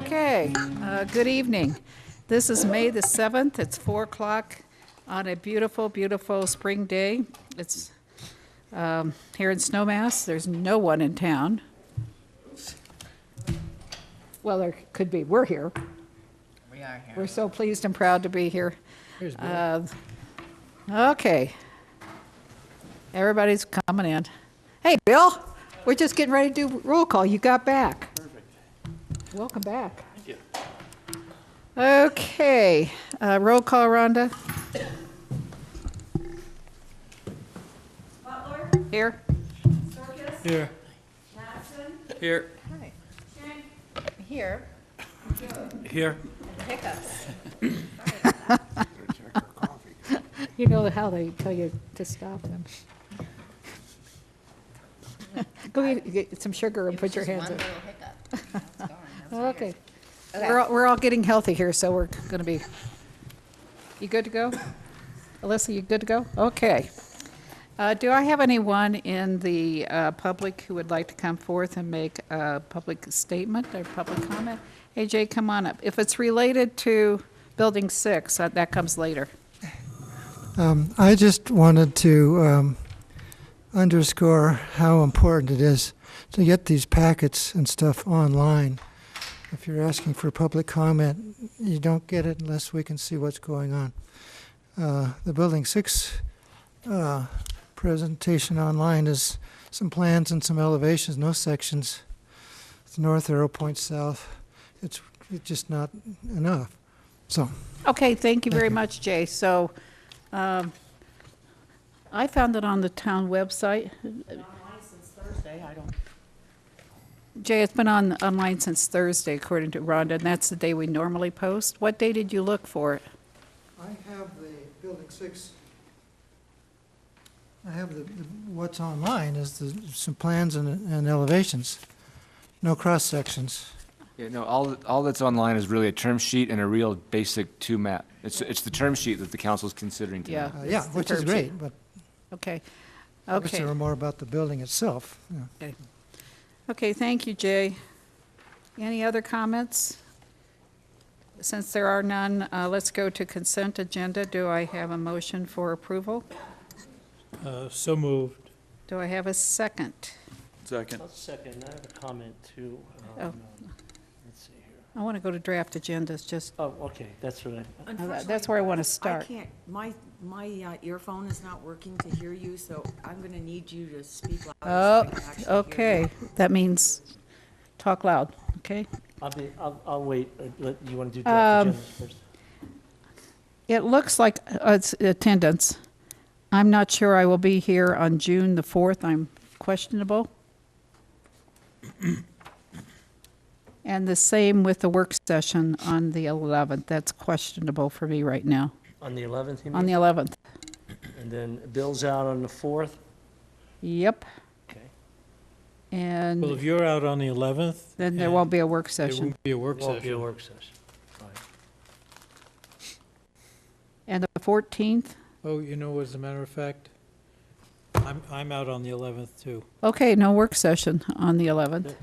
Okay, good evening. This is May the 7th. It's 4 o'clock on a beautiful, beautiful spring day. It's here in Snowmass. There's no one in town. Well, there could be. We're here. We are here. We're so pleased and proud to be here. Here's Bill. Okay. Everybody's coming in. Hey, Bill, we're just getting ready to do roll call. You got back. Perfect. Welcome back. Thank you. Okay, roll call, Rhonda. Butler, Here. Circus, Here. Matson, Here. Shank, Here. Here. and Hiccups. You know how they tell you to stop them. Go get some sugar and put your hands One up. little hiccup. Now it's gone. That was Okay. weird. We're all getting healthy here, so we're going to be, you good to go? Alyssa, you good to go? Okay. Do I have anyone in the public who would like to come forth and make a public statement or public comment? AJ, come on up. If it's related to Building 6, that comes later. I just wanted to underscore how important it is to get these packets and stuff online. If you're asking for public comment, you don't get it unless we can see what's going on. The Building 6 presentation online is some plans and some elevations, no sections. It's north arrow points south. It's just not enough. So. Okay, thank you very much, Jay. So I found it on the town website. Online since Thursday, I don't. Jay, it's been online since Thursday, according to Rhonda, and that's the day we normally post. What day did you look for it? I have the Building 6, I have what's online is some plans and elevations, no cross sections. Yeah, no, all that's online is really a term sheet and a real basic two-map. It's the term sheet that the council's considering tonight. Yeah. Yeah, It's the which is term great, sheet. but Okay. I wish Okay. there were more about the building itself. Yeah. Okay, thank you, Jay. Any other comments? Since there are none, let's go to consent agenda. Do I have a motion for approval? So moved. Do I have a second? Second. I'll second. I have a comment too. Oh. Let's see here. I want to go to draft agendas, just, Oh, okay, that's what that's where I want to I start. can't, my earphone is not working to hear you, so I'm gonna need you to speak louder. so Oh, I can actually hear okay. you. That means talk loud, okay? I'll wait. You want to do draft agendas first? It looks like it's attendance. I'm not sure I will be here on June the 4th. I'm questionable. And the same with the work session on the 11th. That's questionable for me right now, On the 11th, you on the mean? 11th. And then Bill's out on the 4th? Yep. Okay. Well, And if you're out on the 11th. then there and won't be a work There session. won't be a work Won't be a session. work session. Fine. And the 14th? Oh, you know, as a matter of fact, I'm out on the 11th too. Okay, no work session on the 11th.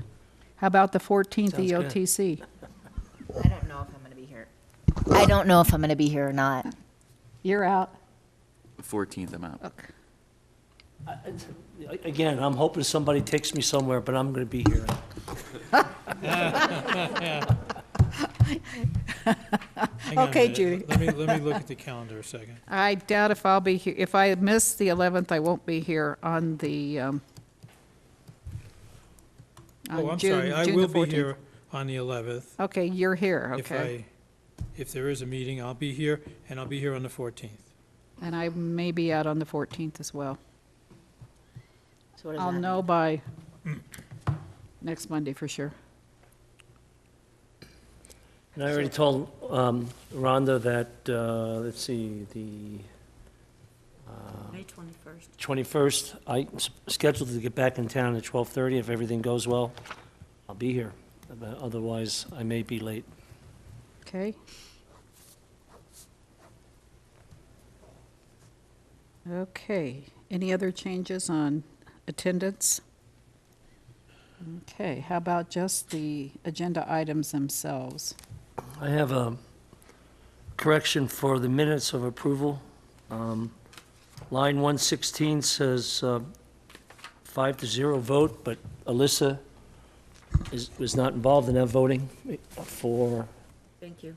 How about the 14th Sounds good. EOTC? I don't know if I'm going to be here. I don't know if I'm going to be here or not. You're out. The 14th, I'm out. Again, I'm hoping somebody takes me somewhere, but I'm going to be here. Hang on a Okay, minute. Judy. Let me look at the calendar a second. I doubt if I'll be here. If I miss the 11th, I won't be here on the, Oh, on I'm June- sorry. I June will the be 14th. here on the 11th. Okay, you're here, okay. If there is a meeting, I'll be here, and I'll be here on the 14th. And I may be out on the 14th as well. So what does I'll that know mean? by next Monday for sure. And I already told Rhonda that, let's see, the May 21st. 21st, I'm scheduled to get back in town at 12:30. If everything goes well, I'll be here. But otherwise, I may be late. Okay. Okay. Any other changes on attendance? Okay, how about just the agenda items themselves? I have a correction for the minutes of approval. Line 116 says 5-0 vote, but Alyssa was not involved in that voting for Thank you.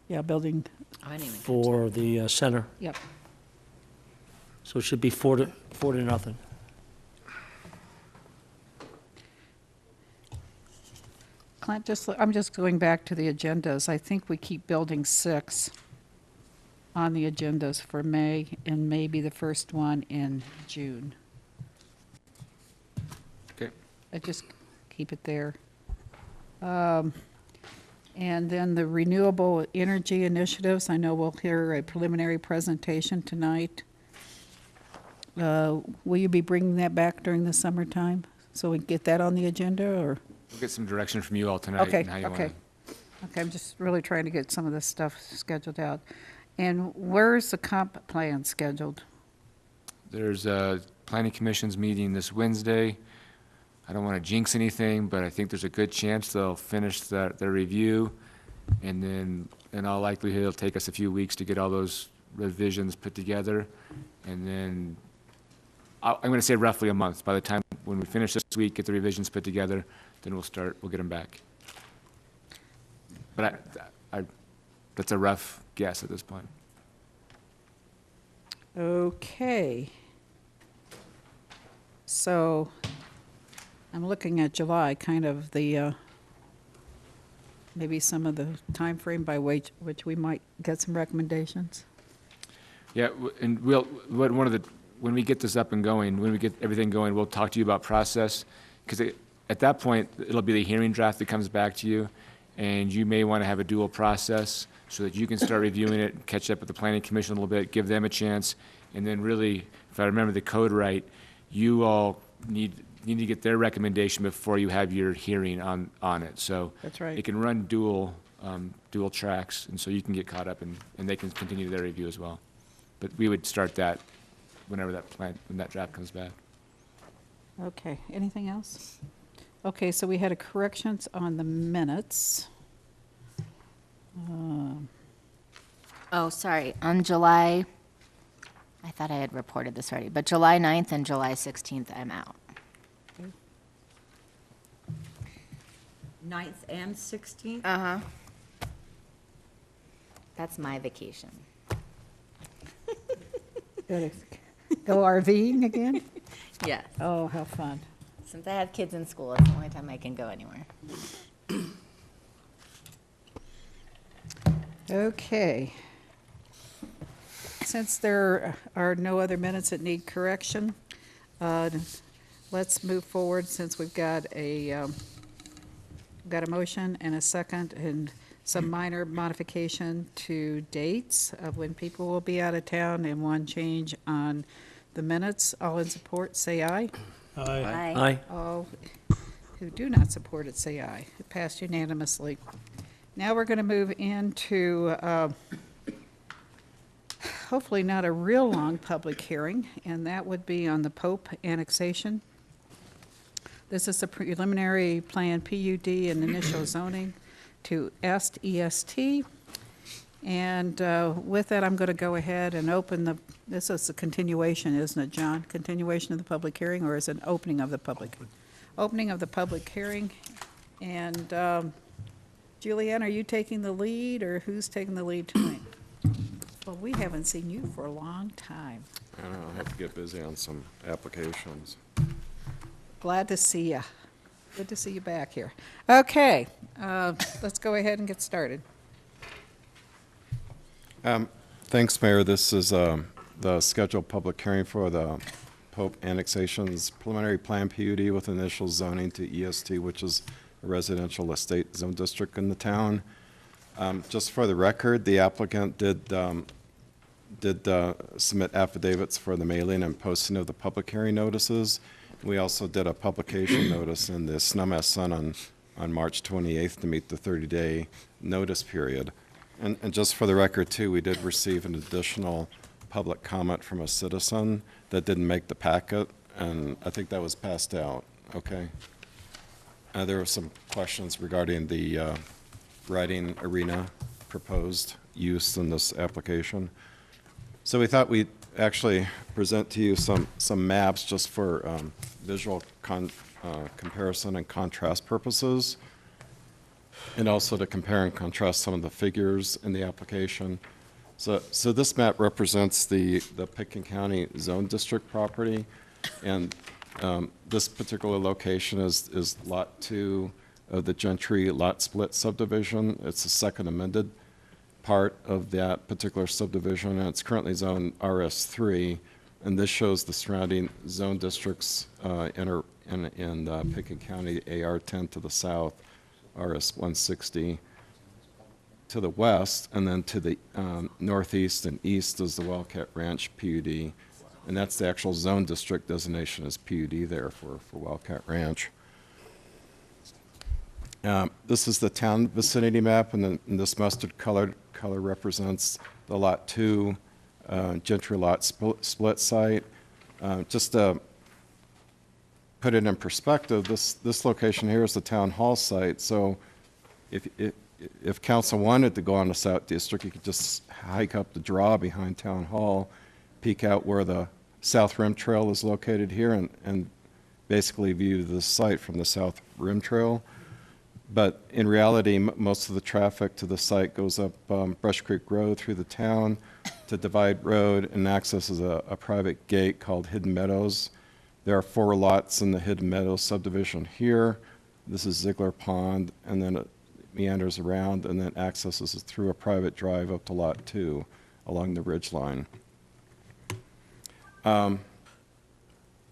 Yeah, building, I didn't even catch for the center. yep. So it should be 4-0. Clint, I'm just going back to the agendas. I think we keep building 6 on the agendas for May and maybe the first one in June. Okay. I just keep it there. And then the renewable energy initiatives, I know we'll hear a preliminary presentation tonight. Will you be bringing that back during the summertime so we can get that on the agenda, or? We'll get some direction from you all tonight. Okay, and how you okay. wanna- Okay, I'm just really trying to get some of this stuff scheduled out. And where's the comp plan scheduled? There's a planning commission's meeting this Wednesday. I don't want to jinx anything, but I think there's a good chance they'll finish their review. And then in all likelihood, it'll take us a few weeks to get all those revisions put together. And then I'm going to say roughly a month. By the time when we finish this week, get the revisions put together, then we'll get them back. But that's a rough guess at this point. Okay. So I'm looking at July, kind of the, maybe some of the time frame by which we might get some recommendations. Yeah, and when we get this up and going, when we get everything going, we'll talk to you about process, because at that point, it'll be the hearing draft that comes back to you, and you may want to have a dual process so that you can start reviewing it, catch up with the planning commission a little bit, give them a chance, and then really, if I remember the code right, you all need to get their recommendation before you have your hearing on it. So That's right. it can run dual tracks, and so you can get caught up, and they can continue their review as well. But we would start that when that draft comes back. Okay, anything else? Okay, so we had corrections on the minutes. Oh, sorry, on July, I thought I had reported this already, but July 9th and July 16th, I'm out. 9th and 16th? Uh-huh. That's my vacation. Go RVing again? Yes. Oh, how fun. Since I have kids in school, it's the only time I can go anywhere. Okay. Since there are no other minutes that need correction, let's move forward, since we've got a motion and a second and some minor modification to dates of when people will be out of town and one change on the minutes. All in support, say aye. Aye. Aye. All who do not support it, say aye. It passed unanimously. Now we're going to move into hopefully not a real long public hearing, and that would be on the Pope annexation. This is a preliminary plan PUD and initial zoning to EST. And with that, I'm going to go ahead and open this is a continuation, isn't it, John? Continuation of the public hearing, or is it an opening of the public? Opening of the public hearing. And Julianne, are you taking the lead, or who's taking the lead tonight? Well, we haven't seen you for a long time. I don't know, I have to get busy on some applications. Glad to see you. Good to see you back here. Okay, let's go ahead and get started. Thanks, Mayor. This is the scheduled public hearing for the Pope annexation's preliminary plan PUD with initial zoning to EST, which is a residential estate zone district in the town. Just for the record, the applicant did submit affidavits for the mailing and posting of the public hearing notices. We also did a publication notice in the Snowmass Sun on March 28th to meet the 30-day notice period. And just for the record, too, we did receive an additional public comment from a citizen that didn't make the packet, and I think that was passed out, okay? There were some questions regarding the riding arena proposed use in this application. So we thought we'd actually present to you some maps just for visual comparison and contrast purposes, and also to compare and contrast some of the figures in the application. So this map represents the Pitkin County Zone District property, and this particular location is Lot 2 of the Gentry Lot Split subdivision. It's the second amended part of that particular subdivision, and it's currently zoned RS3, and this shows the surrounding zone districts in Pitkin County, AR10 to the south, RS160 to the west, and then to the northeast and east is the Wildcat Ranch PUD, and that's the actual zone district designation as PUD there for Wildcat Ranch. This is the town vicinity map, and this mustard color represents the Lot 2 Gentry Lot split site. Just to put it in perspective, this location here is the town hall site, so if council wanted to go on the South District, you could just hike up the draw behind Town Hall, peek out where the South Rim Trail is located here, and basically view the site from the South Rim Trail. But in reality, most of the traffic to the site goes up Brush Creek Road through the town to Divide Road and accesses a private gate called Hidden Meadows. There are 4 lots in the Hidden Meadows subdivision here. This is Ziegler Pond, and then it meanders around and then accesses through a private drive up to Lot 2 along the ridge line.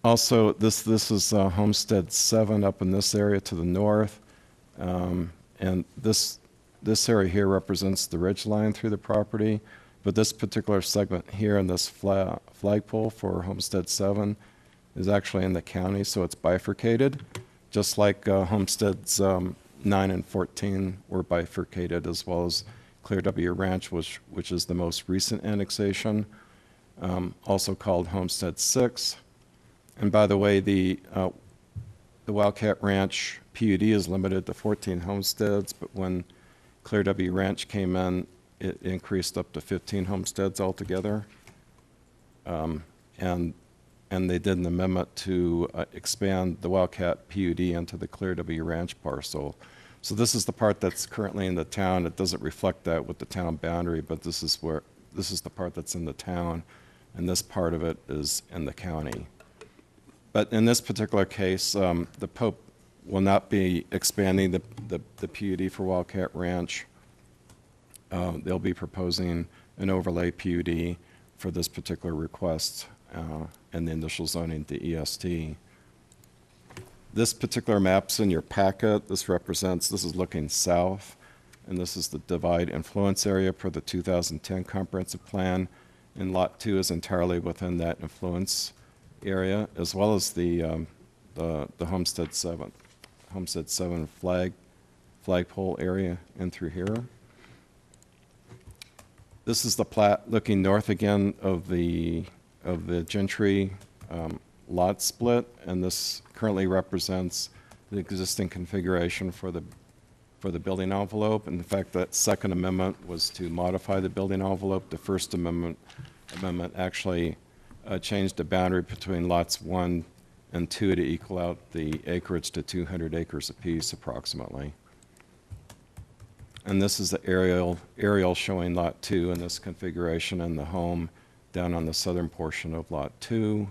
Also, this is Homestead 7 up in this area to the north. And this area here represents the ridge line through the property, but this particular segment here in this flagpole for Homestead 7 is actually in the county, so it's bifurcated, just like Homesteads 9 and 14 were bifurcated, as well as Clear W Ranch, which is the most recent annexation, also called Homestead 6. And by the way, the Wildcat Ranch PUD is limited to 14 homesteads, but when Clear W Ranch came in, it increased up to 15 homesteads altogether. And they did an amendment to expand the Wildcat PUD into the Clear W Ranch parcel. So this is the part that's currently in the town. It doesn't reflect that with the town boundary, but this is the part that's in the town, and this part of it is in the county. But in this particular case, the Pope will not be expanding the PUD for Wildcat Ranch. They'll be proposing an overlay PUD for this particular request and the initial zoning to EST. This particular map's in your packet. This is looking south, and this is the divide influence area per the 2010 comprehensive plan, and Lot 2 is entirely within that influence area, as well as the Homestead 7 flagpole area in through here. This is the plat looking north again of the Gentry lot split, and this currently represents the existing configuration for the building envelope. And in fact, that second amendment was to modify the building envelope. The first amendment actually changed the boundary between lots 1 and 2 to equal out the acreage to 200 acres apiece approximately. And this is the aerial showing Lot 2 in this configuration and the home down on the southern portion of Lot 2.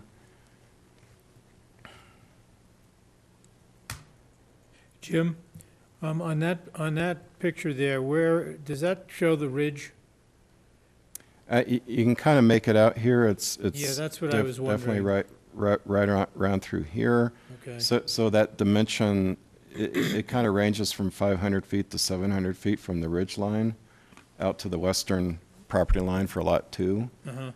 Jim, on that picture there, where, does that show the ridge? You can kind of make it out here. It's Yeah, that's what I was wondering. definitely right around through here. Okay. So that dimension, it kind of ranges from 500 feet to 700 feet from the ridge line out to the western property line for Lot 2. Uh-huh.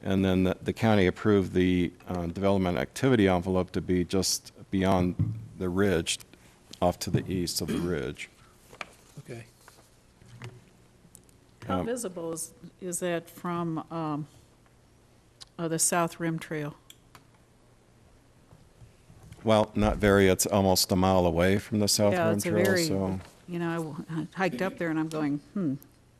And then the county approved the development activity envelope to be just beyond the ridge, off to the east of the ridge. Okay. How visible is that from the South Rim Trail? Well, not very, it's almost a mile away from the South Yeah, Rim it's a Trail, very, so you know, I hiked up there and I'm going,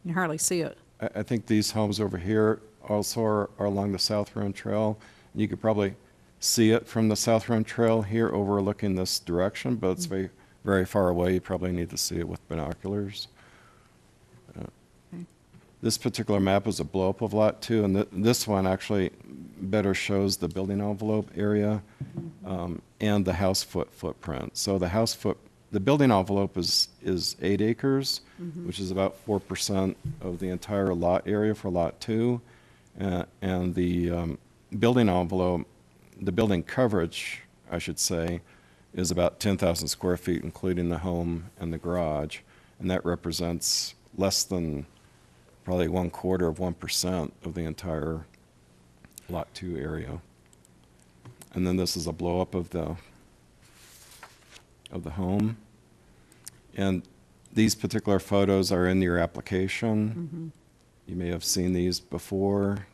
you hardly see it. I think these homes over here also are along the South Rim Trail. You could probably see it from the South Rim Trail here overlooking this direction, but it's very, very far away. You probably need to see it with binoculars. Okay. This particular map is a blow-up of Lot 2, and this one actually better shows the building envelope area and the house footprint. So the building envelope is 8 acres, which is about 4% of the entire lot area for Lot 2. And the building envelope, the building coverage, I should say, is about 10,000 square feet, including the home and the garage. And that represents less than probably 1/4% of the entire Lot 2 area. And then this is a blow-up of the home. And these particular photos are in your application. You may have seen these before.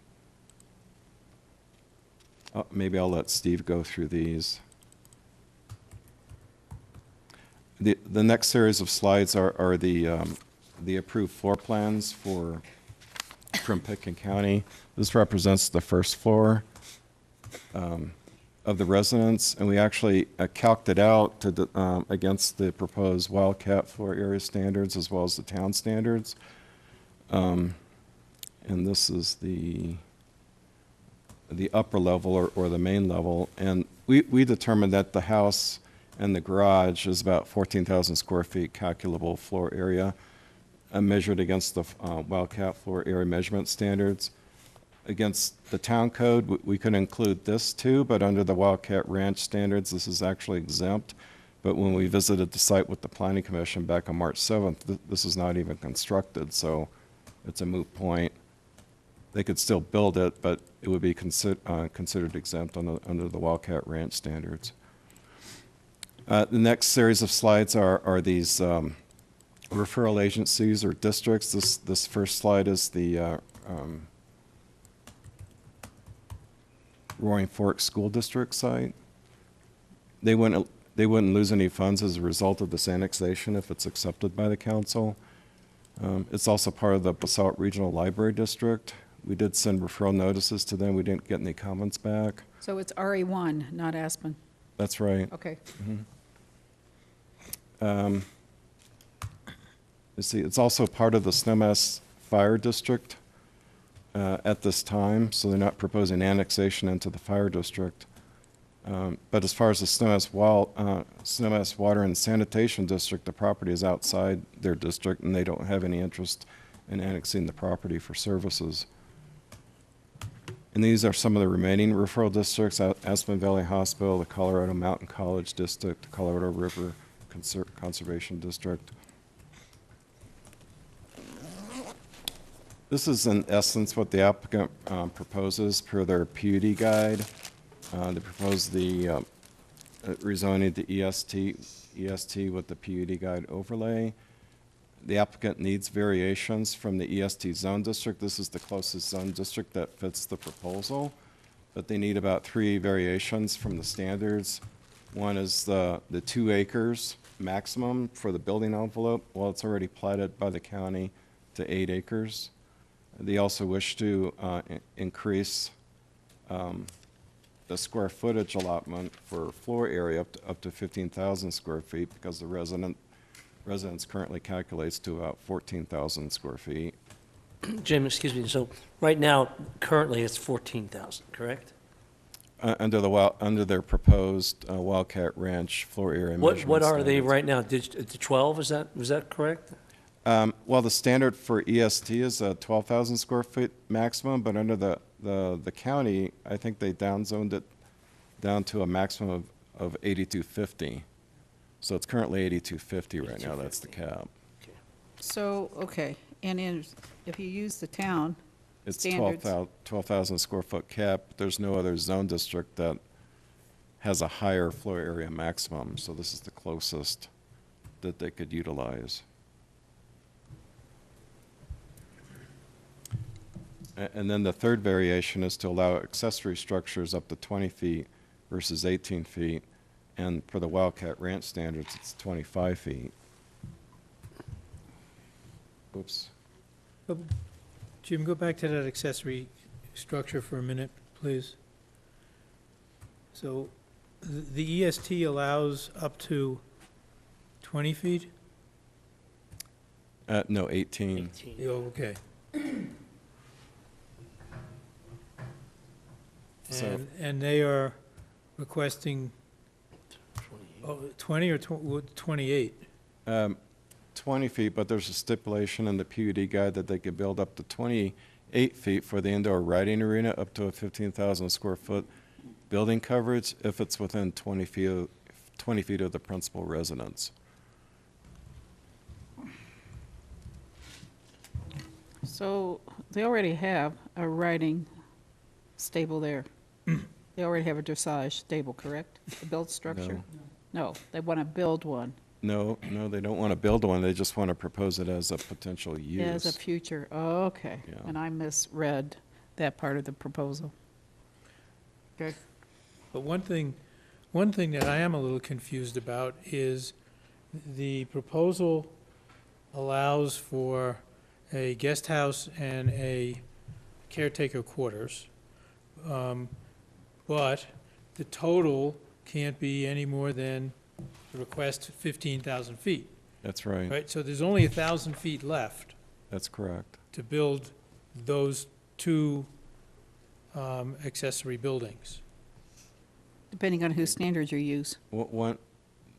Oh, maybe I'll let Steve go through these. The next series of slides are the approved floor plans from Pitkin County. This represents the first floor of the residence, and we actually calced it out to against the proposed Wildcat floor area standards as well as the town standards. And this is the upper level or the main level, and we determined that the house and the garage is about 14,000 square feet calculable floor area, measured against the Wildcat floor area measurement standards. Against the town code, we could include this too, but under the Wildcat Ranch standards, this is actually exempt. But when we visited the site with the Planning Commission back on March 7th, this is not even constructed, so it's a moot point. They could still build it, but it would be considered exempt under the Wildcat Ranch standards. The next series of slides are these referral agencies or districts. This first slide is the Roaring Fork School District site. They wouldn't lose any funds as a result of this annexation if it's accepted by the council. It's also part of the Basalt Regional Library District. We did send referral notices to them. We didn't get any comments back. So it's RE1, not Aspen. That's right. Okay. You see, it's also part of the Snowmass Fire District at this time, so they're not proposing annexation into the fire district. But as far as the Snowmass Water and Sanitation District, the property is outside their district, and they don't have any interest in annexing the property for services. And these are some of the remaining referral districts: Aspen Valley Hospital, the Colorado Mountain College District, the Colorado River Conservation District. This is in essence what the applicant proposes per their PUD guide. They propose the rezoning the EST with the PUD guide overlay. The applicant needs variations from the EST zone district. This is the closest zone district that fits the proposal, but they need about 3 variations from the standards. One is the 2 acres maximum for the building envelope. Well, it's already platted by the county to 8 acres. They also wish to increase the square footage allotment for floor area up to 15,000 square feet, because the residence currently calculates to about 14,000 square feet. Jim, excuse me, so right now, currently it's 14,000, correct? Under their proposed Wildcat Ranch floor area measurement What are they standards. right now? It's 12, is that correct? Well, the standard for EST is a 12,000 square feet maximum, but under the county, I think they downzoned it down to a maximum of 8,250. So it's currently 8,250 right now. That's the cap. So, okay, and if you use the town It's standards. 12,000 square foot cap. There's no other zone district that has a higher floor area maximum, so this is the closest that they could utilize. And then the third variation is to allow accessory structures up to 20 feet versus 18 feet. And for the Wildcat Ranch standards, it's 25 feet. Oops. Jim, go back to that accessory structure for a minute, please. So the EST allows up to 20 feet? No, 18. 18. Oh, okay. So- And they are requesting 20 or 28? 20 feet, but there's a stipulation in the PUD guide that they could build up to 28 feet for the indoor riding arena, up to a 15,000 square foot building coverage if it's within 20 feet of the principal residence. So they already have a riding stable there. They already have a dressage stable, correct? A built structure? No, they want to build one No, they don't want to build one, they just want to propose it as a potential use. as a future, oh, okay. Yeah. And I misread that part of the proposal. Okay. But one thing that I am a little confused about is the proposal allows for a guest house and a caretaker quarters. But the total can't be any more than the request 15,000 feet, That's right, right? So there's only 1,000 feet left that's correct. to build those two accessory buildings. Depending on whose standards you use.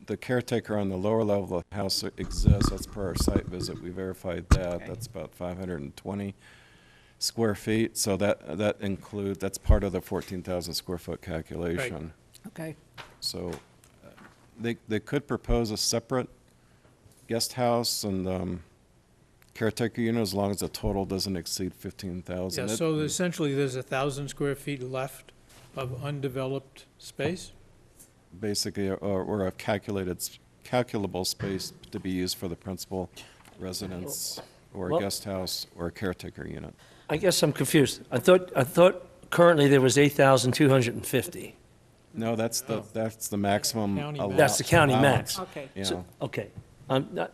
The caretaker on the lower level of the house exists, that's per our site visit, we verified that, Okay. that's about 520 square feet, so that's part of the 14,000 square foot calculation. Okay. So they could propose a separate guest house and caretaker unit as long as the total doesn't exceed 15,000. Yeah, so essentially, there's 1,000 square feet left of undeveloped space? Basically, or a calculable space to be used for the principal residence, or a Well- guest house, or a caretaker unit. I guess I'm confused. I thought currently there was 8,250. No, that's the maximum. County allow- max. That's the county allowance. max. Okay. Yeah, So- Okay,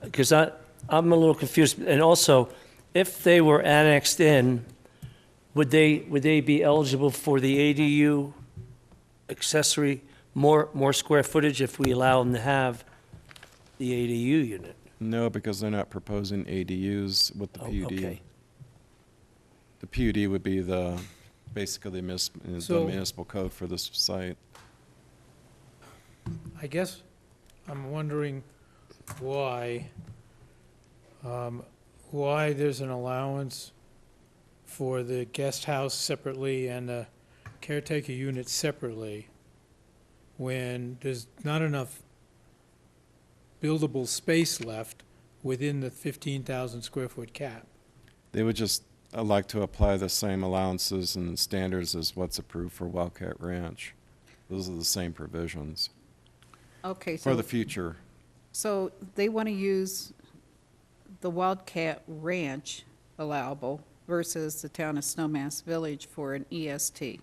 because I'm a little confused. And also, if they were annexed in, would they be eligible for the ADU accessory, more square footage if we allow them to have the ADU unit? no, because they're not proposing ADUs with the Oh, PUD. okay. The PUD would be basically the So- municipal code for this site. I guess I'm wondering why there's an allowance for the guest house separately and the caretaker unit separately when there's not enough buildable space left within the 15,000 square foot cap. They would just like to apply the same allowances and standards as what's approved for Wildcat Ranch. Those are the same provisions Okay, for so, the future. so they want to use the Wildcat Ranch allowable versus the town of Snowmass Village for an EST.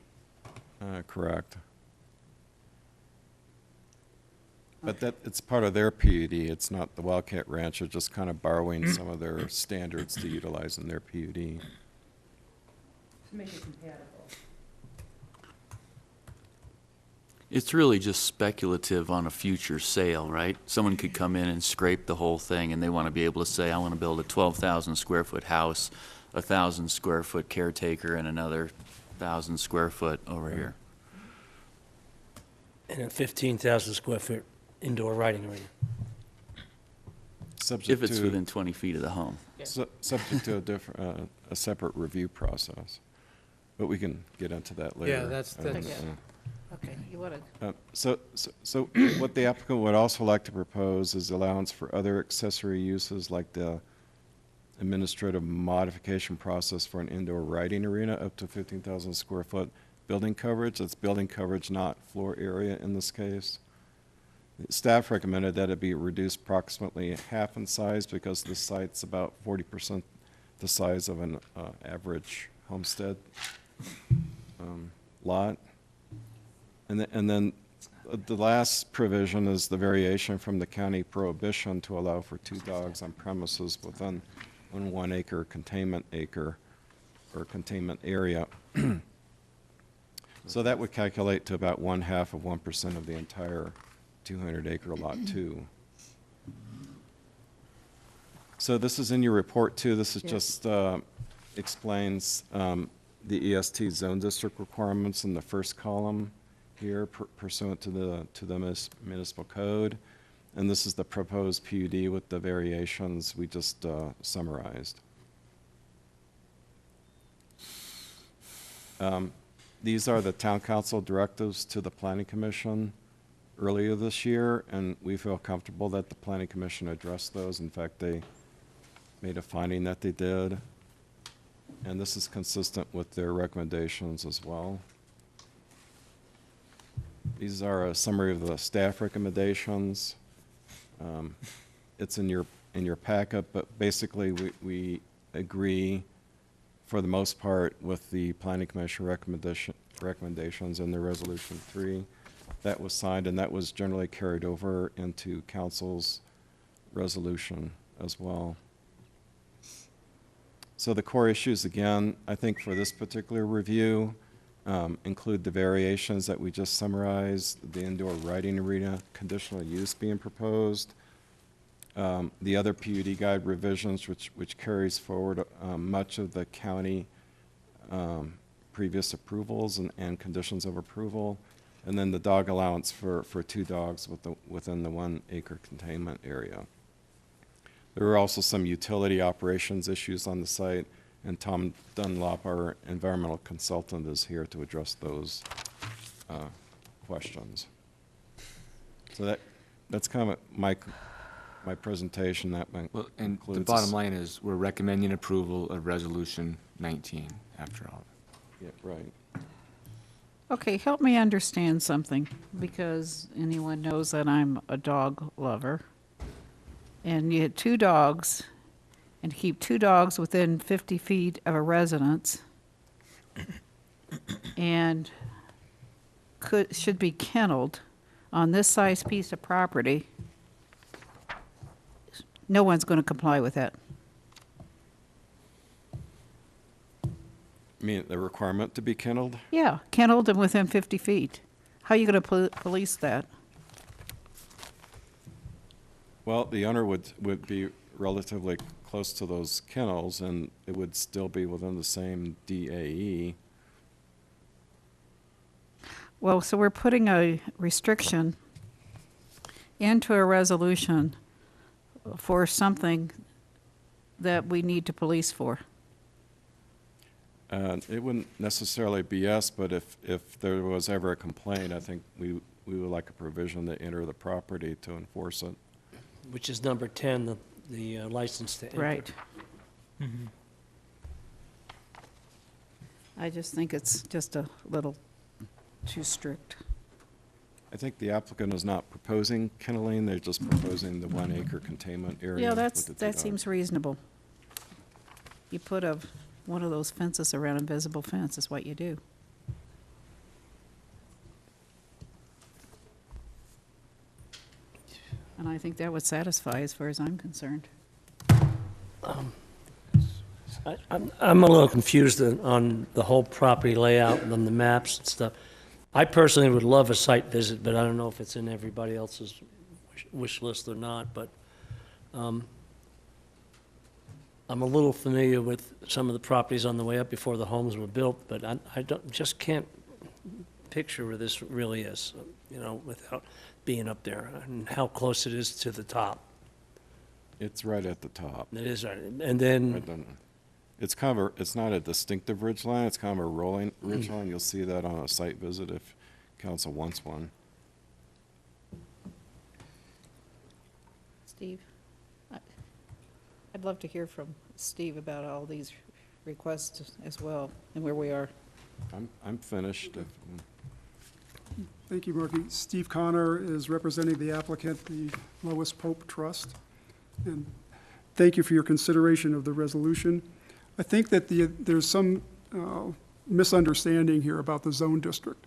Correct. But it's part of their PUD, it's not the Wildcat Ranch, they're just kind of borrowing some of their standards to utilize in their PUD. To make it compatible. It's really just speculative on a future sale, right? Someone could come in and scrape the whole thing, and they want to be able to say, I want to build a 12,000 square foot house, 1,000 square foot caretaker, and another 1,000 square foot over here. And a 15,000 square foot indoor riding arena. Subject If it's to- within 20 feet of the home. Subject to a separate review process, but we can get into that later. Yeah, that's- Okay, you want to, So what the applicant would also like to propose is allowance for other accessory uses like the administrative modification process for an indoor riding arena up to 15,000 square foot building coverage. That's building coverage, not floor area in this case. Staff recommended that it be reduced approximately half in size because the site's about 40% the size of an average homestead lot. And then The last provision is the variation from the county prohibition to allow for 2 dogs on premises within 1 acre containment acre or containment area. So that would calculate to about 0.5% of the entire 200 acre lot 2. So this is in your report too. This is Yes. just explains the EST zone district requirements in the first column here pursuant to the municipal code. And this is the proposed PUD with the variations we just summarized. These are the town council directives to the planning commission earlier this year, and we feel comfortable that the planning commission addressed those. In fact, they made a finding that they did. And this is consistent with their recommendations as well. These are a summary of the staff recommendations. It's in your packet, but basically we agree for the most part with the planning commission recommendations in the resolution 3 that was signed, and that was generally carried over into council's resolution as well. So the core issues, again, I think for this particular review, include the variations that we just summarized, the indoor riding arena conditional use being proposed, the other PUD guide revisions, which carries forward much of the county previous approvals and conditions of approval, and then the dog allowance for 2 dogs within the 1 acre containment area. There are also some utility operations issues on the site, and Tom Dunlop, our environmental consultant, is here to address those questions. So that's kind of my presentation. That Well, and the includes bottom line is, we're recommending approval of Resolution 19, after all. Yeah, right. Okay, help me understand something, because anyone knows that I'm a dog lover. And you had 2 dogs, and keep 2 dogs within 50 feet of a residence, and should be kenneled on this size piece of property. No one's going to comply with that. I mean, the requirement to be kenneled? Yeah, kenneled and within 50 feet. How are you going to police that? Well, the owner would be relatively close to those kennels, and it would still be within the same DAE. Well, so we're putting a restriction into a resolution for something that we need to police for. It wouldn't necessarily be yes, but if there was ever a complaint, I think we would like a provision to enter the property to enforce it. Which is number 10, the license to enter. Right. I just think it's just a little too strict. I think the applicant is not proposing kenneling, they're just proposing the 1 acre containment area. Yeah, with the 2 that dogs. seems reasonable. You put one of those fences around, invisible fence is what you do. And I think that would satisfy as far as I'm concerned. I'm a little confused on the whole property layout and on the maps and stuff. I personally would love a site visit, but I don't know if it's in everybody else's wish list or not, but I'm a little familiar with some of the properties on the way up before the homes were built, but I just can't picture where this really is, without being up there, and how close it is to the top. It's right at the top. It is, right. And then, It's not a distinctive ridge line, it's kind of a rolling ridge line. You'll see that on a site visit if council wants one. Steve? I'd love to hear from Steve about all these requests as well, and where we are. I'm finished. Thank you, Marky. Steve Connor is representing the applicant, the Lois Pope Trust. And thank you for your consideration of the resolution. I think that there's some misunderstanding here about the zone district.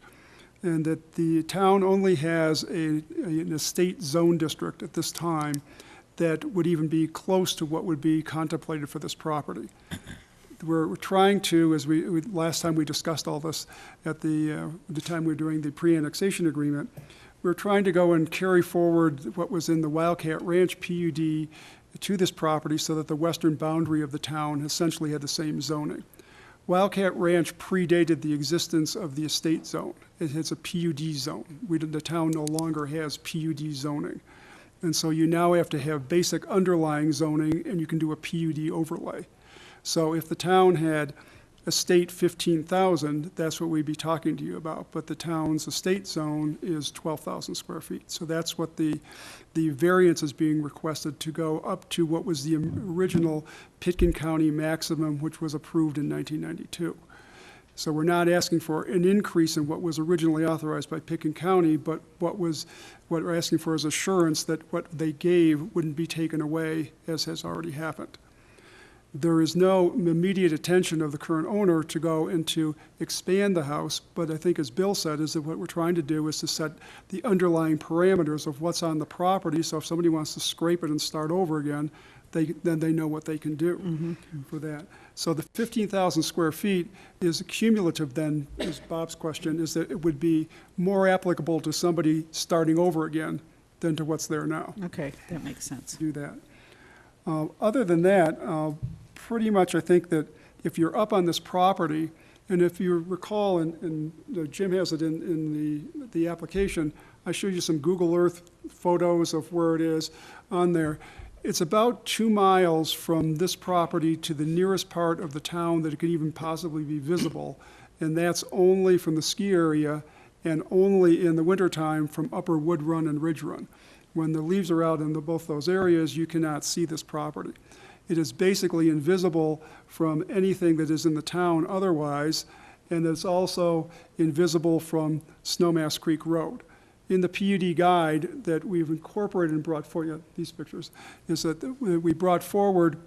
and that the town only has an estate zone district at this time that would even be close to what would be contemplated for this property. We're trying to, as last time we discussed all this at the time we were doing the pre-annexation agreement, we're trying to go and carry forward what was in the Wildcat Ranch PUD to this property so that the western boundary of the town essentially had the same zoning. Wildcat Ranch predated the existence of the estate zone. It has a PUD zone. The town no longer has PUD zoning. And so you now have to have basic underlying zoning, and you can do a PUD overlay. So if the town had estate 15,000, that's what we'd be talking to you about. But the town's estate zone is 12,000 square feet. So that's what the variance is being requested to go up to what was the original Pitkin County maximum, which was approved in 1992. So we're not asking for an increase in what was originally authorized by Pitkin County, but what we're asking for is assurance that what they gave wouldn't be taken away, as has already happened. There is no immediate intention of the current owner to go and to expand the house, but I think, as Bill said, is that what we're trying to do is to set the underlying parameters of what's on the property, so if somebody wants to scrape it and start over again, then they know what they can do for that. So the 15,000 square feet is cumulative then, is Bob's question, is that it would be more applicable to somebody starting over again than to what's there now. Okay, that makes sense. Do that. Other than that, pretty much I think that if you're up on this property, and if you recall, and Jim has it in the application, I showed you some Google Earth photos of where it is on there. It's about 2 miles from this property to the nearest part of the town that it could even possibly be visible, and that's only from the ski area and only in the wintertime from Upper Wood Run and Ridge Run. When the leaves are out in both those areas, you cannot see this property. It is basically invisible from anything that is in the town otherwise, and it's also invisible from Snowmass Creek Road. In the PUD guide that we've incorporated and brought for you, these pictures, is that we brought forward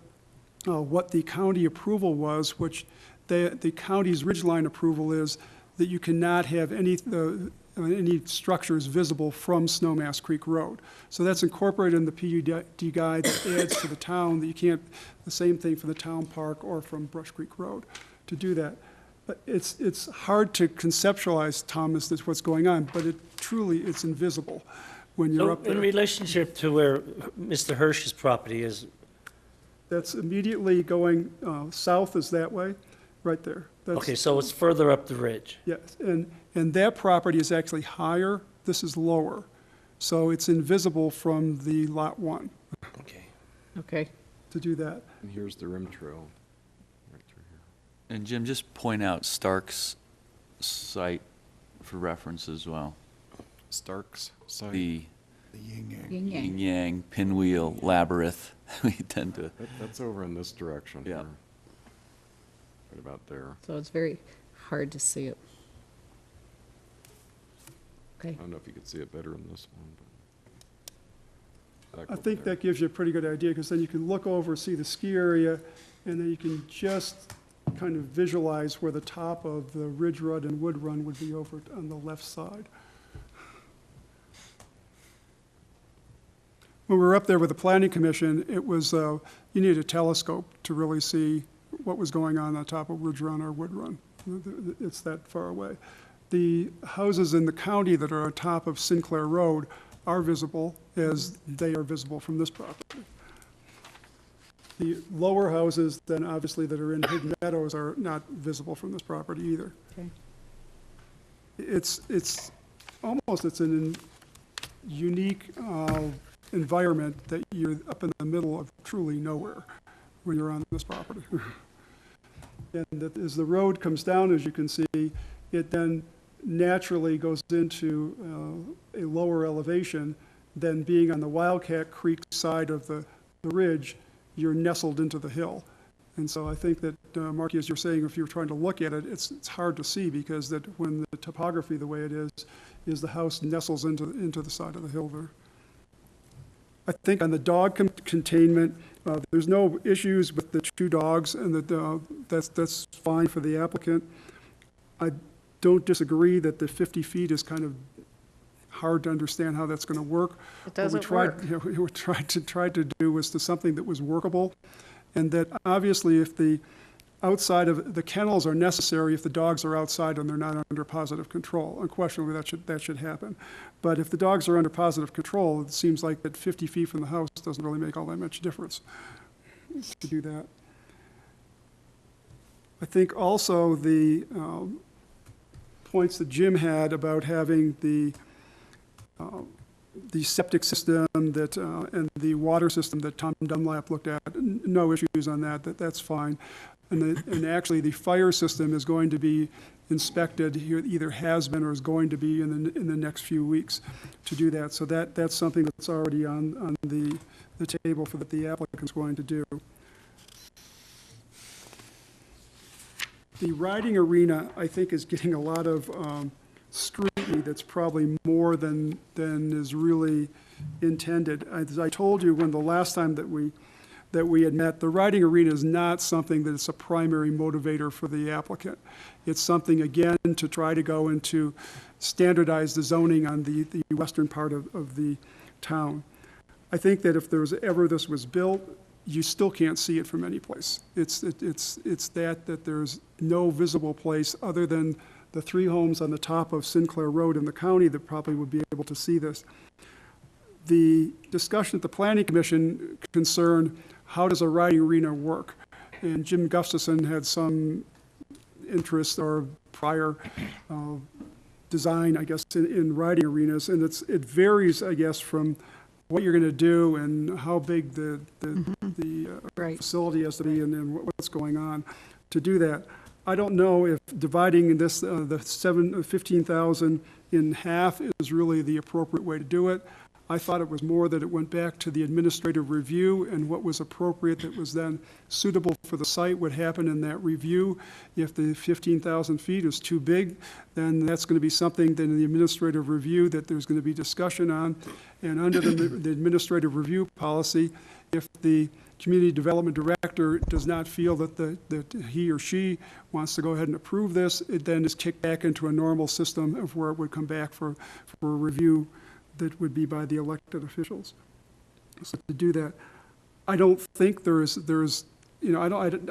what the county approval was, which the county's ridgeline approval is that you cannot have any structures visible from Snowmass Creek Road. So that's incorporated in the PUD guide that adds to the town that you can't, the same thing for the town park or from Brush Creek Road to do that. But it's hard to conceptualize, Thomas, that's what's going on, but it's invisible when you're up there. In relationship to where Mr. Hirsch's property is, That's immediately going, south is that way, right there. okay, so it's further up the ridge. Yes, and that property is actually higher, this is lower. So it's invisible from the lot 1 Okay. Okay. to do that. And here's the rim trail, right through here. And Jim, just point out Stark's site for reference as well. Stark's site. The Yin yin yang. yang, pinwheel, labyrinth, we tend to, That's over in this direction Yeah. here. Right about there. So it's very hard to see it. Okay. I don't know if you could see it better in this one, but. back I over think there. that gives you a pretty good idea, because then you can look over, see the ski area, and then you can just kind of visualize where the top of the Ridge Run and Wood Run would be over on the left side. When we were up there with the planning commission, it was, you needed a telescope to really see what was going on top of Ridge Run or Wood Run. It's that far away. The houses in the county that are on top of Sinclair Road are visible as they are visible from this property. The lower houses, then obviously that are in Hidden Meadows, are not visible from this property either. Okay. It's an unique environment that you're up in the middle of truly nowhere when you're on this property. And that as the road comes down, as you can see, it then naturally goes into a lower elevation. Then being on the Wildcat Creek side of the ridge, you're nestled into the hill. And so I think that, Marky, as you're saying, if you're trying to look at it, it's hard to see, because that when the topography the way it is the house nestles into the side of the hill there. I think on the dog containment, there's no issues with the 2 dogs, and that's fine for the applicant. don't disagree that the 50 feet is kind of hard to understand how that's going to work. It doesn't work. What we tried to do was to something that was workable, and that obviously if the outside of the kennels are necessary if the dogs are outside and they're not under positive control. Unquestionably, that should happen. But if the dogs are under positive control, it seems like that 50 feet from the house doesn't really make all that much difference to do that. I think also the points that Jim had about having the septic system that and the water system that Tom Dunlap looked at, no issues on that. That's fine. And actually, the fire system is going to be inspected here, either has been or is going to be in the next few weeks to do that. So that's something that's already on the table for that the applicant's going to do. The riding arena, I think, is getting a lot of scrutiny that's probably more than is really intended. As I told you when the last time that we had met, the riding arena is not something that is a primary motivator for the applicant. It's something, again, to try to go into standardize the zoning on the western part of the town. I think that if this was built, you still can't see it from any place. It's that there's no visible place other than the 3 homes on the top of Sinclair Road in the county that probably would be able to see this. The discussion at the Planning Commission concerned how does a riding arena work? And Jim Gustafson had some interest or prior design, I guess, in riding arenas. And it varies, I guess, from what you're going to do and how big the Right. facility has to be and what's going on to do that. I don't know if dividing this, the 15,000 in half is really the appropriate way to do it. I thought it was more that it went back to the administrative review and what was appropriate that was then suitable for the site would happen in that review. If the 15,000 feet is too big, then that's going to be something then in the administrative review that there's going to be discussion on. And under the administrative review policy, if the community development director does not feel that he or she wants to go ahead and approve this, it then is kicked back into a normal system of where it would come back for a review that would be by the elected officials. So to do that, I don't think there's you know,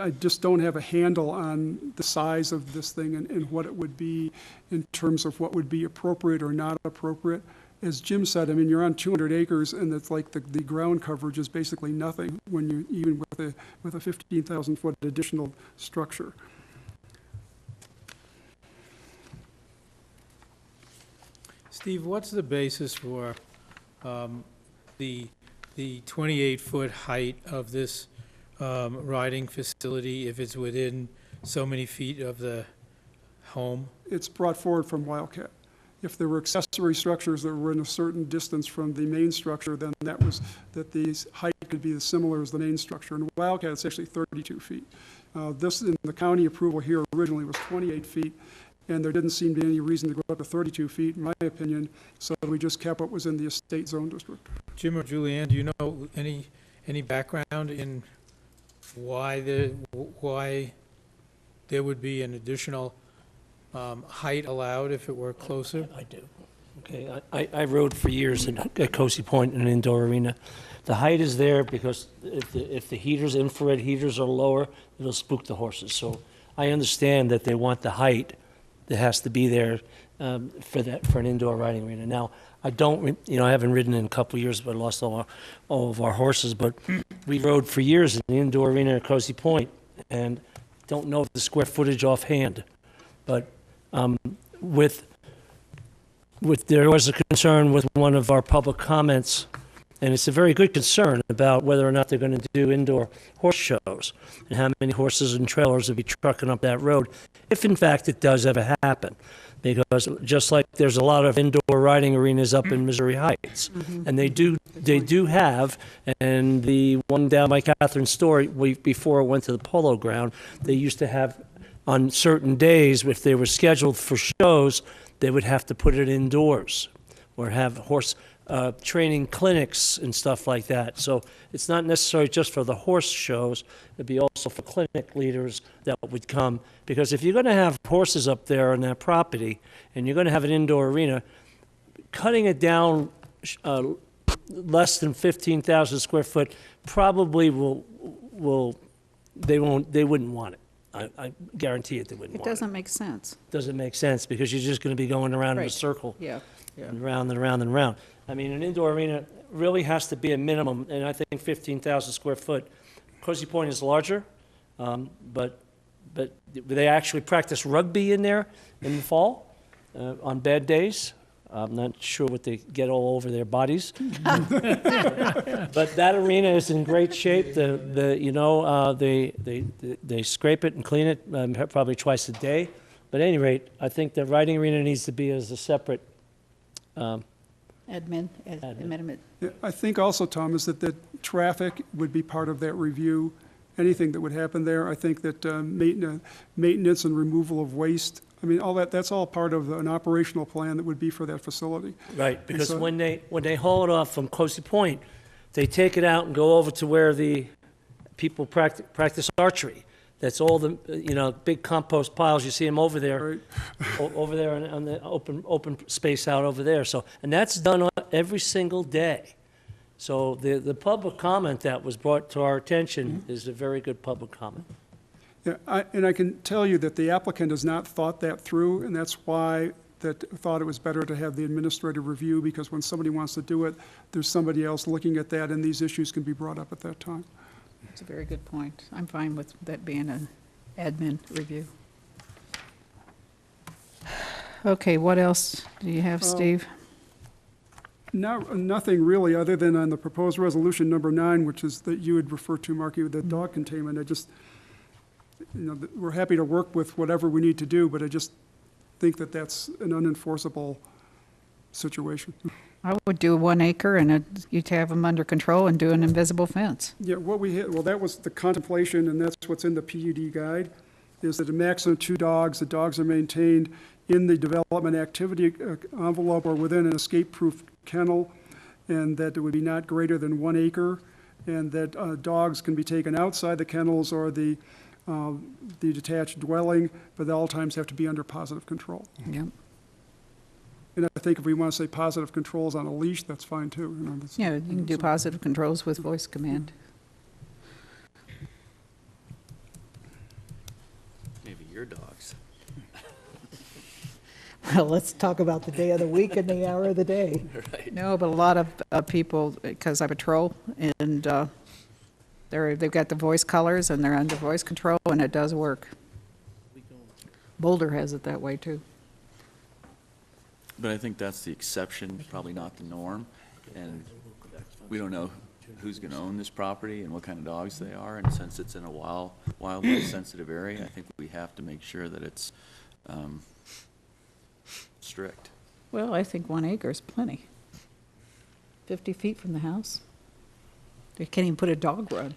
I just don't have a handle on the size of this thing and what it would be in terms of what would be appropriate or not appropriate. As Jim said, I mean, you're on 200 acres and it's like the ground coverage is basically nothing when you, even with a 15,000 foot additional structure. Steve, what's the basis for the 28-foot height of this riding facility if it's within so many feet of the home? It's brought forward from Wildcat. If there were accessory structures that were in a certain distance from the main structure, then that the height could be as similar as the main structure. In Wildcat, it's actually 32 feet. This, in the county approval here originally was 28 feet, and there didn't seem to be any reason to go up to 32 feet, in my opinion, so we just kept what was in the estate zone district. Jim or Julianne, do you know any background in why there would be an additional height allowed if it were closer? I do. Okay, I rode for years at Cozy Point in an indoor arena. The height is there because if the heaters, infrared heaters are lower, it'll spook the horses. So I understand that they want the height that has to be there for an indoor riding arena. Now, I haven't ridden in a couple of years, but I lost all of our horses. But we rode for years in the indoor arena at Cozy Point, and don't know the square footage offhand. But there was a concern with one of our public comments, and it's a very good concern about whether or not they're going to do indoor horse shows and how many horses and trailers will be trucking up that road, if in fact it does ever happen. Because just like there's a lot of indoor riding arenas up in Missouri Heights, and they do have, and the one down by Catherine's store, before it went to the polo ground, they used to have on certain days, if they were scheduled for shows, they would have to put it indoors or have training clinics and stuff like that. So it's not necessarily just for the horse shows, it'd be also for clinic leaders that would come. Because if you're going to have horses up there on that property, and you're going to have an indoor arena, cutting it down less than 15,000 square foot probably they wouldn't want it. I guarantee it, they wouldn't It want it. doesn't make sense. Doesn't make sense, because you're just going to be going around in a Right. circle. Yeah, yeah. And round and round and round. I mean, an indoor arena really has to be a minimum, and I think 15,000 square foot. Cozy Point is larger, but they actually practice rugby in there in the fall on bad days. I'm not sure what they get all over their bodies. But that arena is in great shape. They scrape it and clean it probably twice a day. But at any rate, I think the riding arena needs to be as a separate. Admin. Yeah, I think also, Tom, is that traffic would be part of that review. Anything that would happen there, I think that maintenance and removal of waste, I mean, all that's all part of an operational plan that would be for that facility. Right, because so- when they haul it off from Cozy Point, they take it out and go over to where the people practice archery. That's all the, big compost piles, you see them over there. Right. Over there on the open space out over there. So, and that's done every single day. So the public comment that was brought to our attention is a very good public comment. Yeah, and I can tell you that the applicant has not thought that through, and that's why thought it was better to have the administrative review, because when somebody wants to do it, there's somebody else looking at that, and these issues can be brought up at that time. That's a very good point. I'm fine with that being an admin review. Okay, what else do you have, Steve? Nothing really, other than on the proposed resolution number 9, which is that you would refer to, Marky, with the dog containment. I just, we're happy to work with whatever we need to do, but I just think that that's an unenforceable situation. I would do 1 acre and you'd have them under control and do an invisible fence. Yeah, what we hit, well, that was the contemplation, and that's what's in the PUD guide, is that a maximum of 2 dogs. The dogs are maintained in the development activity envelope or within an escape-proof kennel, and that it would be not greater than 1 acre, and that dogs can be taken outside the kennels or the detached dwelling, but they all times have to be under positive control. Yep. And I think if we want to say positive controls on a leash, that's fine too. Yeah, you can do positive controls with voice command. Maybe your dogs. Well, let's talk about the day of the week and the hour of the day. Right. No, but a lot of people, because I patrol, and they've got the voice colors and they're under voice control, and it does work. Boulder has it that way too. But I think that's the exception, probably not the norm. And we don't know who's going to own this property and what kind of dogs they are. And since it's in a wildlife sensitive area, I think we have to make sure that it's strict. Well, I think 1 acre is plenty. 50 feet from the house. They can't even put a dog run.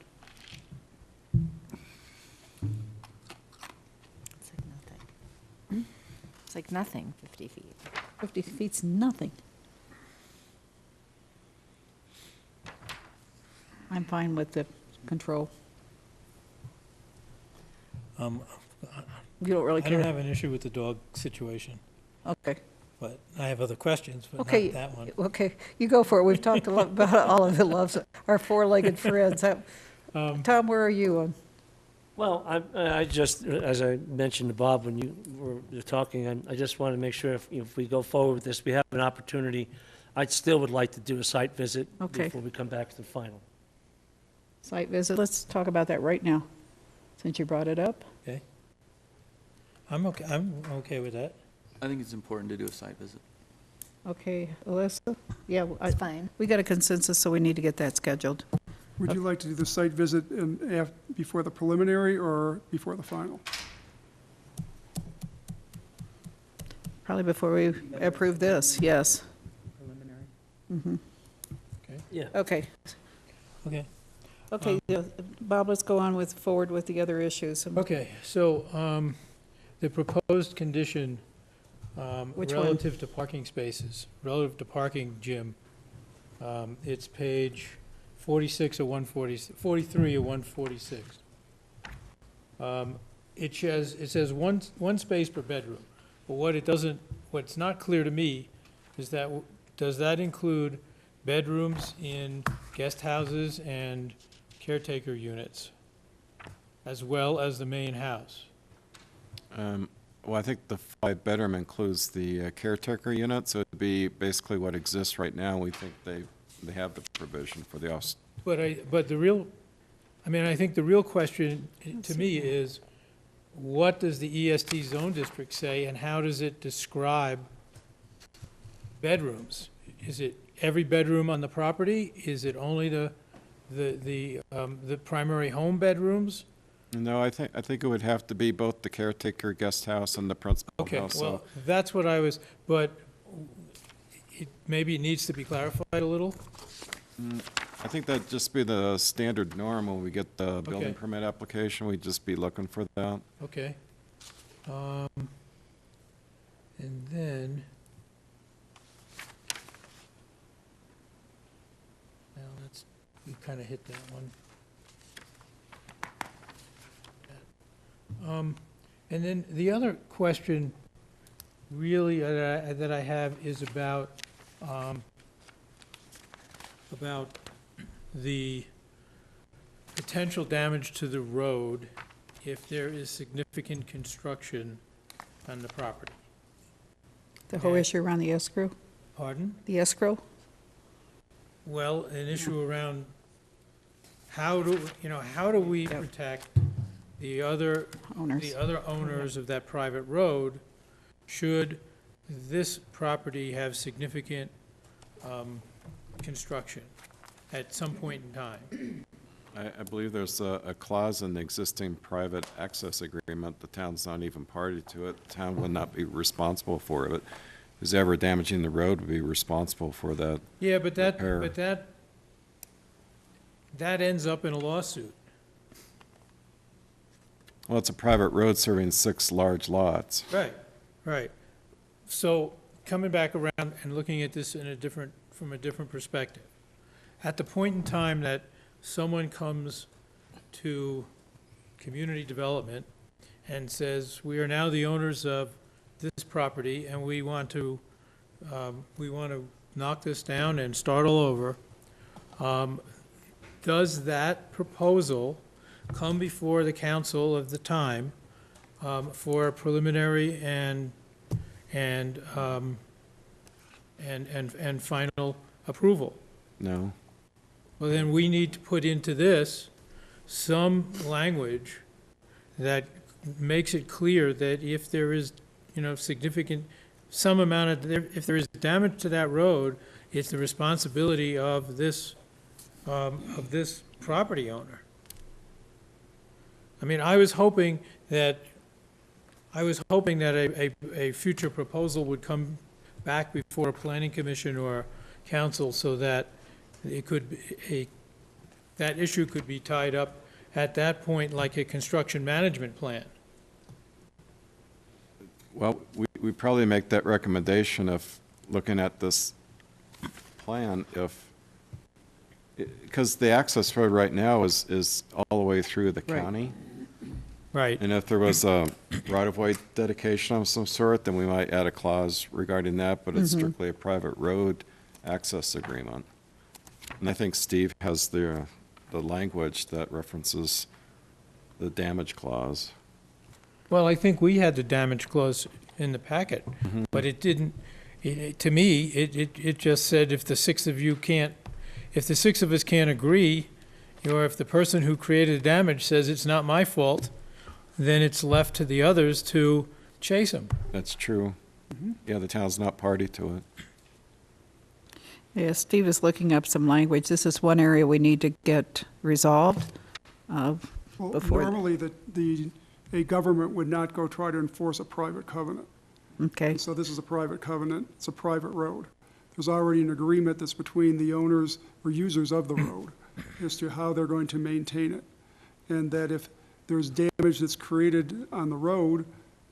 It's like nothing. It's like nothing, 50 feet. 50 feet's nothing. I'm fine with the control. You don't really I don't care? have an issue with the dog situation, Okay. but I have other questions, but Okay. not that one. Okay, you go for it. We've talked a lot about all of the loves, our four-legged friends. Tom, where are you on? Well, I just, as I mentioned to Bob when you were talking, I just want to make sure if we go forward with this, we have an opportunity. I still would like to do a site visit Okay. before we come back to the final. Site visit? Let's talk about that right now, since you brought it up. Okay. I'm okay with that. I think it's important to do a site visit. Okay, Alyssa? Yeah, It's fine. we got a consensus, so we need to get that scheduled. Would you like to do the site visit before the preliminary or before the final? Probably before we approve this, yes. Yeah. Okay, Okay. okay, Bob, let's go on forward with the other issues. Okay, so the proposed condition Which one? relative to parking spaces, relative to parking, Jim, It's page 46 or 43 or 146. It says one space per bedroom, but what's not clear to me is that, does that include bedrooms in guest houses and caretaker units, as well as the main house? Well, I think the 5-bedroom includes the caretaker unit, so it'd be basically what exists right now. We think they have the provision for the off. But I think the real question to me is, what does the EST zone district say, and how does it describe bedrooms? Is it every bedroom on the property? Is it only the primary home bedrooms? No, I think it would have to be both the caretaker guest house and the principal Okay, house. well, that's what I was, but maybe it needs to be clarified a little. I think that'd just be the standard norm when we get the Okay. building permit application. We'd just be looking for that. Okay. And then, well, we kind of hit that one. And then the other question really that I have is about the potential damage to the road if there is significant construction on the property. The whole issue around the escrow? Pardon? The escrow? Well, an issue around how do we protect the other owners of that private road should this property have significant construction at some point in time? I believe there's a clause in the existing private access agreement. The town's not even party to it. The town would not be responsible for it. Who's ever damaging the road would be responsible for that. Yeah, but repair. that ends up in a lawsuit. Well, it's a private road serving 6 large lots. Right. So coming back around and looking at this from a different perspective. At the point in time that someone comes to community development and says, we are now the owners of this property and we want to knock this down and start all over, does that proposal come before the council of the time for preliminary and final approval? No. Well, then we need to put into this some language that makes it clear that if there is, significant, if there is damage to that road, it's the responsibility of this property owner. I mean, I was hoping that a future proposal would come back before a planning commission or council so that that issue could be tied up at that point like a construction management plan. Well, we probably make that recommendation if, looking at this plan, because the access road right now is all the way through the county. Right. And if there was a right-of-way dedication of some sort, then we might add a clause regarding that, but it's strictly a private road access agreement. And I think Steve has the language that references the damage clause. Well, I think we had the damage clause in the packet, but it didn't, to me, it just said if the 6 of us can't agree, or if the person who created the damage says it's not my fault, then it's left to the others to chase them. That's true. Yeah, the town's not party to it. Yeah, Steve is looking up some language. This is one area we need to get resolved Well, before. normally, a government would not go try to enforce a private covenant. Okay, So this is a private covenant, it's a private road. There's already an agreement that's between the owners or users of the road as to how they're going to maintain it. And that if there's damage that's created on the road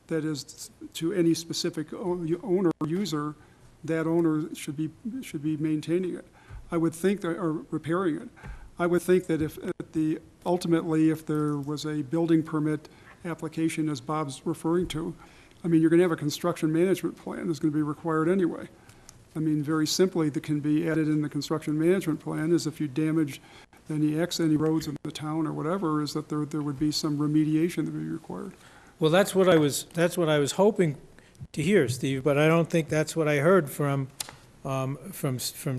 that is to any specific owner or user, that owner should be maintaining it. I would think that, or repairing it. I would think that ultimately, if there was a building permit application, as Bob's referring to, I mean, you're gonna have a construction management plan that's gonna be required anyway. I mean, very simply, that can be added in the construction management plan is if you damage any roads in the town or whatever, is that there would be some remediation that would be required. Well, that's what I was hoping to hear, Steve, but I don't think that's what I heard from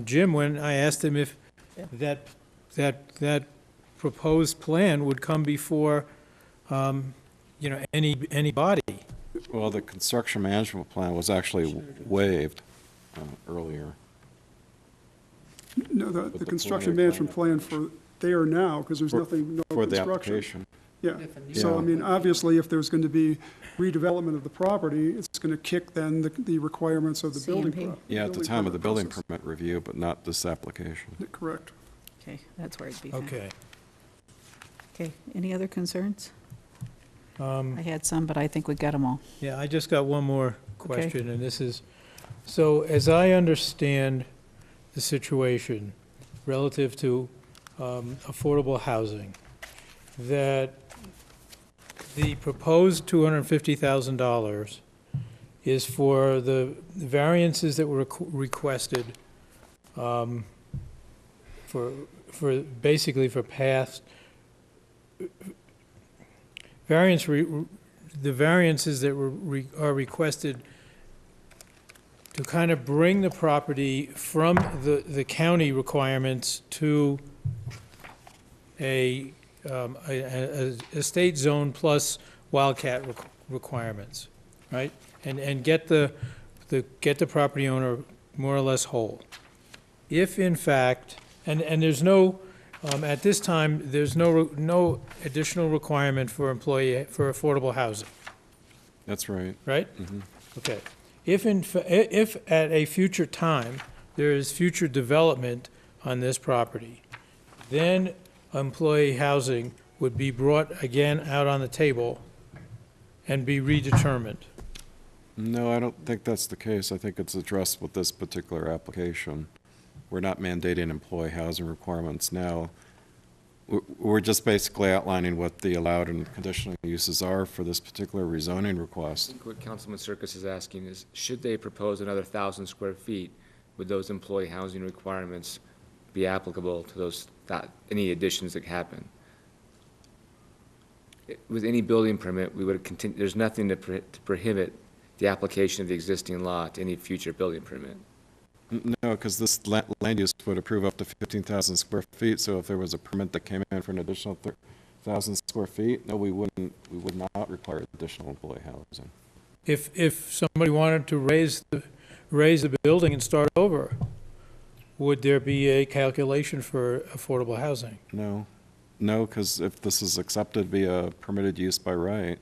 Jim when I asked him if that proposed plan would come before, any body. Well, the construction management plan was actually waived earlier. No, With the the construction preliminary management plan for there now, because there's For- nothing, no For the construction. application. Yeah, so I mean, obviously, if there's going to be redevelopment of the property, it's going to kick then the requirements of the building. CMP. Yeah, at the time of the building process. permit review, but not this application. Correct. Okay, that's where it'd be found. Okay. Okay, any other concerns? I Um, had some, but I think we got them all. Yeah, I just got one more question, and this is, so as I understand the situation relative to affordable housing, that the proposed $250,000 is for the variances that were requested for basically for past the variances that are requested to kind of bring the property from the county requirements to a state zone plus wildcat requirements, right? And get the property owner more or less whole. If in fact, and there's no, at this time, there's no additional requirement for affordable housing, That's right. right? Mhm. Okay. If at a future time, there is future development on this property, then employee housing would be brought again out on the table and be redetermined. No, I don't think that's the case. I think it's addressed with this particular application. We're not mandating employee housing requirements now. We're just basically outlining what the allowed and conditional uses are for this particular rezoning I request. think what Councilman Circus is asking is, should they propose another 1,000 square feet, would those employee housing requirements be applicable to those, any additions that happen? With any building permit, we would continue, there's nothing to prohibit the application of the existing law to any future building permit. No, because this land use would approve up to 15,000 square feet, so if there was a permit that came in for an additional 1,000 square feet, no, we would not require additional employee housing. If somebody wanted to raise the building and start over, would there be a calculation for affordable housing? No, because if this is accepted via permitted use by right,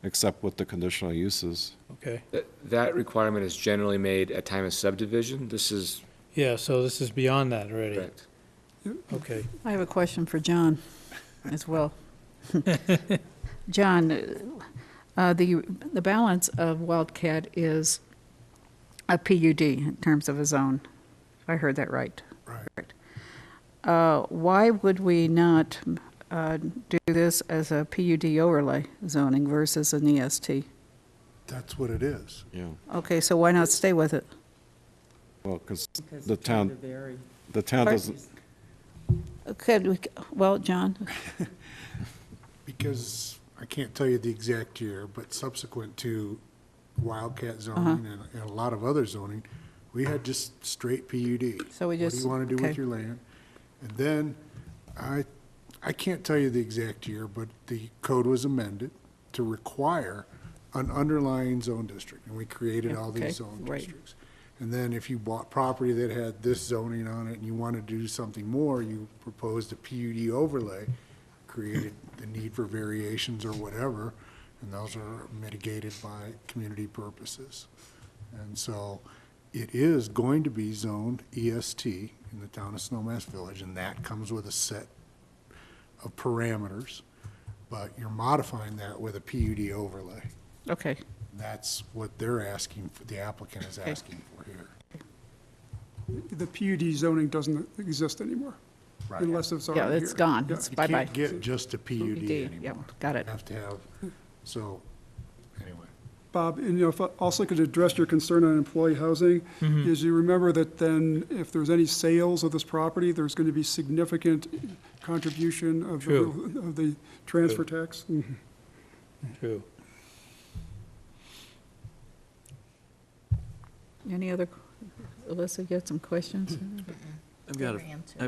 except with the conditional uses. Okay. That requirement is generally made at time of subdivision. This is Yeah, so this is beyond that already. correct. Okay. I have a question for John as well. John, the balance of Wildcat is a PUD in terms of a zone, if I heard that right. Right. Why would we not do this as a PUD overlay zoning versus an EST? That's what it is. Yeah, Okay, so why not stay with it? well, because the town Pardon? doesn't, Well, John, Because I can't tell you the exact year, but subsequent to Wildcat zoning and a lot of other zoning, we had just straight PUD. So we What do just- you want to do okay. with your land? And then, I can't tell you the exact year, but the code was amended to require an underlying zone district, and we created all Okay, these zone right. districts. And then if you bought property that had this zoning on it and you wanted to do something more, you proposed a PUD overlay, created the need for variations or whatever, and those are mitigated by community purposes. And so it is going to be zoned EST in the town of Snowmass Village, and that comes with a set of parameters, but you're modifying that with a PUD overlay. okay. That's what they're asking, for the applicant is Okay. asking for here. the PUD zoning doesn't exist anymore, Right. unless it's Yeah, already it's here. gone. Yeah. It's You bye-bye. can't get just a PUD PUD, anymore. yep, got it. You have to have, so, anyway. Bob, and if I also could address your concern on employee housing, is you remember that then if there's any sales of this property, there's going to be significant contribution of True. of the transfer tax? Mhm. True. Any other, Alyssa, you had some questions? I've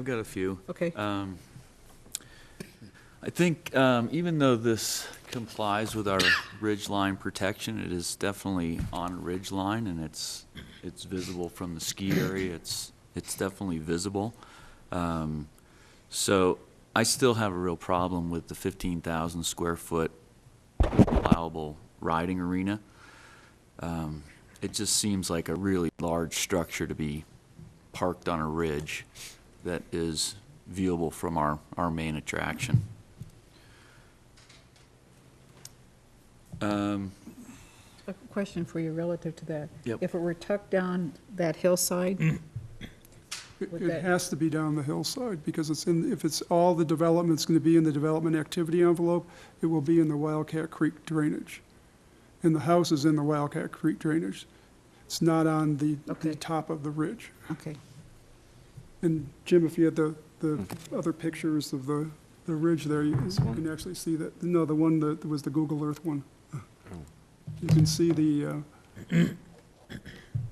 got a few. Okay. I think even though this complies with our ridge line protection, it is definitely on a ridge line, and it's visible from the ski area. It's definitely visible. So I still have a real problem with the 15,000 square foot allowable riding arena. It just seems like a really large structure to be parked on a ridge that is viewable from our main attraction. A question for you relative to that. Yep. If it were tucked down that hillside, Would It that- has to be down the hillside, because it's in, if it's all the development's going to be in the development activity envelope, it will be in the Wildcat Creek drainage. And the house is in the Wildcat Creek drainage. It's not on the Okay. top of the ridge. okay. And Jim, if you had the other pictures of the ridge there, you can actually see that. No, the one that was the Google Earth one. You can see the,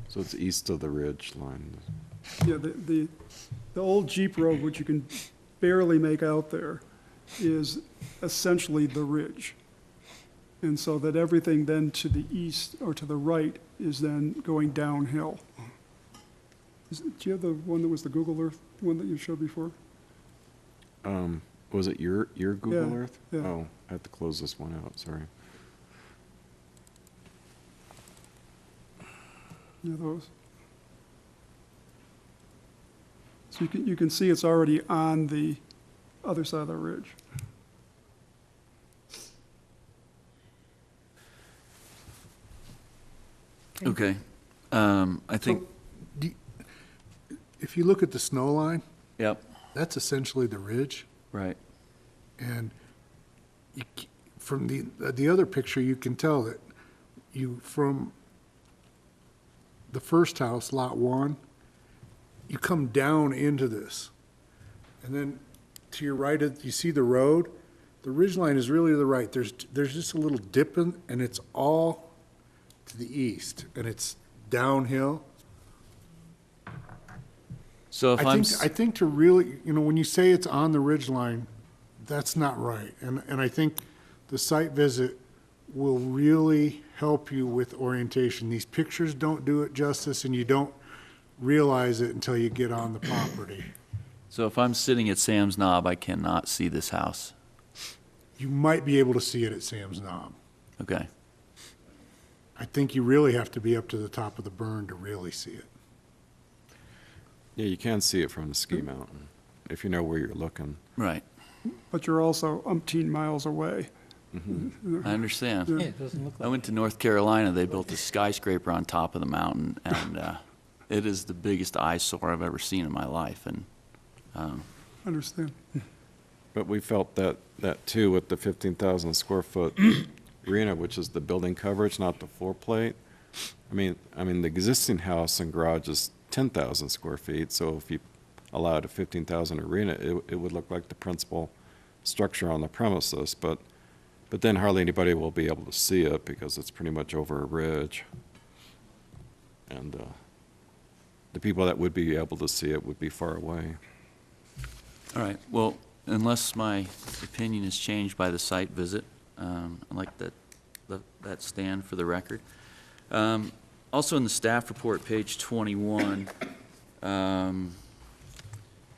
So it's east of the ridge line. yeah, the old Jeep Road, which you can barely make out there, is essentially the ridge. And so that everything then to the east or to the right is then going downhill. Do you have the one that was the Google Earth one that you showed before? Was it your Google Yeah, Earth? yeah. Oh, I have to close this one out, sorry. Yeah, those. So you can see it's already on the other side of the ridge. Okay. I think, If you look at the snow line, yep, that's essentially the ridge. right. And from the other picture, you can tell that from the first house, lot one, you come down into this. And then to your right, you see the road. The ridge line is really to the right. There's just a little dip in, and it's all to the east, and it's downhill. So if I think to really, when you say it's on the ridge line, that's not right. And I think the site visit will really help you with orientation. These pictures don't do it justice, and you don't realize it until you get on the property. So if I'm sitting at Sam's Knob, I cannot see this house. You might be able to see it at Sam's Knob. Okay. I think you really have to be up to the top of the burn to really see it. Yeah, you can see it from the ski mountain, if you know where you're looking. Right. But you're also umpteen miles away. I understand. Yeah, it doesn't look I like. went to North Carolina. They built a skyscraper on top of the mountain, and it is the biggest eyesore I've ever seen in my life. And Understand? But we felt that too with the 15,000 square foot arena, which is the building coverage, not the floor plate. I mean, the existing house and garage is 10,000 square feet, so if you allowed a 15,000 arena, it would look like the principal structure on the premises, but then hardly anybody will be able to see it because it's pretty much over a ridge. And the people that would be able to see it would be far away. all right. Well, unless my opinion is changed by the site visit, I'd like that stand for the record. Also in the staff report, page 21,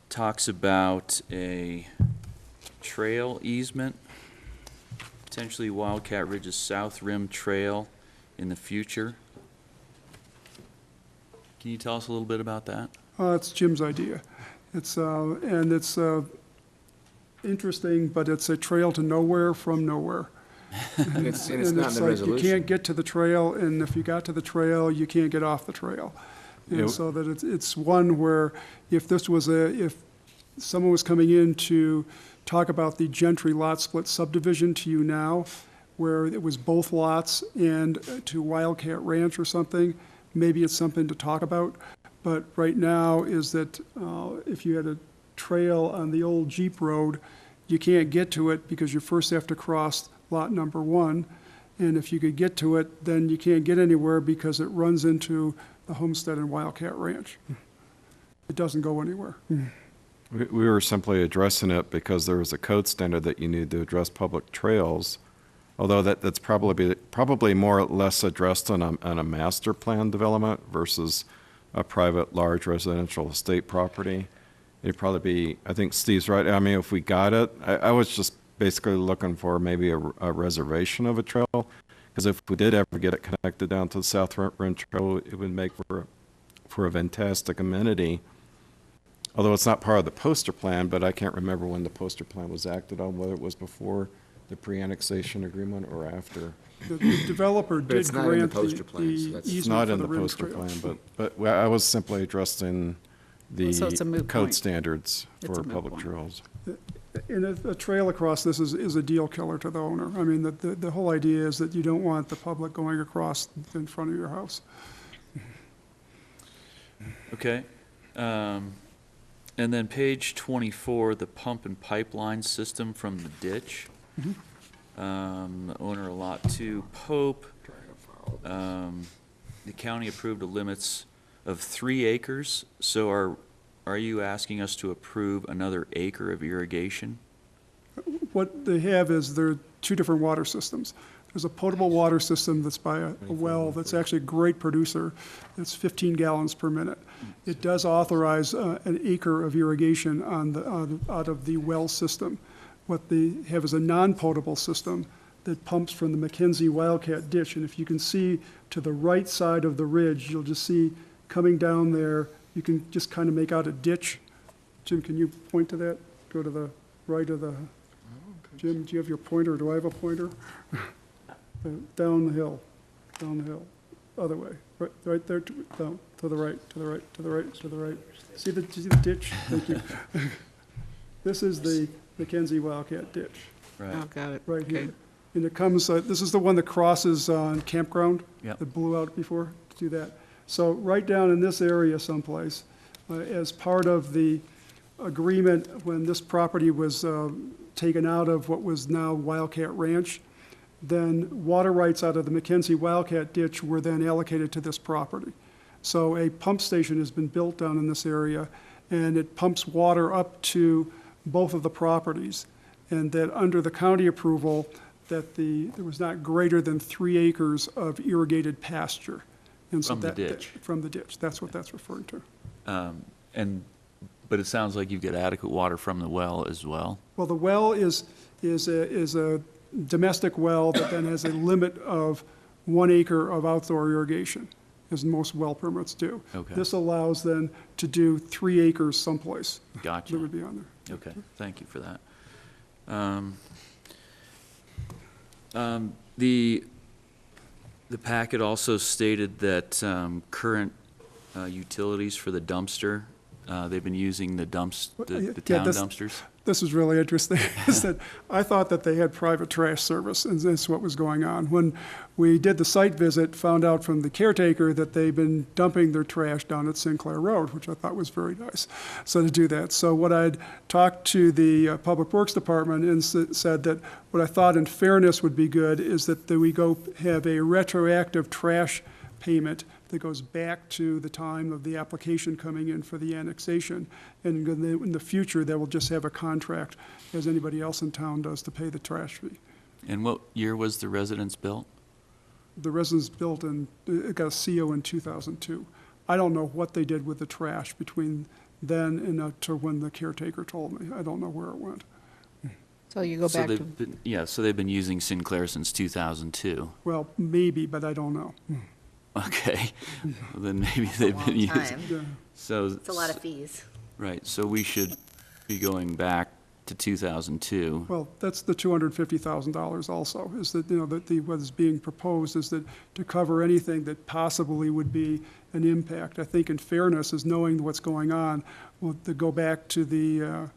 talks about a trail easement, potentially Wildcat Ridge's South Rim Trail in the future. Can you tell us a little bit about that? It's Jim's idea. It's, and it's interesting, but it's a trail to nowhere from nowhere. And it's not in the like resolution. you can't get to the trail, and if you got to the trail, you can't get off the trail. And Yeah. so that it's one where if someone was coming in to talk about the Gentry lot split subdivision to you now, where it was both lots and to Wildcat Ranch or something, maybe it's something to talk about. But right now is that if you had a trail on the old Jeep Road, you can't get to it because you first have to cross lot number 1. And if you could get to it, then you can't get anywhere because it runs into the Homestead and Wildcat Ranch. It doesn't go anywhere. We were simply addressing it because there was a code standard that you need to address public trails, although that's probably more or less addressed on a master plan development versus a private large residential estate property. It'd probably be, I think Steve's right, I mean, if we got it, I was just basically looking for maybe a reservation of a trail, because if we did ever get it connected down to the South Rim Trail, it would make for a fantastic amenity. Although it's not part of the poster plan, but I can't remember when the poster plan was acted on, whether it was before the pre-annexation agreement or after. The developer did it's not in the grant poster plan, so that's- It's easement not for in the Rim poster Trail. plan, but I was simply addressing So it's a the moot code point. standards It's for a moot public point. trails. And a trail across this is a deal killer to the owner. I mean, the whole idea is that you don't want the public going across in front of your house. Okay. And then page 24, the pump and pipeline system from the ditch. Owner of Lot 2, Pope. The county approved a limits of 3 acres, so are you asking us to approve another acre of irrigation? What they have is there are 2 different water systems. There's a potable water system that's by a well that's actually a great producer. It's 15 gallons per minute. It does authorize an acre of irrigation out of the well system. What they have is a non-potable system that pumps from the Mackenzie Wildcat ditch. And if you can see to the right side of the ridge, you'll just see coming down there, you can just kind of make out a ditch. Jim, can you point to that? Go to the right of the, Jim, do you have your pointer? Do I have a pointer? Down the hill, other way, right there, down, to the right, to the right, to the right, to the right. See the ditch? Thank you. This is the Mackenzie Wildcat ditch, Right. Oh, got it. right Okay. here. And it comes, this is the one that crosses on Campground. Yep. That blew out before, to do that. So right down in this area someplace, as part of the agreement when this property was taken out of what was now Wildcat Ranch, then water rights out of the Mackenzie Wildcat ditch were then allocated to this property. So a pump station has been built down in this area, and it pumps water up to both of the properties. And that under the county approval, that there was not greater than 3 acres of irrigated pasture. And so From the that- ditch. From the ditch, that's what that's referring to. But it sounds like you've got adequate water from the well as well. Well, the well is a domestic well that then has a limit of 1 acre of outdoor irrigation, as most well permits do. Okay. This allows then to do 3 acres someplace. Gotcha. That would be on there. Okay, thank you for that. The packet also stated that current utilities for the dumpster, they've been using the town dumpsters. This is really interesting, is that I thought that they had private trash service, and that's what was going on. When we did the site visit, found out from the caretaker that they've been dumping their trash down at Sinclair Road, which I thought was very nice, so to do that. So what I'd talked to the Public Works Department and said that what I thought in fairness would be good is that we go have a retroactive trash payment that goes back to the time of the application coming in for the annexation. And in the future, they will just have a contract, as anybody else in town does, to pay the trash fee. And what year was the residence built? The residence built it got a CO in 2002. I don't know what they did with the trash between then and to when the caretaker told me. I don't know where it went. So you go back to, So they've been using Sinclair since 2002. Well, maybe, but I don't know. Okay, well, then maybe they've been using. Yeah. So It's a lot of fees. Right, so we should be going back to 2002. Well, that's the $250,000 also, is that, that what is being proposed is that to cover anything that possibly would be an impact. I think in fairness is knowing what's going on. Well, to go back to the,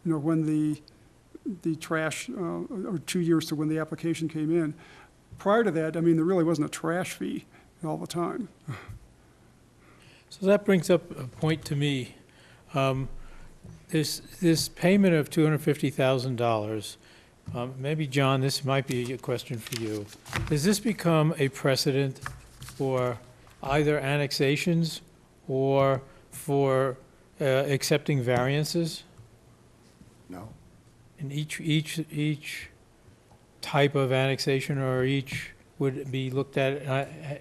when the trash, or 2 years to when the application came in. Prior to that, I mean, there really wasn't a trash fee all the time. So that brings up a point to me. This payment of $250,000, maybe, John, this might be a question for you. Does this become a precedent for either annexations or for accepting variances? No. And each type of annexation or each would be looked at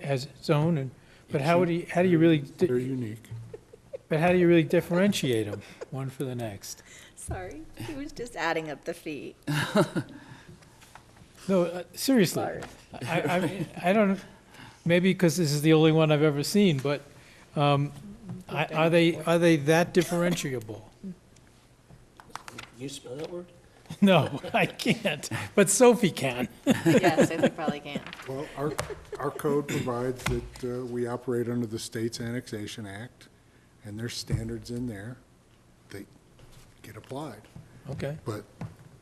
as its own? And but how do you really? They're unique. But how do you really differentiate them, one for the next? Sorry, he was just adding up the fee. No, seriously. Sorry. I don't, maybe because this is the only one I've ever seen, but are they that differentiable? Can you spell that word? No, I can't, but Sophie can. Yes, I think probably can. Well, our code provides that we operate under the State's Annexation Act, and there's standards in there that get applied. Okay. But,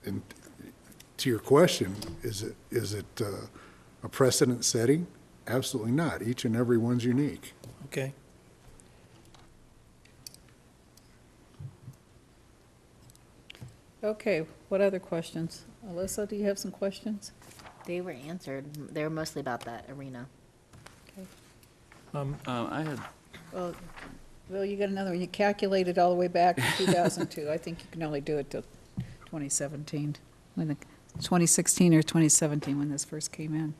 and to your question, is it a precedent setting? Absolutely not. Each and every one's unique. Okay. Okay, what other questions? Alyssa, do you have some questions? They were answered. They were mostly about that arena. I had, Well, Bill, you got another one. You calculated all the way back to 2002. I think you can only do it till 2017, 2016 or 2017 when this first came in,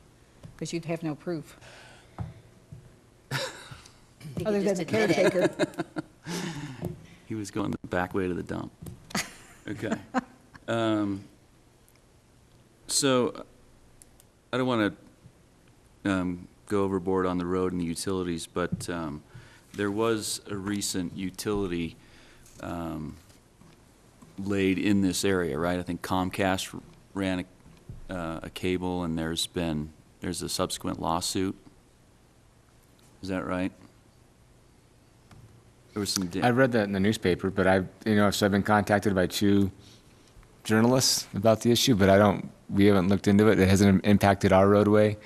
because you'd have no proof, They other could than just the admit it. caretaker. he was going the back way to the dump. Okay. So I don't want to go overboard on the road and the utilities, but there was a recent utility laid in this area, right? I think Comcast ran a cable, and there's a subsequent lawsuit. Is that right? There was some. I read that in the newspaper, but so I've been contacted by 2 journalists about the issue, but we haven't looked into it. It hasn't impacted our roadway,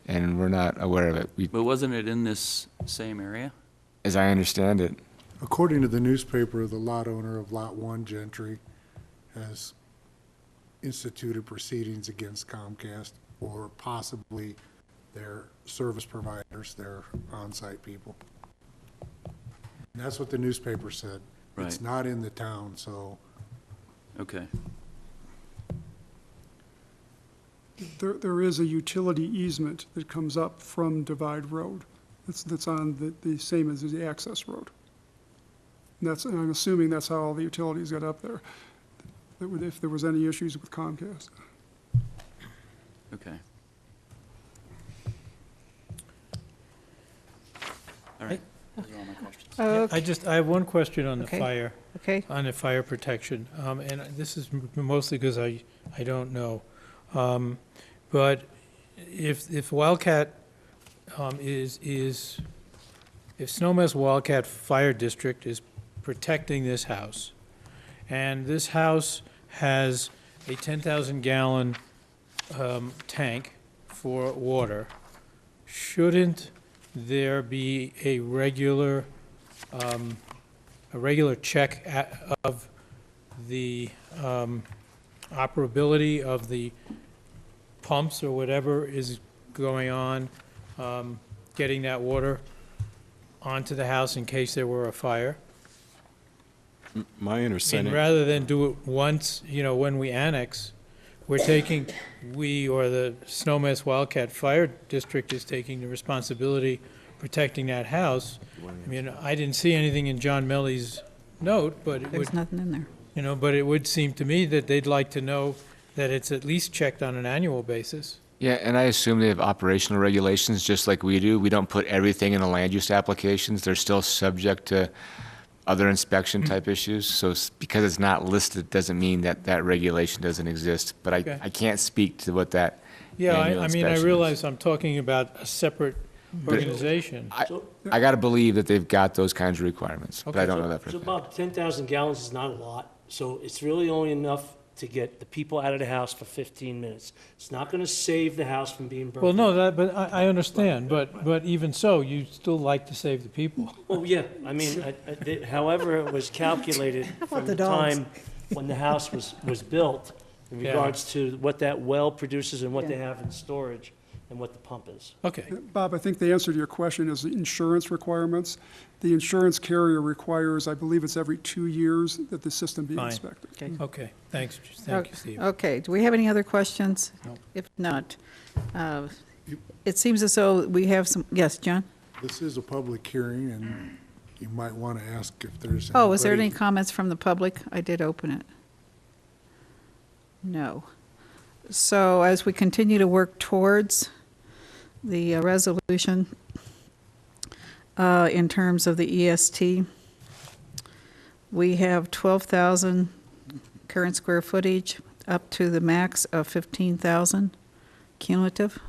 and we're not aware of it. But wasn't it in this same area? As I understand it. According to the newspaper, the lot owner of Lot 1 Gentry has instituted proceedings against Comcast or possibly their service providers, their on-site people. And that's what the newspaper said. It's Right. not in the town, so Okay. There is a utility easement that comes up from Divide Road. That's on the same as the access road. And I'm assuming that's how all the utilities got up there, if there was any issues with Comcast. Okay. All right. Those are all my questions. I have one question on the Okay. fire. Okay, On the fire protection, and this is mostly because I don't know. But if Wildcat if Snowmass Wildcat Fire District is protecting this house, and this house has a 10,000-gallon tank for water, shouldn't there be a regular check of the operability of the pumps or whatever is going on, getting that water onto the house in case there were a fire? My And understanding, rather than do it once, when we annex, or the Snowmass Wildcat Fire District is taking the responsibility protecting that house. I mean, I didn't see anything in John Melly's note, but it there's would, nothing in there. but it would seem to me that they'd like to know that it's at least checked on an annual basis. Yeah, and I assume they have operational regulations just like we do. We don't put everything in the land use applications. They're still subject to other inspection type issues. So because it's not listed doesn't mean that regulation doesn't exist. But Okay. I can't speak to what that Yeah, annual I inspection is. realize I'm talking about a separate organization. I got to believe that they've got those kinds of requirements, but I Okay. don't know that for a So fact. Bob, 10,000 gallons is not a lot, so it's really only enough to get the people out of the house for 15 minutes. It's not gonna save the house from being burned. Well, no, but I understand, but even so, you still like to save the people. Oh, yeah, I mean, however it was calculated from the time when the house was built in Yeah. regards to what that well produces and what they Yeah. have in storage and what the pump is. Okay, Bob, I think the answer to your question is the insurance requirements. The insurance carrier requires, I believe it's every 2 years that the system be Fine. inspected. okay, thank you, Steve. Okay, do we have any other questions? No. If not, it seems as though we have some, yes, John? This is a public hearing, and you might want to ask if there's Oh, is there any anybody- comments from the public? I did open it. No. So as we continue to work towards the resolution in terms of the EST, we have 12,000 current square footage up to the max of 15,000 cumulative.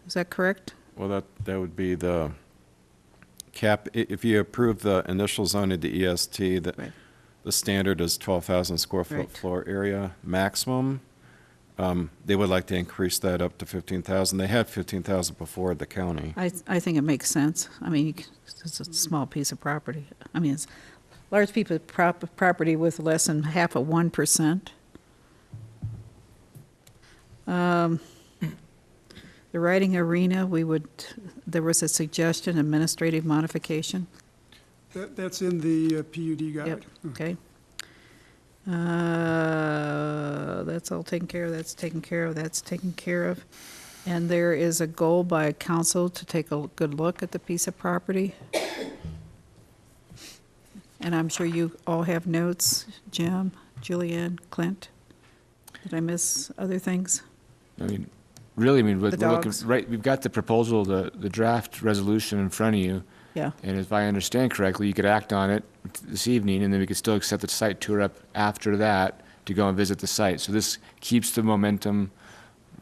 Is that correct? Well, that would be the cap, if you approve the initial zone of the EST, Right. the standard is 12,000 square foot Right. floor area maximum. They would like to increase that up to 15,000. They had 15,000 before the county. I think it makes sense. I mean, it's a small piece of property. I mean, it's a large piece of property with less than half of 1%. The riding arena, there was a suggestion, administrative modification. That's in the PUD guide. Yep, okay. That's all taken care of, that's taken care of, that's taken care of. And there is a goal by council to take a good look at the piece of property. And I'm sure you all have notes, Jim, Julianne, Clint. Did I miss other things? I mean, really, I mean, we're The looking, dogs. right, we've got the proposal, the draft resolution in front of you. Yeah, And if I understand correctly, you could act on it this evening, and then we could still accept the site tour up after that to go and visit the site. So this keeps the momentum,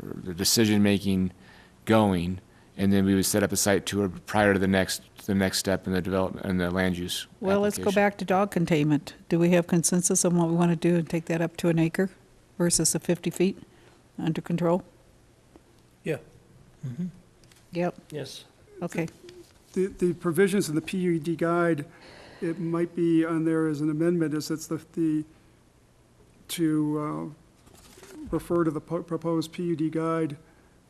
or the decision-making going, and then we would set up a site tour prior to the next step in the development, and the land use well, let's go application. back to dog containment. Do we have consensus on what we want to do and take that up to an acre versus the 50 feet under control? Yeah. Yep, Yes. okay. The provisions in the PUD guide, it might be on there as an amendment, is it's to refer to the proposed PUD guide.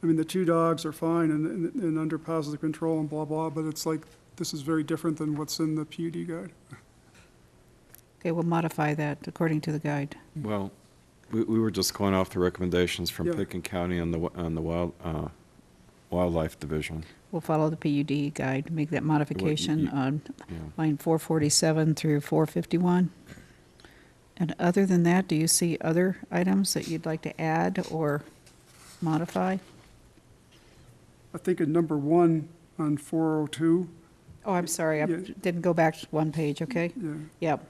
I mean, the 2 dogs are fine and under positive control and blah, blah, but it's like, this is very different than what's in the PUD guide. Okay, we'll modify that according to the guide. Well, we were just going off the recommendations from Yeah. Picken County on the Wildlife Division. We'll follow the PUD guide, make that modification you- on Yeah. line 447 through 451. And other than that, do you see other items that you'd like to add or modify? I think at number 1 on 402, Oh, I'm sorry, I Yeah. didn't go back to one page, okay? yeah, Yep.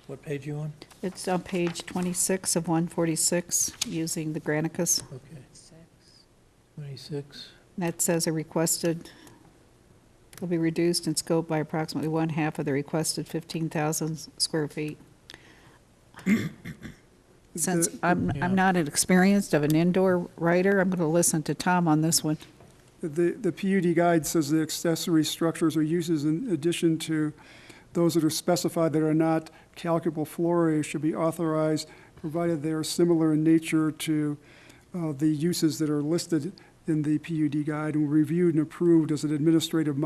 What page you on? It's on page 26 of 146, using the Granicus. Okay. 26. That says a requested, will be reduced in scope by approximately 1/2 of the requested 15,000 square feet. Since I'm not experienced of an indoor writer, I'm going to listen to Tom on this one. The PUD guide says the accessory structures or uses in addition to those that are specified that are not calculable floor area should be authorized, provided they are similar in nature to the uses that are listed in the PUD guide, and were reviewed and approved as an administrative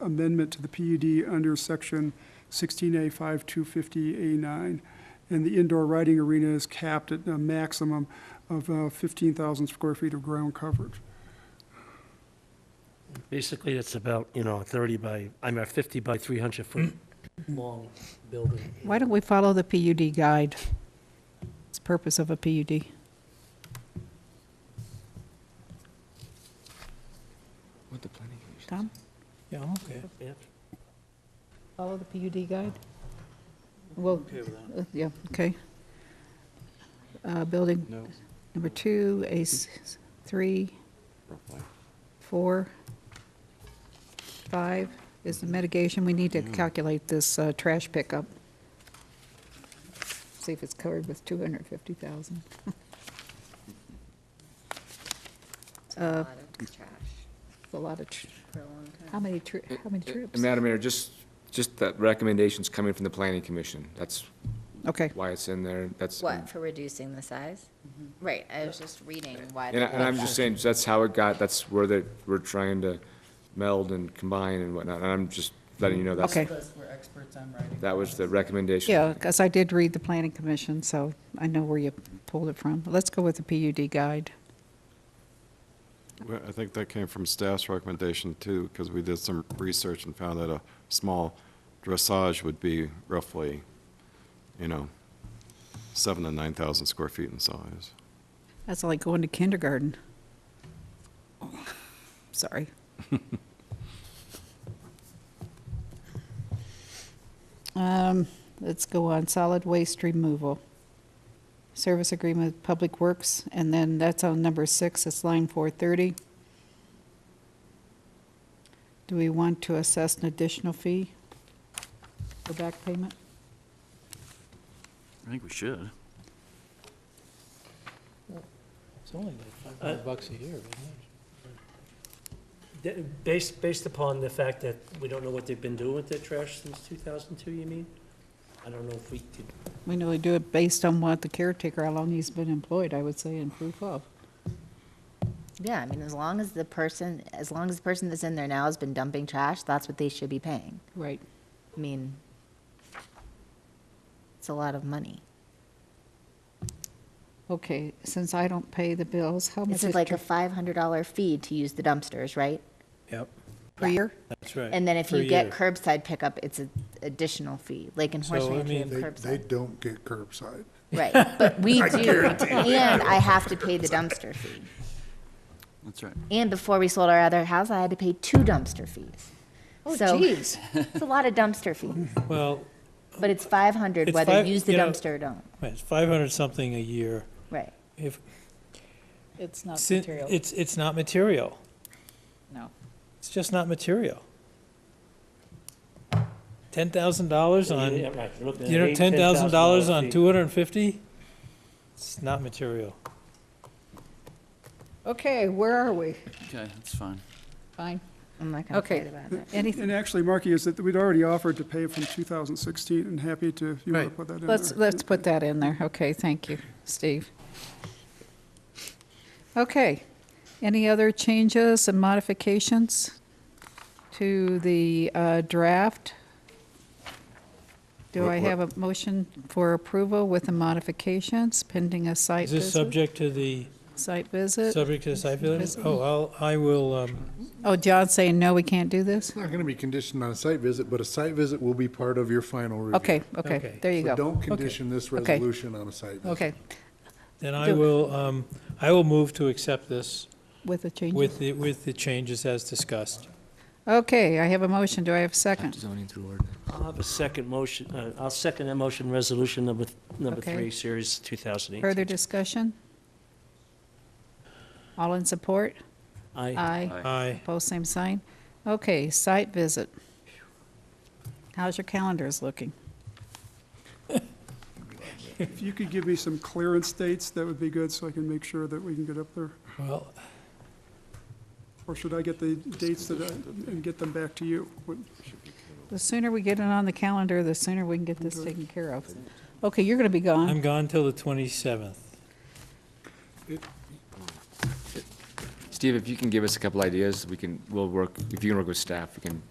amendment to the PUD under section 16A 5250A9. And the indoor riding arena is capped at a maximum of 15,000 square feet of ground coverage. Basically, it's about, 50 by 300 foot long building. Why don't we follow the PUD guide? It's the purpose of a PUD. What the planning commission Tom, Yeah, okay. Yeah. follow the PUD guide? Well, yeah, okay. Building number 2, ACE 3, 4, 5 is the mitigation. We need to calculate this trash pickup. See if it's covered with 250,000. It's a lot of trash It's a lot of, for a long time. how many trips? Madam Mayor, just that recommendation's coming from the planning commission. That's Okay, why it's in there. That's. What, for reducing the size? Right, I was just reading why. And I'm just saying, that's how it got, that's where we're trying to meld and combine and whatnot. And I'm just letting you know that's, okay. that was the recommendation. Yeah, because I did read the planning commission, so I know where you pulled it from. Let's go with the PUD guide. Well, I think that came from staff's recommendation too, because we did some research and found that a small dressage would be roughly, 7,000 to 9,000 square feet in size. That's like going to kindergarten. Sorry. Let's go on, solid waste removal. Service agreement with Public Works, and then that's on number 6, it's line 430. Do we want to assess an additional fee for back payment? I think we should. It's only like $500 a year, isn't it? Based upon the fact that we don't know what they've been doing with their trash since 2002, you mean? I don't know if we could, We know we do it based on what the caretaker, how long he's been employed, I would say, and proof of. Yeah, I mean, as long as the person that's in there now has been dumping trash, that's what they should be paying. Right. I mean, it's a lot of money. Okay, since I don't pay the bills, how much This is is like a $500 fee to use the dumpsters, right? Yep, per year? that's right. And then if Per you get year. curbside pickup, it's an additional fee. Like in So, Horse I Ranch, we mean, have They curbside. don't get curbside. Right, but we do, and I have to pay the dumpster fee. That's right. And before we sold our other house, I had to pay 2 dumpster fees. Oh, So geez. it's a lot of dumpster fees, Well, but it's 500 It's whether five- you use the you know- dumpster or don't. right, it's 500 something a year. Right. If, It's not sin- material. it's not material. No. It's just not material. $10,000 on, yeah, right, you're looking at you know, $8,000, $10,000 on fee. 250? It's not material. Okay, where are we? Okay, that's fine. Fine. I'm not gonna Okay. fight about it. Anything, And actually, Marky, is that we'd already offered to pay from 2016, and happy to, if you want to Right. put that in there. let's put that in there. Okay, thank you, Steve. Okay, any other changes and modifications to the draft? Do I have a motion for approval with the modifications pending a site Is this visit? subject to the, Site visit? subject to the site visit? Oh, I will, Oh, John's saying, no, we can't do this? It's not going to be conditioned on a site visit, but a site visit will be part of your final review. Okay, okay, Okay. there you So go. don't condition this Okay. resolution on a site visit. Okay, then Do- I will move to accept this with the changes? with the changes as discussed. Okay, I have a motion. Do I have a second? Zoning through ordinance. I'll have a second motion, I'll second that motion, resolution number Okay. 3, series 2018. Further discussion? All in support? Aye. Aye. Aye. Opposed, same sign. Okay, site visit. How's your calendars looking? If you could give me some clearance dates, that would be good, so I can make sure that we can get up there. Well, Or should I get the dates and get them back to you? The sooner we get it on the calendar, the sooner we can get this taken care of. Okay, you're going to be gone. I'm gone till the 27th. Steve, if you can give us a couple ideas, we'll work, if you can work with staff, we can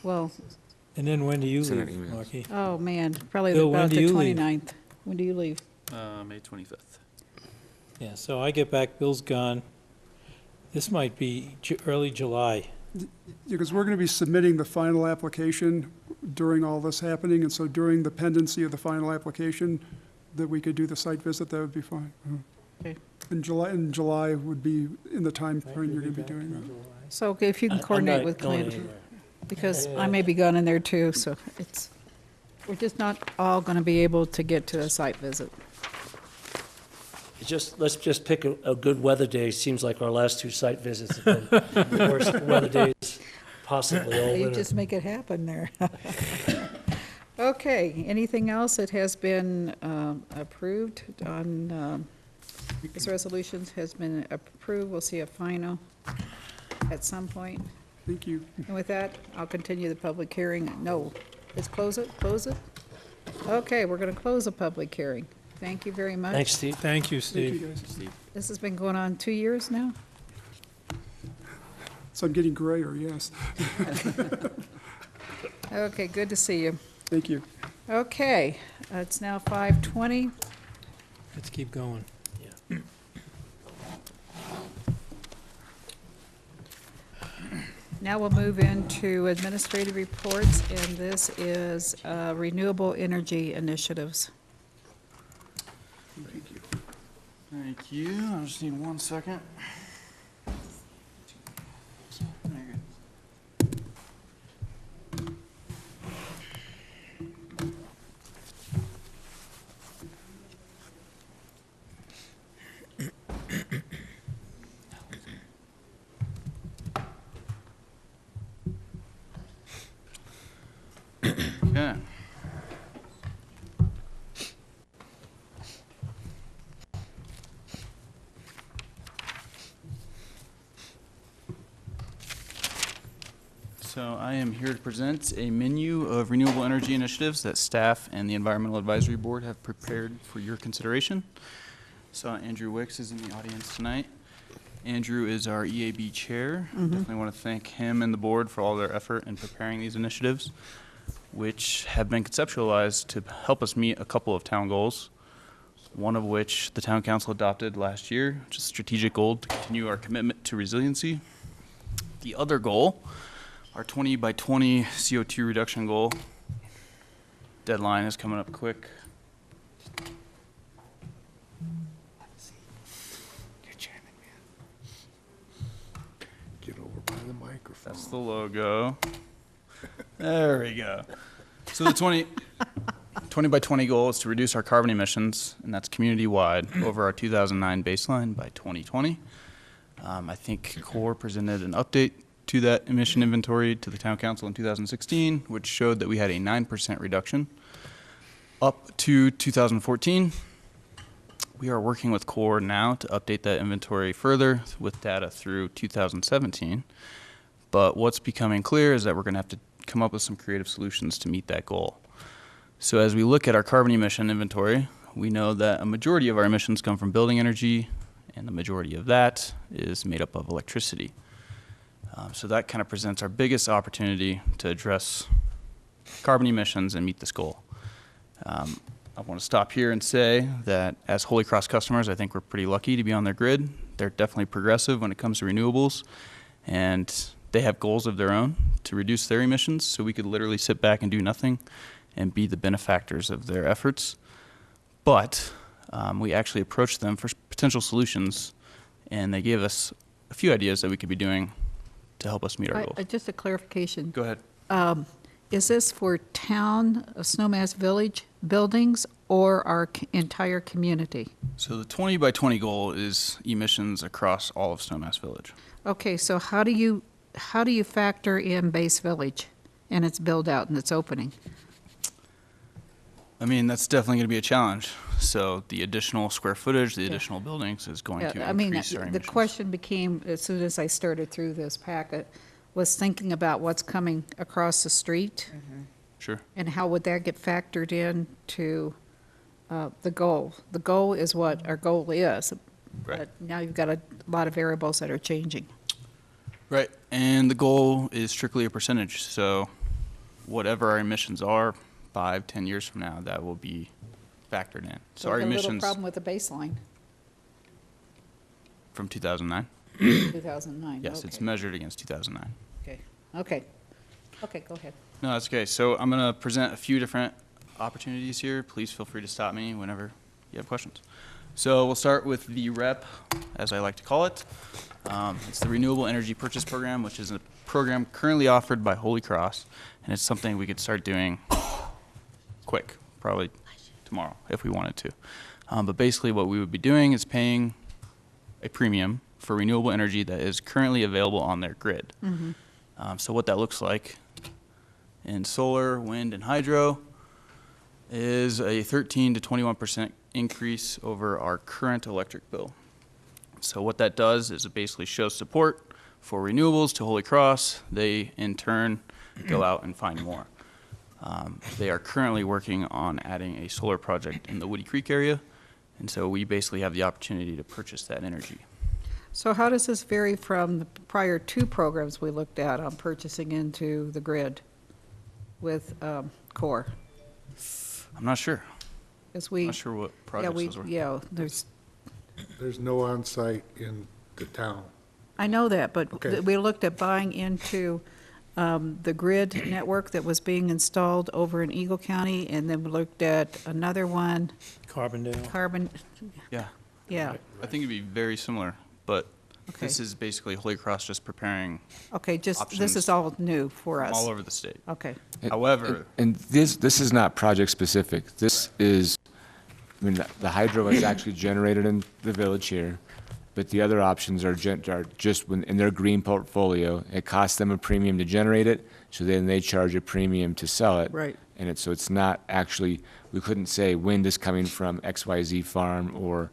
Well, And then when do you Send out leave, emails. Marky? oh, man, probably Bill, when about do the you leave? 29th. When do you leave? May 25th. Yeah, so I get back, Bill's gone. This might be early July. Because we're going to be submitting the final application during all this happening, and so during the pendency of the final application, that we could do the site visit, that would be fine. Okay. In July would be in the time frame you're going to be doing that. So okay, if you can I'm coordinate not with going Clint, anywhere. because I may be gone in there too, so it's, We're just not all going to be able to get to a site visit. Let's just pick a good weather day. Seems like our last two site visits have been the worst weather days possibly all You winter. just make it happen there. Okay, anything else that has been approved on, this resolution has been approved. We'll see a final at some point. Thank you. And with that, I'll continue the public hearing. No, let's close it, close it. Okay, we're going to close the public hearing. Thank you very much. Thanks, Steve. Thank you, Thank you, Steve. guys. This has been going on 2 years now? So I'm getting grayer, yes. Okay, good to see you. Thank you. Okay, it's now 5:20. Let's keep going. Now we'll move into administrative reports, and this is renewable energy initiatives. Thank you. I just need 1 second. Okay. So I am here to present a menu of renewable energy initiatives that staff and the Environmental Advisory Board have prepared for your consideration. So Andrew Wicks is in the audience tonight. Andrew is our EAB chair. Definitely want to thank him and the board for all their effort in preparing these initiatives, which have been conceptualized to help us meet a couple of town goals, one of which the town council adopted last year, which is a strategic goal to continue our commitment to resiliency. The other goal, our 20 by 20 CO2 reduction goal, deadline is coming up quick. Get over by the microphone. That's the logo. There we go. So the 20 by 20 goal is to reduce our carbon emissions, and that's community-wide, over our 2009 baseline by 2020. I think CORE presented an update to that emission inventory to the town council in 2016, which showed that we had a 9% reduction up to 2014. We are working with CORE now to update that inventory further with data through 2017. But what's becoming clear is that we're going to have to come up with some creative solutions to meet that goal. So as we look at our carbon emission inventory, we know that a majority of our emissions come from building energy, and the majority of that is made up of electricity. So that kind of presents our biggest opportunity to address carbon emissions and meet this goal. I want to stop here and say that as Holy Cross customers, I think we're pretty lucky to be on their grid. They're definitely progressive when it comes to renewables, and they have goals of their own to reduce their emissions, so we could literally sit back and do nothing and be the benefactors of their efforts. But we actually approached them for potential solutions, and they gave us a few ideas that we could be doing to help us meet our goals. Just a clarification. Go ahead. Is this for town, Snowmass Village buildings, or our entire community? So the 20 by 20 goal is emissions across all of Snowmass Village. Okay, so how do you factor in Base Village and its build-out and its opening? I mean, that's definitely going to be a challenge. So the additional square footage, the additional buildings is going to I mean, increase our the emissions. question became, as soon as I started through this packet, was thinking about what's coming across the street. Sure. And how would that get factored in to the goal? The goal is what our goal is. Right. But now you've got a lot of variables that are changing. Right. And the goal is strictly a percentage. So whatever our emissions are 5-10 years from now, that will be factored in. So our we've got a little emissions problem with the baseline, from 2009. 2009. Yes, it's measured against 2009. Okay, go ahead. No, that's okay. So I'm going to present a few different opportunities here. Please feel free to stop me whenever you have questions. So we'll start with the REP, as I like to call it. It's the Renewable Energy Purchase Program, which is a program currently offered by Holy Cross, and it's something we could start doing quick, probably tomorrow if we wanted to. But basically what we would be doing is paying a premium for renewable energy that is currently available on their grid. So what that looks like in solar, wind, and hydro is a 13 to 21% increase over our current electric bill. So what that does is it basically shows support for renewables to Holy Cross. They, in turn, go out and find more. They are currently working on adding a solar project in the Woody Creek area, and so we basically have the opportunity to purchase that energy. So how does this vary from the prior two programs we looked at on purchasing into the grid with CORE? I'm not sure. As we, Not sure what yeah, projects those were. yeah, there's, There's no on-site in the town. I know that, but Okay. we looked at buying into the grid network that was being installed over in Eagle County, and then we looked at another one, Carbondale. Carbon, Yeah, yeah, I think it'd be very similar, but okay. this is basically Holy Cross just preparing Okay, just, this options is all new for us. all over the state. Okay, However, And this is not project specific. This is, I mean, the hydro is actually generated in the village here, but the other options are just in their green portfolio. It costs them a premium to generate it, so then they charge a premium to sell it. right. And so it's not actually, we couldn't say wind is coming from XYZ farm or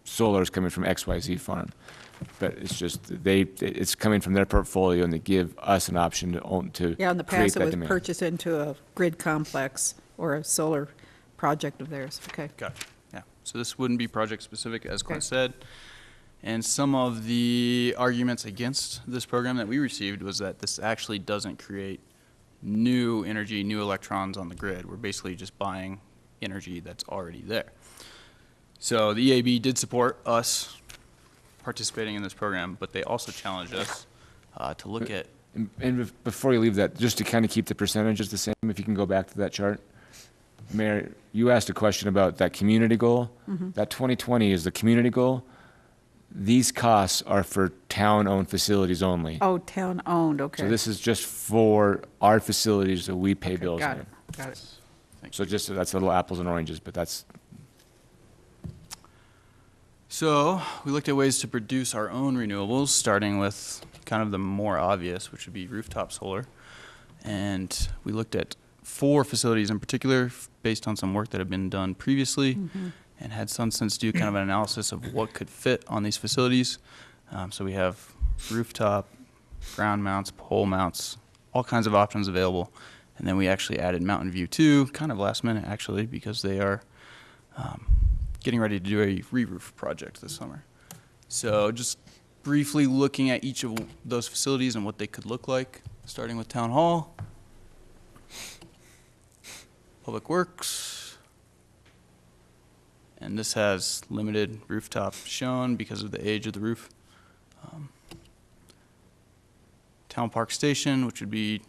solar is coming from XYZ farm. But it's just, it's coming from their portfolio, and they give us an option to own, to Yeah, in the create past, it that was demand. purchased into a grid complex or a solar project of theirs, okay. gotcha, yeah. So this wouldn't be project-specific, as Okay. Clint said. And some of the arguments against this program that we received was that this actually doesn't create new energy, new electrons on the grid. We're basically just buying energy that's already there. So the EAB did support us participating in this program, but they also challenged us to look at, And before you leave that, just to kind of keep the percentages the same, if you can go back to that chart. Mayor, you asked a question about that community goal. That 2020 is the community goal. These costs are for town-owned facilities only. Oh, town-owned, okay. So this is just for our facilities that we pay Okay, bills got on. it, got it. So just, that's a little apples and oranges, but that's, so we looked at ways to produce our own renewables, starting with kind of the more obvious, which would be rooftop solar. And we looked at 4 facilities in particular, based on some work that had been done previously, and had SunSense do kind of an analysis of what could fit on these facilities. So we have rooftop, ground mounts, pole mounts, all kinds of options available. And then we actually added Mountain View 2, kind of last minute actually, because they are getting ready to do a re-roof project this summer. So just briefly looking at each of those facilities and what they could look like, starting with Town Hall, Public Works, and this has limited rooftop shown because of the age of the roof. Town Park Station, which would be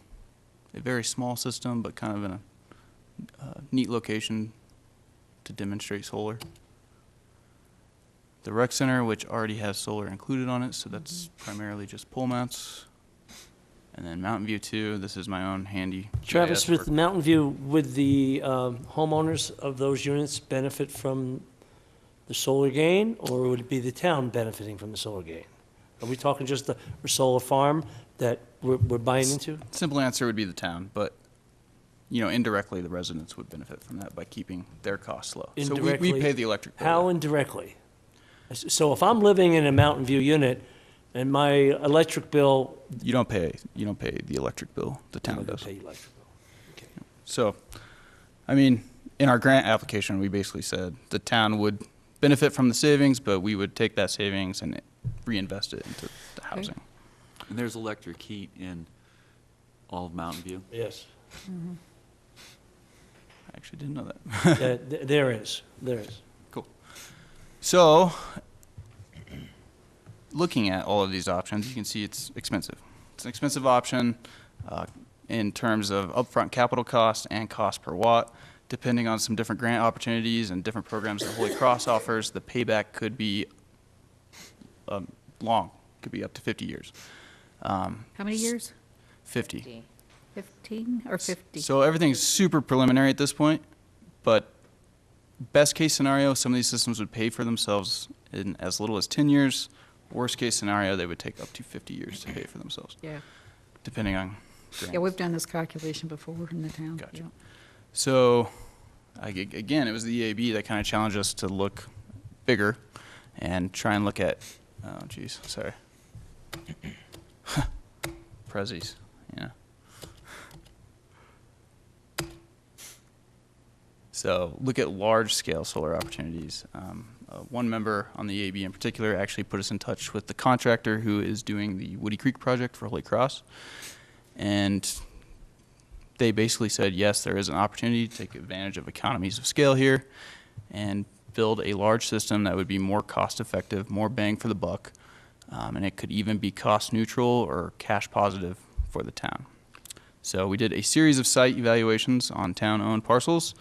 a very small system, but kind of in a neat location to demonstrate solar. The Rec Center, which already has solar included on it, so that's primarily just pole mounts. And then Mountain View 2, this is my own handy Travis, GIS with work. Mountain View, would the homeowners of those units benefit from the solar gain, or would it be the town benefiting from the solar gain? Are we talking just the solar farm that we're buying into? Simple answer would be the town, but, you know, indirectly, the residents would benefit from that by keeping their costs low. So we Indirectly? pay the electric bill. How indirectly? So if I'm living in a Mountain View unit and my electric bill. You don't pay the electric bill, the town does. Pay electric bill. Okay. So, I mean, in our grant application, we basically said the town would benefit from the savings, but we would take that savings and reinvest it into the housing. And there's electric heat in all of Mountain View? Yes. I actually didn't know that. Yeah, there is. Cool. So, looking at all of these options, you can see it's expensive. It's an expensive option in terms of upfront capital cost and cost per watt. Depending on some different grant opportunities and different programs that Holy Cross offers, the payback could be long, could be up to 50 years. How many years? 50. 15 or 50? So everything's super preliminary at this point, but best case scenario, some of these systems would pay for themselves in as little as 10 years. Worst case scenario, they would take up to 50 years to pay for themselves, Yeah. depending on Yeah, grants. we've done this calculation before in the town. Gotcha. Yeah. So, again, it was the EAB that kind of challenged us to look bigger and try and look at, oh geez, sorry. Prezzies, yeah. So look at large-scale solar opportunities. One member on the EAB in particular actually put us in touch with the contractor who is doing the Woody Creek project for Holy Cross. And they basically said, yes, there is an opportunity to take advantage of economies of scale here and build a large system that would be more cost-effective, more bang for the buck, and it could even be cost-neutral or cash-positive for the town. So we did a series of site evaluations on town-owned parcels,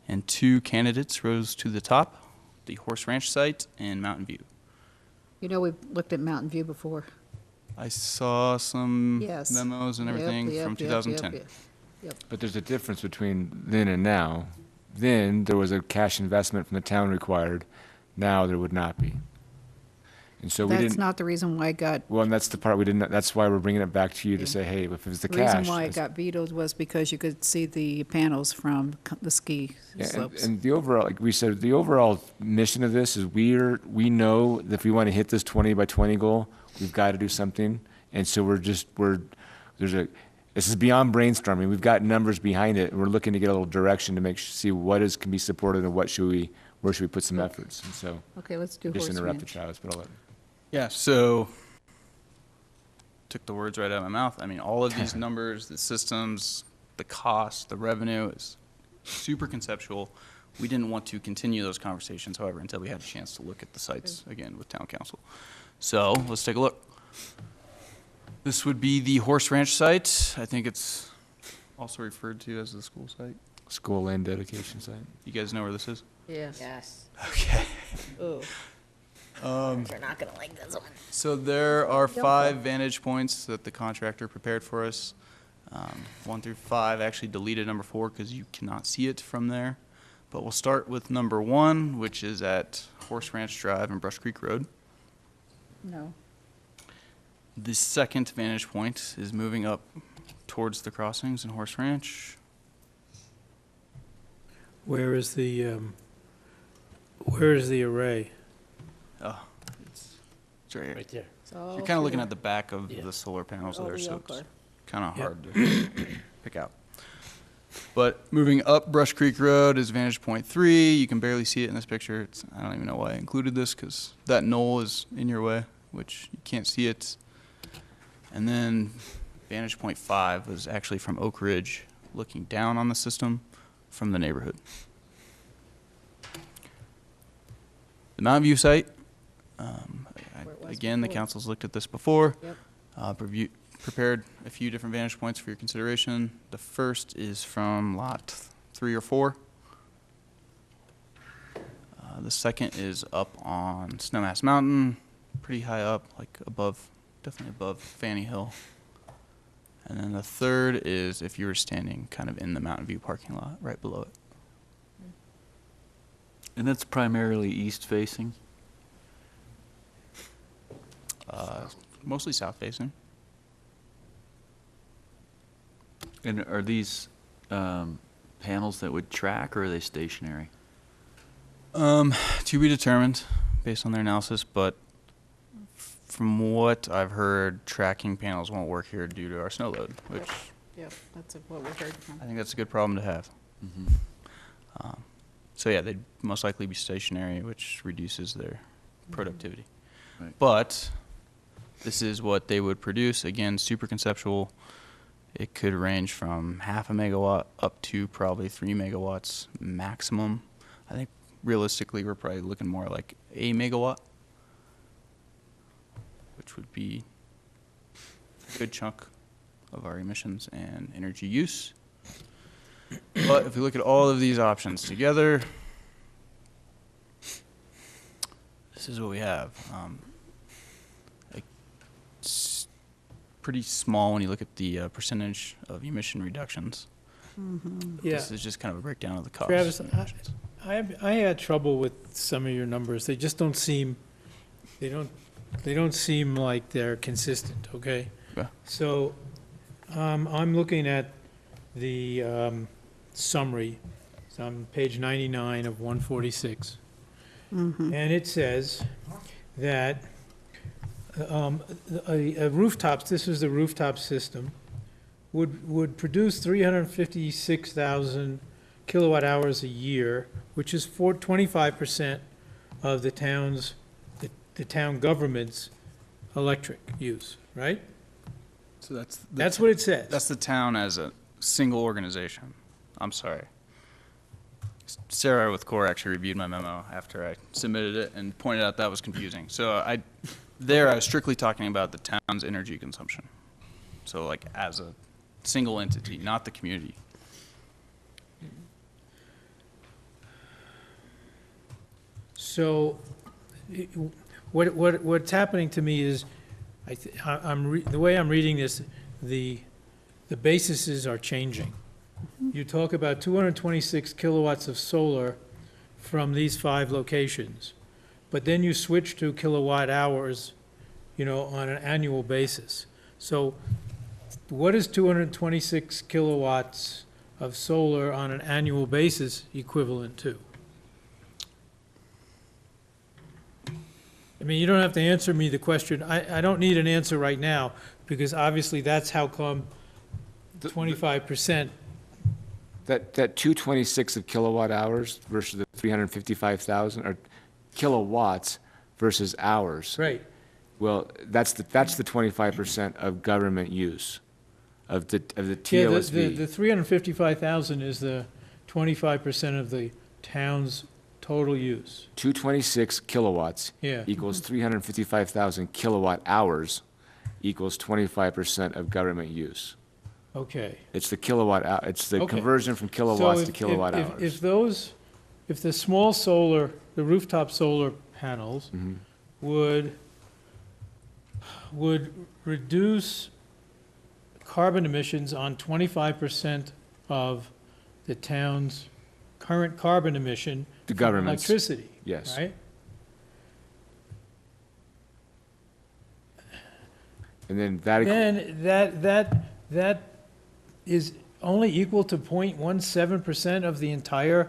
and 2 candidates rose to the top, the Horse Ranch site and Mountain View. You know, we've looked at Mountain View before. I saw some Yes. memos and Yep, everything yep, from yep, 2010. yep, yep. But there's a difference between then and now. Then there was a cash investment from the town required. Now there would not be. And so we That's didn't. not the reason why it got, Well, and that's the part we didn't. That's why we're bringing it back to you to say, hey, if it was the the cash. reason why it it's- got vetoed was because you could see the panels from the ski Yeah, slopes. and the overall, like we said, the overall mission of this is we know that if we want to hit this 20 by 20 goal, we've got to do something. And so this is beyond brainstorming. We've got numbers behind it, and we're looking to get a little direction to see what can be supported and where should we put some efforts. And so, Okay, let's do just Horse interrupt the Ranch. Travis, but I'll let. Yeah, so took the words right out of my mouth. I mean, all of these numbers, the systems, the cost, the revenue is super conceptual. We didn't want to continue those conversations, however, until we had a chance to look at the sites again with town council. So let's take a look. This would be the Horse Ranch site. I think it's also referred to as the school site. School land dedication site. You guys know where this is? Yes. Yes. Okay. Oh, You're not gonna like this one. So there are 5 vantage points that the contractor prepared for us. 1 through 5, actually deleted number 4 because you cannot see it from there. But we'll start with number 1, which is at Horse Ranch Drive and Brush Creek Road. no. The second vantage point is moving up towards the crossings in Horse Ranch. Where is the array? Oh, it's right here. Right there. You're kind of looking at the back of the solar panels Oh, there, the so yellow it's car. kind of hard to pick out. But moving up Brush Creek Road is vantage point 3. You can barely see it in this picture. I don't even know why I included this because that knoll is in your way, which you can't see it. And then vantage point 5 was actually from Oak Ridge, looking down on the system from the neighborhood. The Mountain View site, again, the before. council's looked at this before. Yep. Prepared a few different vantage points for your consideration. The first is from lot 3 or 4. The second is up on Snowmass Mountain, pretty high up, like above, definitely above Fanny Hill. And then the third is if you were standing kind of in the Mountain View parking lot, right below it. And that's primarily east facing? Mostly south facing. And are these panels that would track, or are they stationary? To be determined based on their analysis, but from what I've heard, tracking panels won't work here due to our snow load, which Yep, that's what we heard from. I think that's a good problem to have. Mm-hmm. So yeah, they'd most likely be stationary, which reduces their productivity. Right. But this is what they would produce. Again, super conceptual. It could range from 0.5 megawatt up to probably 3 megawatts maximum. I think realistically we're probably looking more like 1 megawatt, which would be a good chunk of our emissions and energy use. But if we look at all of these options together, this is what we have. pretty small when you look at the percentage of emission reductions. Yeah. This is just kind of a breakdown of the cost. Travis, of emissions. I had trouble with some of your numbers. They just don't seem, they don't seem like they're consistent, okay? Yeah. So, I'm looking at the, summary. It's on page 99 of 146. And it says that, a rooftops, this is the rooftop system, would produce 356,000 kilowatt hours a year, which is 25% of the town's, the town government's electric use, right? So That's what it says. That's the town as a single organization. I'm sorry. Sarah with CORE actually reviewed my memo after I submitted it and pointed out that was confusing. So I was strictly talking about the town's energy consumption. So like as a single entity, not the community. So, what's happening to me is, the way I'm reading this, the bases are changing. You talk about 226 kilowatts of solar from these 5 locations, but then you switch to kilowatt hours, on an annual basis. So, what is 226 kilowatts of solar on an annual basis equivalent to? I mean, you don't have to answer me the question. I don't need an answer right now, because obviously that's how come 25%. That 226 of kilowatt hours versus the 355,000, or kilowatts versus hours. Right. Well, that's the 25% of government use of the Yeah, TOSV. the 355,000 is the 25% of the town's total use. 226 kilowatts Yeah. equals 355,000 kilowatt hours equals 25% of government use. Okay. It's the it's the Okay. conversion from kilowatts to kilowatt hours. If the small solar, the rooftop solar panels would reduce carbon emissions on 25% of the town's current carbon emission The from government's, electricity, yes. right? And then that is only equal to 0.17% of the entire,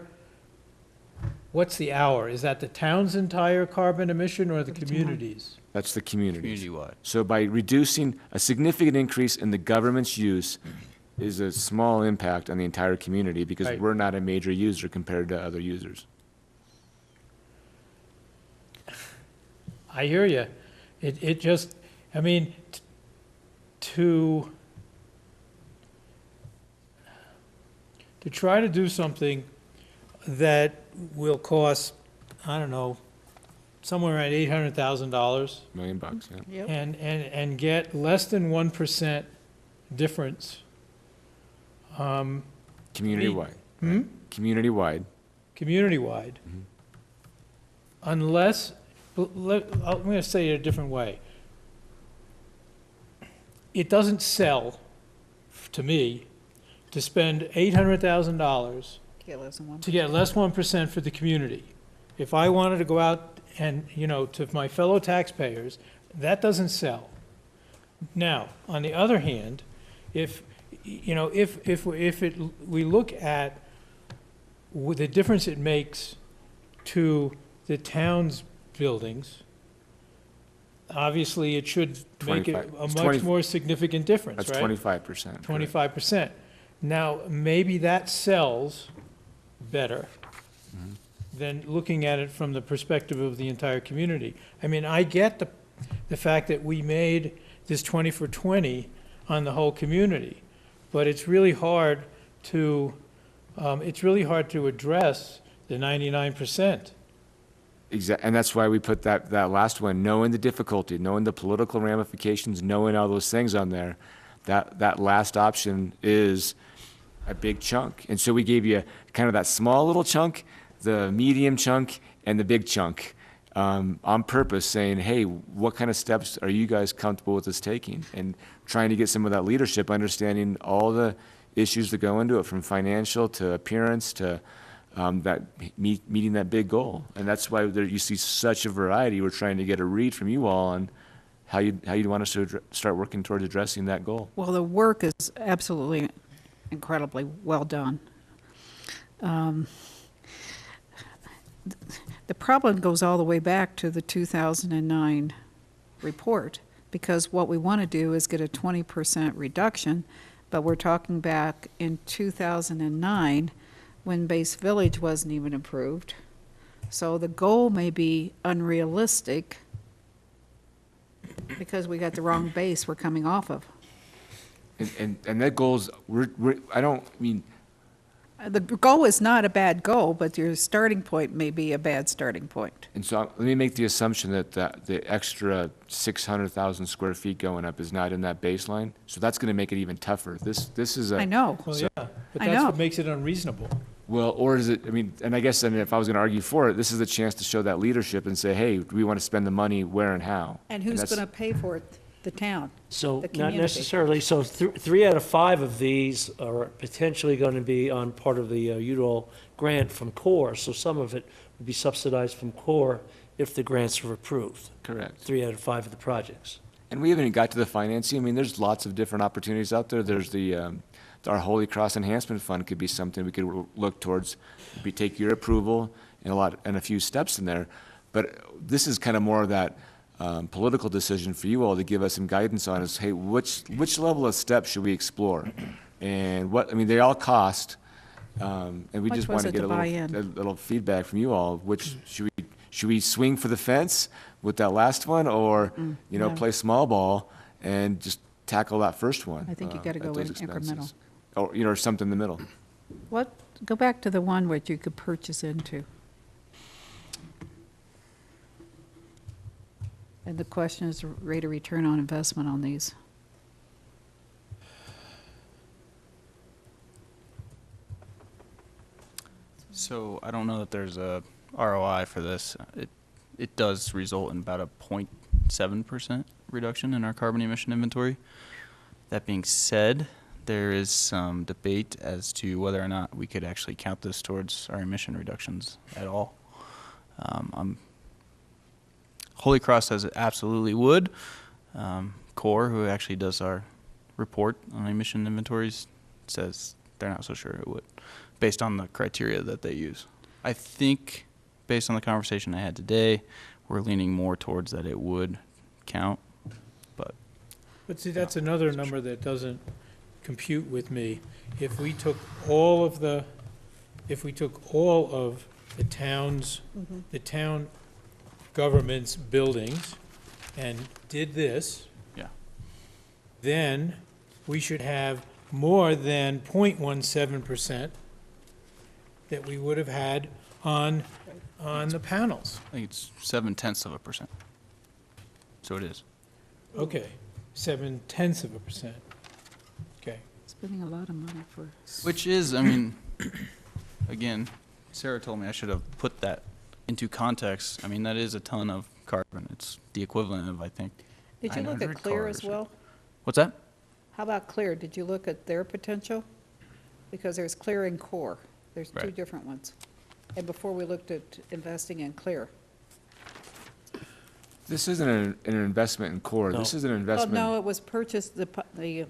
what's the hour? Is that the town's entire carbon emission or the community's? that's the community. Community-wide. So by reducing a significant increase in the government's use is a small impact on the entire community, because Right. we're not a major user compared to other users. I hear you. It just, I mean, to try to do something that will cost, I don't know, somewhere around $800,000 $1 million, yeah. Yep. and get less than 1% difference. Community-wide. Hmm? Community-wide. Community-wide, unless, I'm going to say it a different way. It doesn't sell, to me, to spend $800,000 Okay, less than one. to get less 1% for the community. If I wanted to go out and, to my fellow taxpayers, that doesn't sell. Now, on the other hand, if we look at the difference it makes to the town's buildings, obviously it should make it 25. a It's much 20 more significant difference, That's right? 25%. 25%. Now, maybe that sells better than looking at it from the perspective of the entire community. I mean, I get the fact that we made this 20 for 20 on the whole community, but it's really hard to address the 99%. And that's why we put that last one, knowing the difficulty, knowing the political ramifications, knowing all those things on there. That last option is a big chunk. And so we gave you kind of that small little chunk, the medium chunk, and the big chunk. on purpose saying, hey, what kind of steps are you guys comfortable with us taking? And trying to get some of that leadership, understanding all the issues that go into it, from financial to appearance to meeting that big goal. And that's why you see such a variety. We're trying to get a read from you all on how you'd want us to start working towards addressing that goal. Well, the work is absolutely incredibly well done. The problem goes all the way back to the 2009 report, because what we want to do is get a 20% reduction, but we're talking back in 2009 when Base Village wasn't even approved. So the goal may be unrealistic because we got the wrong base we're coming off of. And that goal's, The goal is not a bad goal, but your starting point may be a bad starting point. and so let me make the assumption that the extra 600,000 square feet going up is not in that baseline. So that's going to make it even tougher. This is a. I know. Well, So- yeah, but I that's know. what makes it unreasonable. Well, or is it, and I guess, if I was going to argue for it, this is a chance to show that leadership and say, hey, do we want to spend the money where and how? And who's that's- going to pay for it? The town. So The not community. necessarily, so 3 out of 5 of these are potentially going to be on part of the Udall grant from CORE, so some of it would be subsidized from CORE if the grants are approved. Correct. 3 out of 5 of the projects. And we haven't even got to the financing. There's lots of different opportunities out there. There's our Holy Cross Enhancement Fund could be something we could look towards. We take your approval and a few steps in there. But this is kind of more of that political decision for you all to give us some guidance on is, hey, which level of steps should we explore? And they all cost, and we Much just was want to it get to a buy in? little feedback from you all. Which should we swing for the fence with that last one, or no. play small ball and just tackle that first one? I think you gotta at go those in expenses? incremental. Or something in the middle. Go back to the one where you could purchase into. And the question is rate of return on investment on these. So I don't know that there's a ROI for this. It does result in about a 0.7% reduction in our carbon emission inventory. That being said, there is some debate as to whether or not we could actually count this towards our emission reductions at all. Holy Cross says it absolutely would. CORE, who actually does our report on emission inventories, says they're not so sure it would, based on the criteria that they use. I think, based on the conversation I had today, we're leaning more towards that it would count, but. But see, that's another number that doesn't compute with me. If we took all of the town's, the town government's buildings and did this, Yeah. then we should have more than 0.17% that we would have had on the panels. I think it's 0.7%. So it is. Okay, 0.7%. Okay. Spending a lot of money for. Which is, again, Sarah told me I should have put that into context. That is a ton of carbon. It's the equivalent of, I think, Did you look at 900 Clear cars as or- well? What's that? How about Clear? Did you look at their potential? Because there's Clear and Core. There's two Right. different ones. And before we looked at investing in Clear. This isn't an investment in CORE. This is an Well, investment. no, it was purchased, it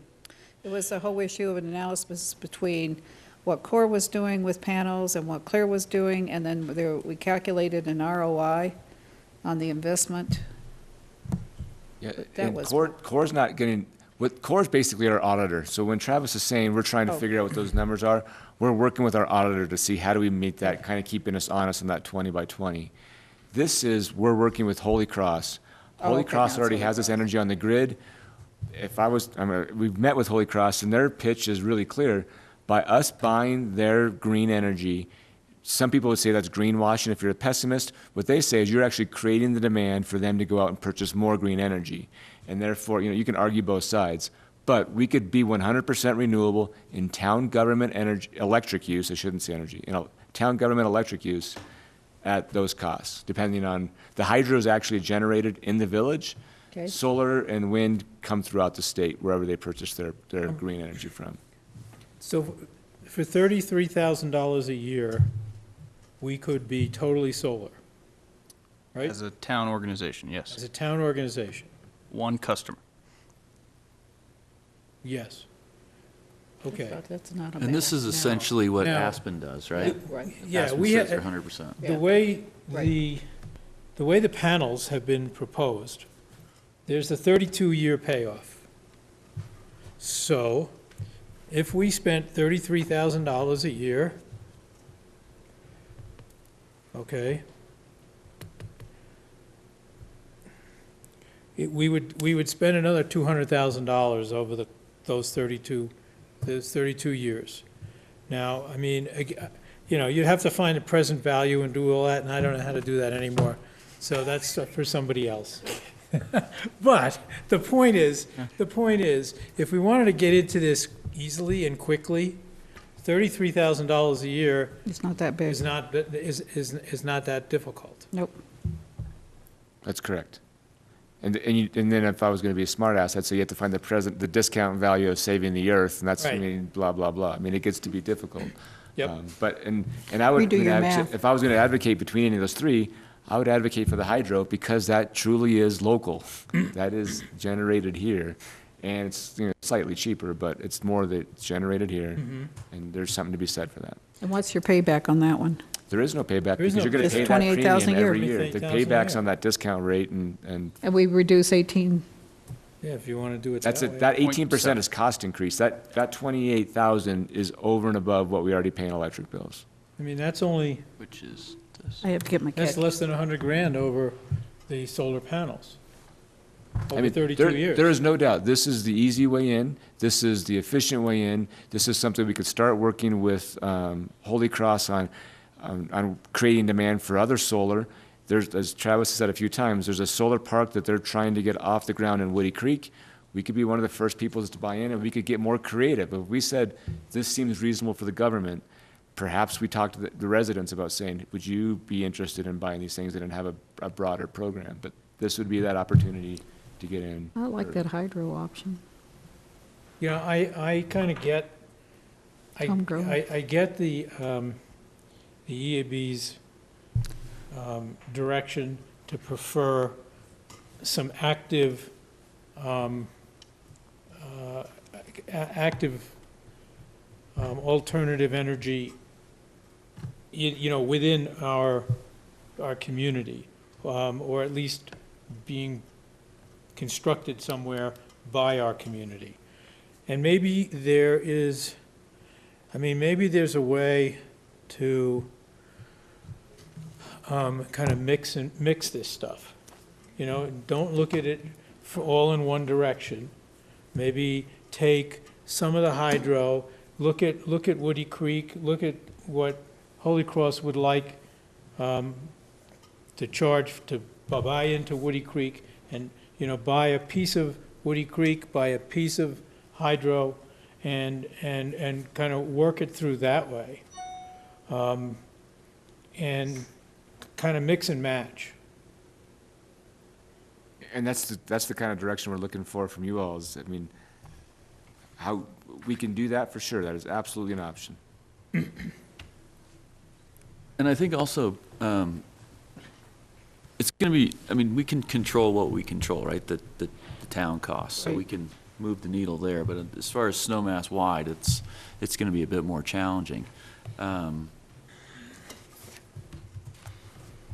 was a whole issue of an analysis between what Core was doing with panels and what Clear was doing, and then we calculated an ROI on the investment. Yeah, that and was- CORE's not getting, CORE's basically our auditor. So when Travis is saying we're trying to Oh. figure out what those numbers are, we're working with our auditor to see how do we meet that, kind of keeping us honest on that 20 by 20. We're working with Holy Cross. Oh, Holy okay, Cross now already it's has this energy on the grid. We've met with Holy Cross, and their pitch is really clear. By us buying their green energy, some people would say that's greenwashing if you're a pessimist. What they say is you're actually creating the demand for them to go out and purchase more green energy. And therefore, you can argue both sides. But we could be 100% renewable in town government electric use, I shouldn't say energy, town government electric use at those costs, depending on, the hydro is actually generated in the village. Okay. Solar and wind come throughout the state, wherever they purchase their green energy from. So for $33,000 a year, we could be totally solar, right? As a town organization, yes. As a town organization, One customer. yes. Okay. But that's not a And this bad- is essentially what Now- Aspen does, right? Right. Yeah, Aspen we, says they're 100%. the way Right. the way the panels have been proposed, there's a 32-year payoff. So if we spent $33,000 a year, okay, we would spend another $200,000 over those 32 years. Now, I mean, you'd have to find a present value and do all that, and I don't know how to do that anymore. So that's for somebody else. But the point is, if we wanted to get into this easily and quickly, $33,000 a year It's not that big. is not that difficult. Nope. That's correct. And then if I was going to be a smart ass, I'd say you have to find the discount value of saving the earth, and that's, I Right. mean, blah, blah, blah. I mean, it gets to be difficult. Yep. But, and I would, Redo your math. if I was going to advocate between any of those three, I would advocate for the hydro because that truly is local. That is generated here. And it's, slightly cheaper, but it's more that's generated here. Mm-hmm. And there's something to be said for that. And what's your payback on that one? There is no payback There is because no- you're going It's to pay that $28,000 premium a year. every year. The $28,000 a year. payback's on that discount rate and And we reduce 18, Yeah, if you want to do it that's that it, way. that 18% is cost increase. That 28,000 is over and above what we already pay in electric bills. I mean, that's only, Which is this. I have to get my that's cat. less than 100 grand over the solar panels. I Over mean, 32 years. there is no doubt, this is the easy way in, this is the efficient way in, this is something we could start working with Holy Cross on creating demand for other solar. There's, as Travis has said a few times, there's a solar park that they're trying to get off the ground in Woody Creek. We could be one of the first people to buy in, and we could get more creative. If we said, this seems reasonable for the government, perhaps we talk to the residents about saying, would you be interested in buying these things and have a broader program? But this would be that opportunity to get in. I like that hydro option. I kind of get, Homegrown. I get the EAB's direction to prefer some active, alternative energy, within our community, or at least being constructed somewhere by our community. And maybe there's a way to kind of mix this stuff. Don't look at it for all in one direction. Maybe take some of the hydro, look at Woody Creek, look at what Holy Cross would like to charge to buy into Woody Creek, and buy a piece of Woody Creek, buy a piece of hydro, and kind of work it through that way, and kind of mix and match. And that's the kind of direction we're looking for from you all, is, I mean, how we can do that for sure. That is absolutely an option. And I think also, it's going to be, I mean, we can control what we control, right? The town costs, so we can move the needle there. But as far as Snowmass wide, it's going to be a bit more challenging.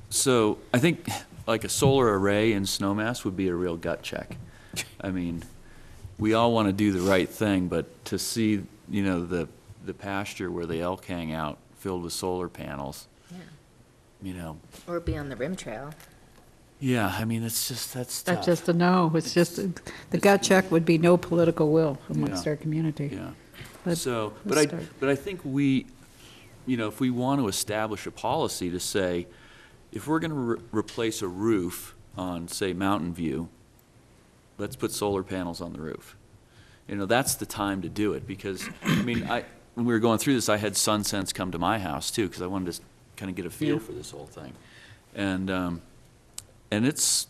So I think like a solar array in Snowmass would be a real gut check. I mean, we all want to do the right thing, but to see, the pasture where the elk hang out filled with solar panels, Or be on the rim trail. yeah, I mean, that's tough. That's just a no. It's just, the gut check would be no political will amongst Yeah. our community. Yeah. But So, let's start. but I think we, if we want to establish a policy to say, if we're going to replace a roof on, say, Mountain View, let's put solar panels on the roof. That's the time to do it, because, I mean, when we were going through this, I had SunSense come to my house too, because I wanted to kind of get a feel for this whole thing. And it's,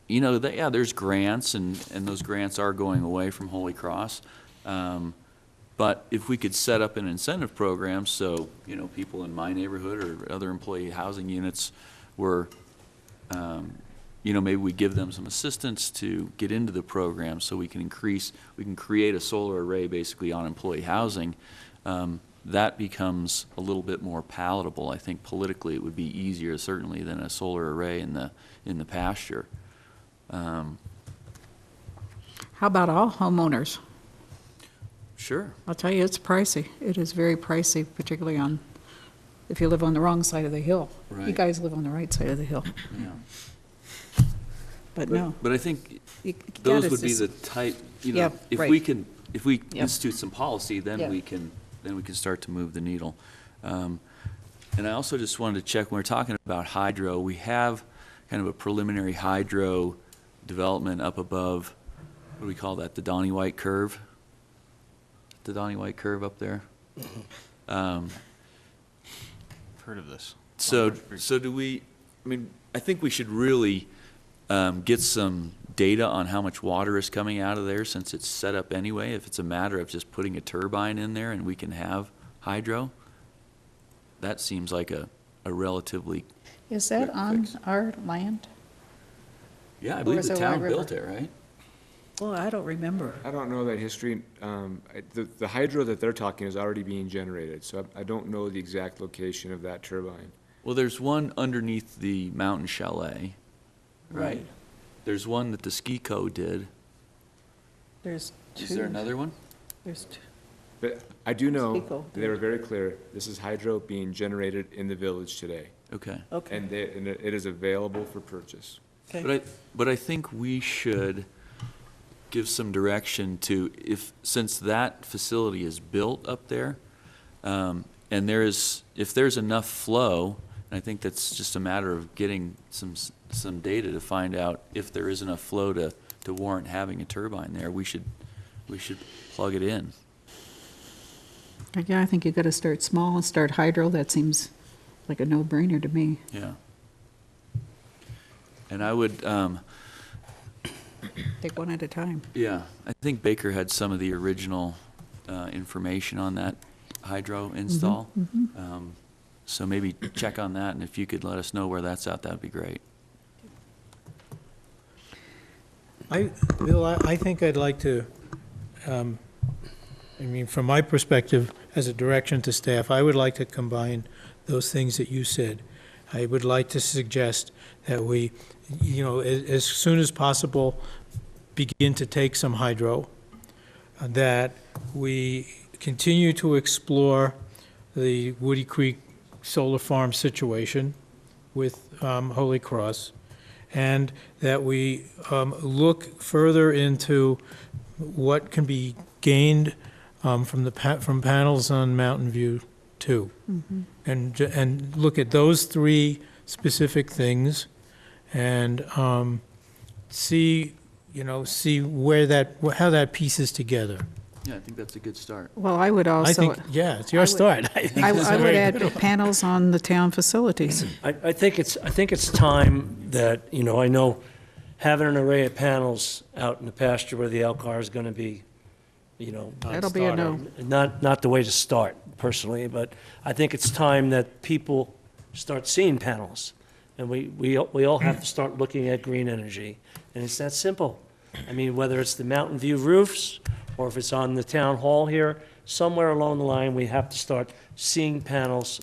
you know, there's grants, and those grants are going away from Holy Cross. But if we could set up an incentive program, so, you know, people in my neighborhood or other employee housing units were, you know, maybe we give them some assistance to get into the program so we can create a solar array basically on employee housing. That becomes a little bit more palatable. I think politically it would be easier certainly than a solar array in the pasture. How about all homeowners? Sure. I'll tell you, it's pricey. It is very pricey, particularly if you live on the wrong side of the hill. You Right. guys live on the right side of the hill. Yeah. But no. But I think You those gotta would be just- the type, you Yeah, know, if right. we Yeah. institute some policy, then Yeah. we can start to move the needle. And I also just wanted to check, when we're talking about hydro, we have kind of a preliminary hydro development up above, what do we call that, the Donnie White curve? The Donnie White curve up there? I've heard of this. So do we, I mean, I think we should really get some data on how much water is coming out of there, since it's set up anyway. If it's a matter of just putting a turbine in there and we can have hydro, that seems like a relatively, Is that quick on fix. our land? yeah, I Or believe is the it White town River? built it, right? Well, I don't remember. I don't know that history. The hydro that they're talking is already being generated, so I don't know the exact location of that turbine. Well, there's one underneath the mountain chalet, right? There's one that the ski co did. There's two. Is there another one? There's two. But I do know, Pico. they were very clear, this is hydro being generated in the village today. Okay. Okay. And it is available for purchase. Okay. But I think we should give some direction to, since that facility is built up there, and if there's enough flow, and I think that's just a matter of getting some data to find out if there is enough flow to warrant having a turbine there, we should plug it in. Yeah, I think you gotta start small and start hydro. That seems like a no-brainer to me. Yeah. And I would, Take one at a time. yeah, I think Baker had some of the original information on that hydro install. So maybe check on that, and if you could let us know where that's at, that'd be great. Bill, I think I'd like to, I mean, from my perspective, as a direction to staff, I would like to combine those things that you said. I would like to suggest that we, you know, as soon as possible, begin to take some hydro, that we continue to explore the Woody Creek Solar Farm situation with Holy Cross, and that we look further into what can be gained from panels on Mountain View 2. And look at those three specific things and see where how that pieces together. Yeah, I think that's a good start. Well, I would also. I think, yeah, it's your start. I think I it's a would very add good one. panels on the town facilities. I think it's time that, you know, I know having an array of panels out in the pasture where the Elcar is gonna be, you know, That'll be a no. not the way to start personally, but I think it's time that people start seeing panels. And we all have to start looking at green energy, and it's that simple. I mean, whether it's the Mountain View roofs, or if it's on the town hall here, somewhere along the line, we have to start seeing panels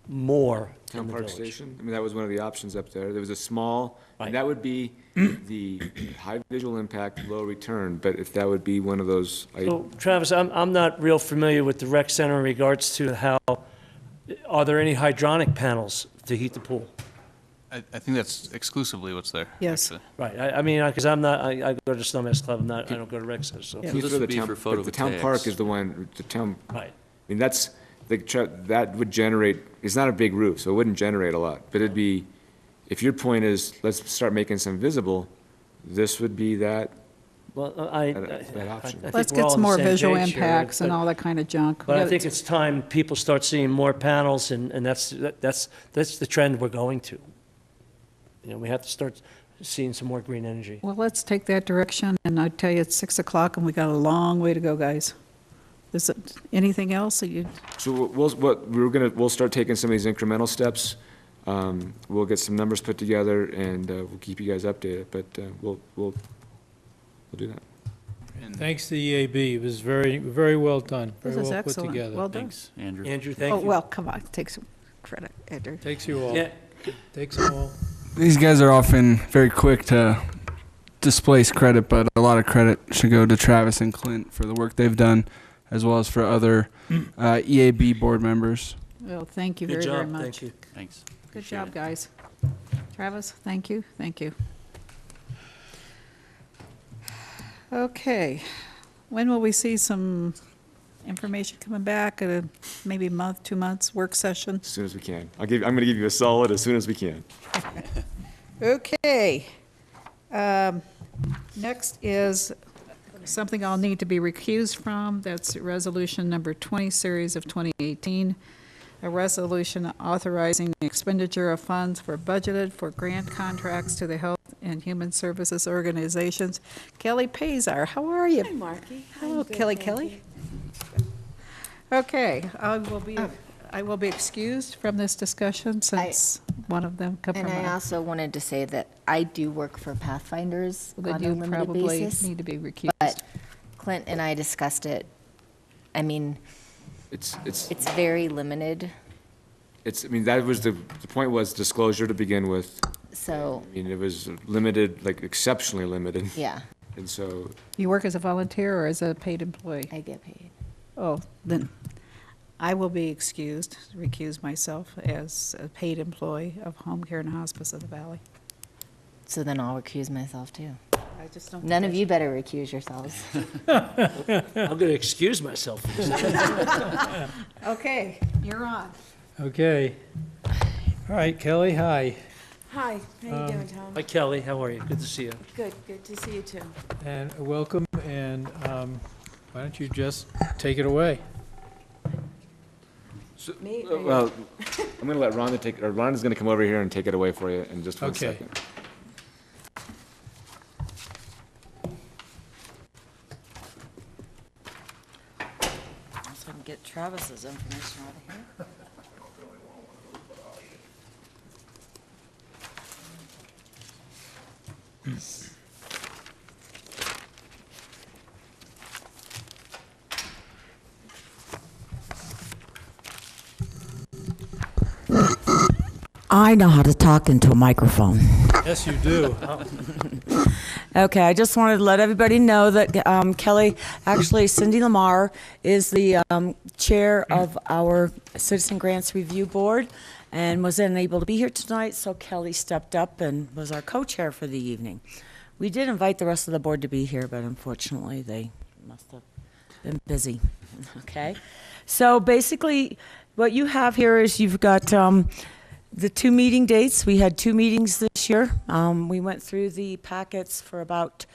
more in Town the Park village. Station, I mean, that was one of the options up there. There was a small, Right. and that would be the high visual impact, low return, but if that would be one of those, So Travis, I'm not real familiar with the rec center in regards to are there any hydronic panels to heat the pool? I think that's exclusively what's there. Yes. actually. Right, I mean, because I go to Snowmass Club, I don't go to rec center, so. Yeah. So this would be for but the town park photovoltaics. is the one, the town, I Right, mean, that would generate, it's not a big roof, so it wouldn't generate a lot, but it'd be, if your point is, let's start making some visible, this would be that Well, that option. I think Let's we're get all on some the more same visual page here, impacts and but- all that kind of junk. But I Yeah, think it's time people start seeing more panels, and that's the trend we're going to. You know, we have to start seeing some more green energy. Well, let's take that direction, and I tell you, it's 6 o'clock, and we got a long way to go, guys. Is it anything else that you, So we'll start taking some of these incremental steps. We'll get some numbers put together, and we'll keep you guys updated, but we'll do that. Thanks to the EAB, it was very, very well done, very this is well put excellent, together. well done. Thanks, Andrew. Andrew, Oh, thank you. well, come on, take some credit, Andrew. Takes you all, Yeah, takes them all. These guys are often very quick to displace credit, but a lot of credit should go to Travis and Clint for the work they've done, as well as for other EAB board members. Well, thank you good very, very job, much. thank you. Thanks. Good Appreciate job, it. guys. Travis, thank you, thank you. Okay, when will we see some information coming back, at a maybe month, 2 months, work session? As soon as we can. I'm gonna give you a solid as soon as we can. Okay. Next is something I'll need to be recused from. That's resolution number 20, series of 2018. A resolution authorizing the expenditure of funds for budgeted for grant contracts to the Health and Human Services organizations. Kelly Pazar, how are you? Hi, Marky. Hello, Kelly. Okay, I will be excused from this discussion since one of them come from And I a... also wanted to say that I do work for Pathfinders Then on a you limited probably basis. need to be recused. But Clint and I discussed it. I mean, It's, it's very limited, I mean, that was the point was disclosure to begin with. so, I mean, it was limited, like exceptionally limited. yeah, And so, You work as a volunteer or as a paid employee? I get paid. Oh, then I will be excused, recuse myself as a paid employee of Home Care and Hospice of the Valley. So then I'll recuse myself too. I just don't. None of you better recuse yourselves. I'm going to excuse myself. Okay, you're on. Okay. All right, Kelly, hi. Hi, how you doing, Tom? Hi, Kelly, how are you? Good to see you. Good to see you too. And welcome, and why don't you just take it away? Me or you? well, I'm gonna let Rhonda take, or Rhonda's gonna come over here and take it away for you in just 1 Okay. second. So I can get Travis's information out of here. I know how to talk into a microphone. Yes, you do. Okay, I just wanted to let everybody know that Kelly, actually Cindy Lamar, is the chair of our Citizen Grants Review Board and was unable to be here tonight, so Kelly stepped up and was our co-chair for the evening. We did invite the rest of the board to be here, but unfortunately they must have been busy. Okay, so basically what you have here is you've got the 2 meeting dates. We had 2 meetings this year. We went through the packets for about,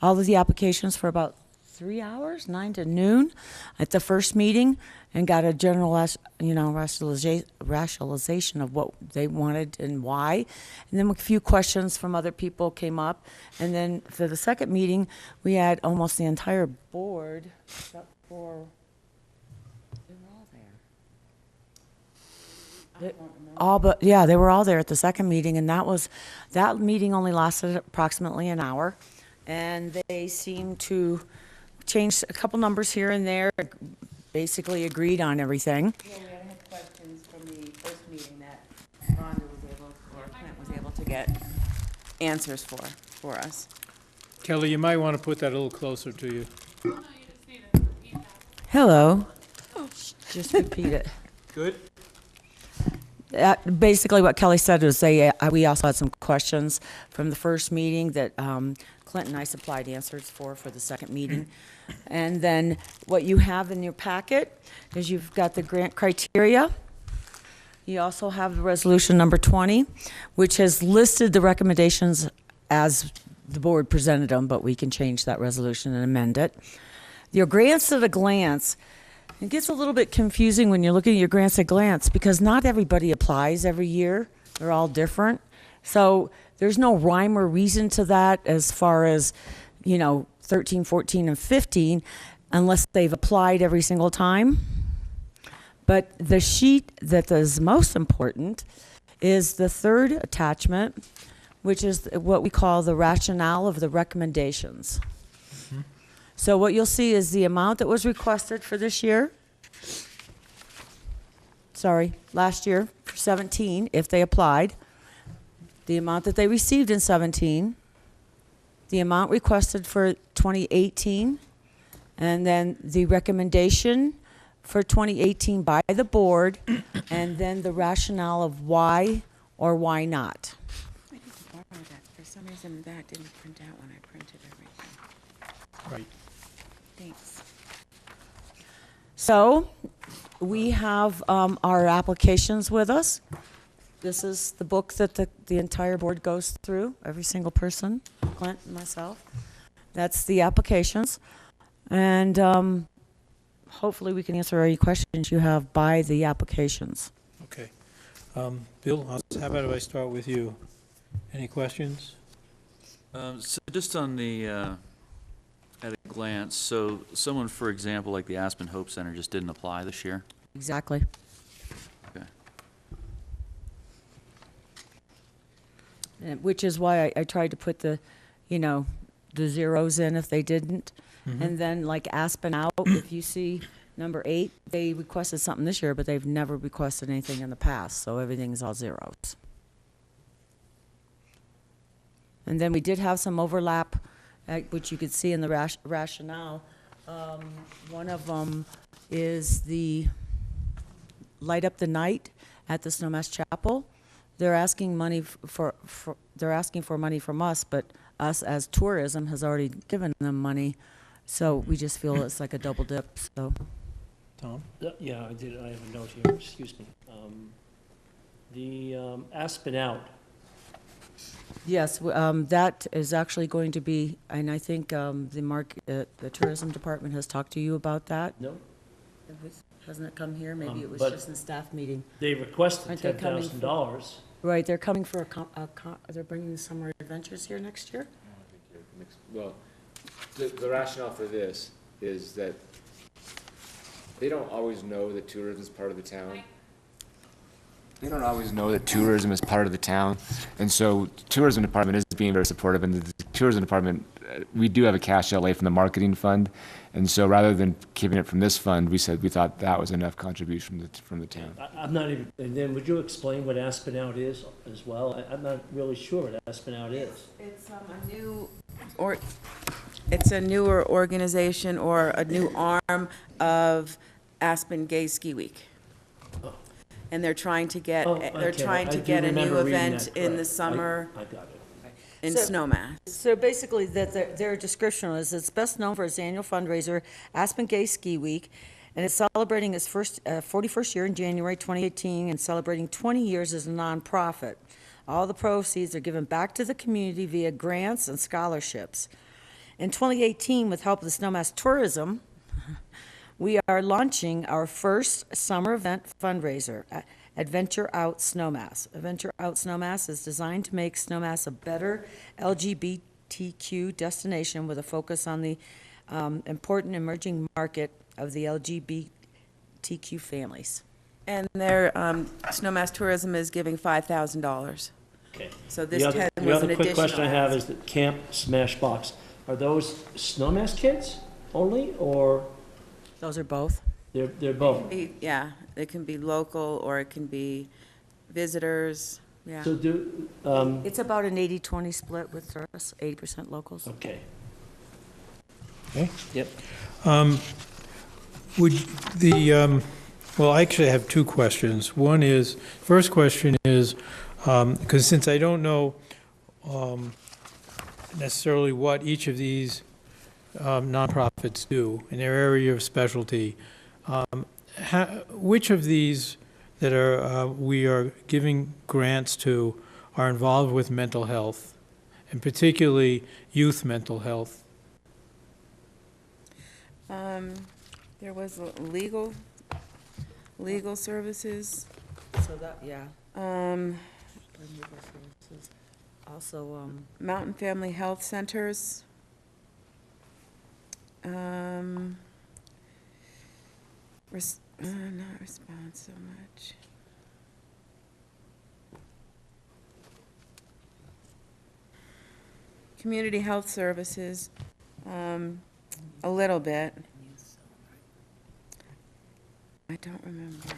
all of the applications for about 3 hours, 9 to noon at the first meeting, and got a general, rationalization of what they wanted and why. And then a few questions from other people came up. And then for the second meeting, we had almost the entire board, except for, they were all there. All but, yeah, they were all there at the second meeting, and that meeting only lasted approximately an hour. And they seemed to change a couple numbers here and there, basically agreed on everything. Yeah, we had questions from the first meeting that Rhonda was able, or Clint was able to get answers for us. Kelly, you might want to put that a little closer to you. Hello. Just repeat it. Good? Basically, what Kelly said was we also had some questions from the first meeting that Clint and I supplied answers for the second meeting. And then what you have in your packet is you've got the grant criteria. You also have the resolution number 20, which has listed the recommendations as the board presented them, but we can change that resolution and amend it. Your grants at a glance, it gets a little bit confusing when you're looking at your grants at a glance because not everybody applies every year. They're all different. So there's no rhyme or reason to that as far as, 13, 14, and 15, unless they've applied every single time. But the sheet that is most important is the third attachment, which is what we call the rationale of the recommendations. So what you'll see is the amount that was requested for this year, last year for 17, if they applied, the amount that they received in 17, the amount requested for 2018, and then the recommendation for 2018 by the board, and then the rationale of why or why not. I need to borrow that. For some reason, that didn't print out when I printed everything. Right. Thanks. So we have our applications with us. This is the book that the entire board goes through, every single person, Clint and myself. That's the applications. And hopefully we can answer any questions you have by the applications. Okay. Bill, how about if I start with you? Any questions? So just on the, at a glance, so someone, for example, like the Aspen Hope Center just didn't apply this year? Exactly. Okay. Which is why I tried to put the zeros in if they didn't. Mm-hmm. And then like Aspen Out, if you see number 8, they requested something this year, but they've never requested anything in the past, so everything's all zeros. And then we did have some overlap, which you could see in the rationale. One of them is the Light Up the Night at the Snowmass Chapel. They're asking money they're asking for money from us, but us as tourism has already given them money, so we just feel it's like a double dip. So, Tom? Yeah, I did, I have a note here, excuse me. The Aspen Out, yes, that is actually going to be, and I think the tourism department has talked to you about that. no? Hasn't it come here? Maybe it was but just in staff meeting. They requested Aren't they coming for- $10,000. Right, they're coming for they're bringing summer adventures here next year? Well, the rationale for this is that they don't always know that tourism is part of the town. They don't always know that tourism is part of the town, and so tourism department is being very supportive, and the tourism department, we do have a cash outlay from the marketing fund, and so rather than keeping it from this fund, we thought that was enough contribution from the town. I'm not even, and then would you explain what Aspen Out is as well? I'm not really sure what Aspen Out is. It's a newer organization or a new arm of Aspen Gay Ski Week. And they're trying to get, Okay. I do a new remember reading event that, in the correct. summer I got it. in So- Snowmass. So basically, their description is it's best known for its annual fundraiser, Aspen Gay Ski Week, and it's celebrating its 41st year in January 2018 and celebrating 20 years as a nonprofit. All the proceeds are given back to the community via grants and scholarships. In 2018, with help of the Snowmass Tourism, we are launching our first summer event fundraiser, Adventure Out Snowmass. Adventure Out Snowmass is designed to make Snowmass a better LGBTQ destination with a focus on the important emerging market of the LGBTQ families. And their Snowmass Tourism is giving $5,000. Okay. So this The 10 other was an quick question I additional have is the Camp Smashbox. Are those Snowmass kids only, or Those are both. they're both? Yeah, it can be local or it can be visitors, yeah. So do, It's about an 80-20 split with us, 80% locals. okay. Okay. Yep. Would the, well, I actually have two questions. One is, first question is, because since I don't know necessarily what each of these nonprofits do in their area of specialty, which of these that are we are giving grants to are involved with mental health, and particularly youth mental health. There was legal services. So that, yeah. Also, Mountain Family Health Centers. Not response so much. Community Health Services, a little bit. I don't remember.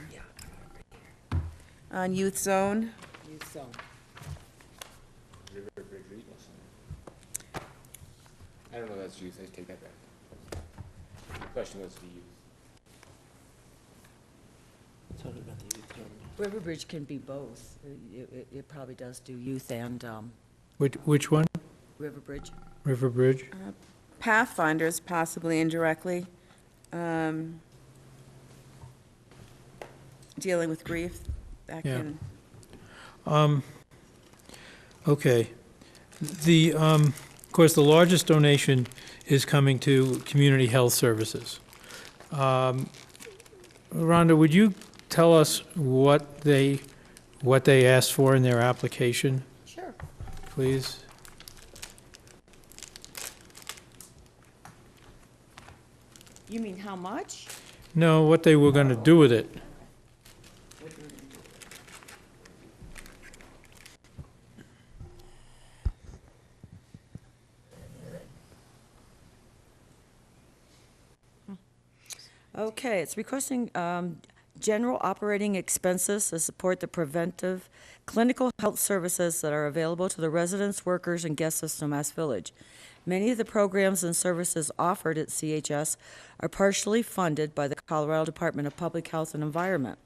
On Youth Zone. Youth Zone. I don't know if that's youth, I take that back. The question was the youth. Talking about the youth zone. Riverbridge can be both. It probably does do youth and Which one? Riverbridge. Riverbridge? Pathfinders, possibly indirectly. Dealing with grief. That Yeah. can. Okay. Of course, the largest donation is coming to Community Health Services. Rhonda, would you tell us what they asked for in their application? Sure. Please? You mean how much? No, what they were going to do with it. Okay, it's requesting general operating expenses to support the preventive clinical health services that are available to the residents, workers, and guests of Snowmass Village. Many of the programs and services offered at CHS are partially funded by the Colorado Department of Public Health and Environment.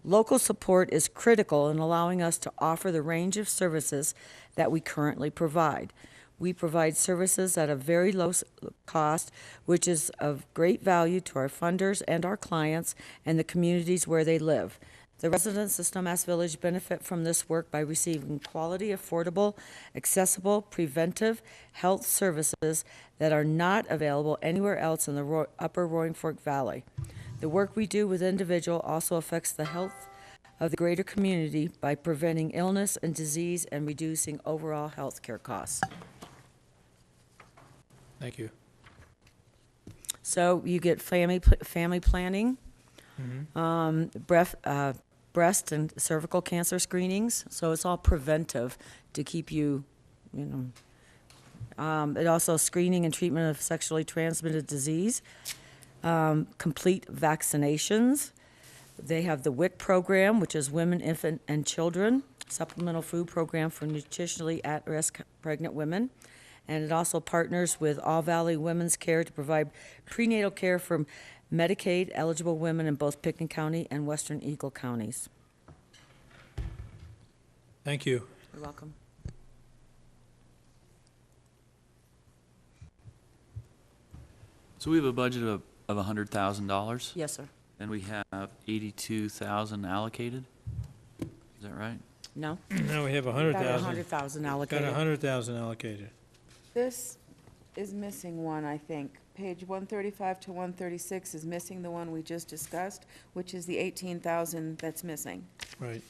Local support is critical in allowing us to offer the range of services that we currently provide. We provide services at a very low cost, which is of great value to our funders and our clients and the communities where they live. The residents of Snowmass Village benefit from this work by receiving quality, affordable, accessible, preventive health services that are not available anywhere else in the upper Roaring Fork Valley. The work we do with individual also affects the health of the greater community by preventing illness and disease and reducing overall health care costs. Thank you. So you get family planning, breast and cervical cancer screenings. So it's all preventive to keep you, it also screening and treatment of sexually transmitted disease, complete vaccinations. They have the WIC program, which is Women, Infant, and Children, supplemental food program for nutritionally at-risk pregnant women. And it also partners with All Valley Women's Care to provide prenatal care for Medicaid-eligible women in both Pickens County and Western Eagle counties. Thank you. You're welcome. So we have a budget of $100,000, Yes, sir. and we have 82,000 allocated? Is that right? No? Now we have Got 100,000. 100,000 Got allocated. 100,000 allocated. This is missing one, I think. Page 135 to 136 is missing the one we just discussed, which is the 18,000 that's missing. Right.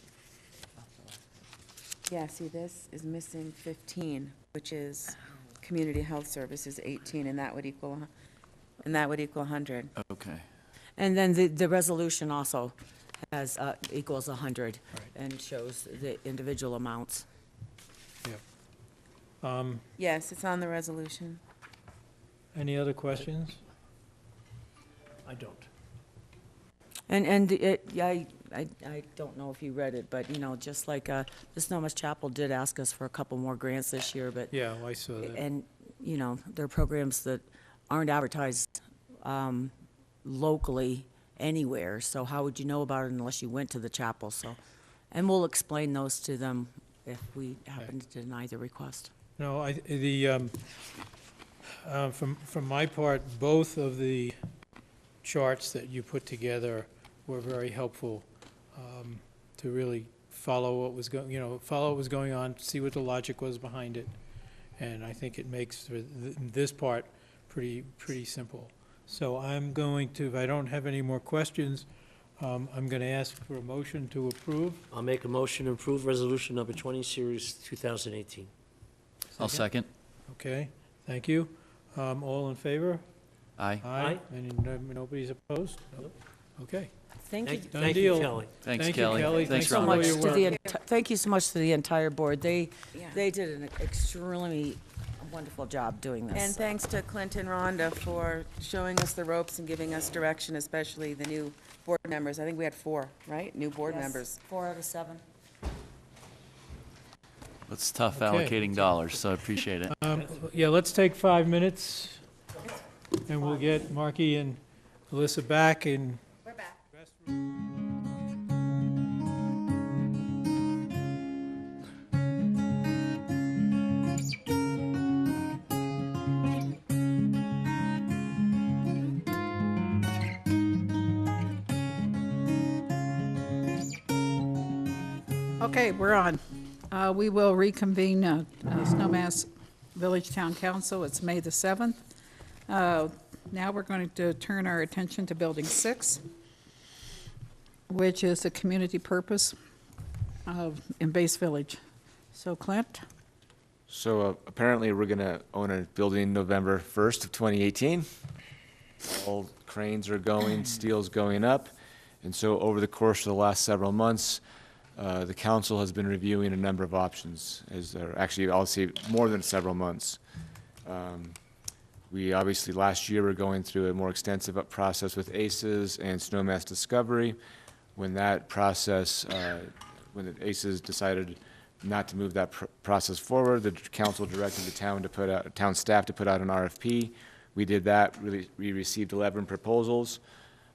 Yeah, see, this is missing 15, which is Community Health Services 18, and that would equal 100. Okay. And then the resolution also has, equals 100 and shows the individual amounts. Yes, it's on the resolution. Any other questions? I don't. And I don't know if you read it, but, just like, the Snowmass Chapel did ask us for a couple more grants this year, but. Yeah, I saw that. And, there are programs that aren't advertised, locally anywhere, so how would you know about it unless you went to the chapel, so. And we'll explain those to them if we happen to deny the request. No, from my part, both of the charts that you put together were very helpful to really follow what was going on, see what the logic was behind it. and I think it makes this part pretty simple. So I'm going to, if I don't have any more questions, I'm going to ask for a motion to approve. I'll make a motion to approve resolution number 20, series 2018. I'll second. Okay, thank you. All in favor? Aye. Aye. And nobody's opposed? No. Okay. Thank you. Done Thank you, deal. Kelly. Thanks, Thank you, Kelly. Kelly. Thanks, for so all much your to work. the thank you so much to the entire board. They Yeah. did an extremely wonderful job doing this. And thanks to Clint and Rhonda for showing us the ropes and giving us direction, especially the new board members. I think we had 4, right? New board Yes, members. 4 out of 7. It's tough Okay. allocating dollars, so I appreciate it. Yeah, let's take 5 minutes, and we'll get Marky and Alyssa back in. We're back. Okay, we're on. We will reconvene Snowmass Village Town Council. It's May the 7th. Now we're going to turn our attention to Building 6, which is the community purpose in Base Village. So Clint? So apparently, we're going to own a building November 1st of 2018. All cranes are going, steel's going up. And so over the course of the last several months, the council has been reviewing a number of options, actually, I'll say more than several months. We obviously, last year, were going through a more extensive process with ACES and Snowmass Discovery. When that process, when the ACES decided not to move that process forward, the council directed the town staff to put out an RFP. We did that. We received 11 proposals.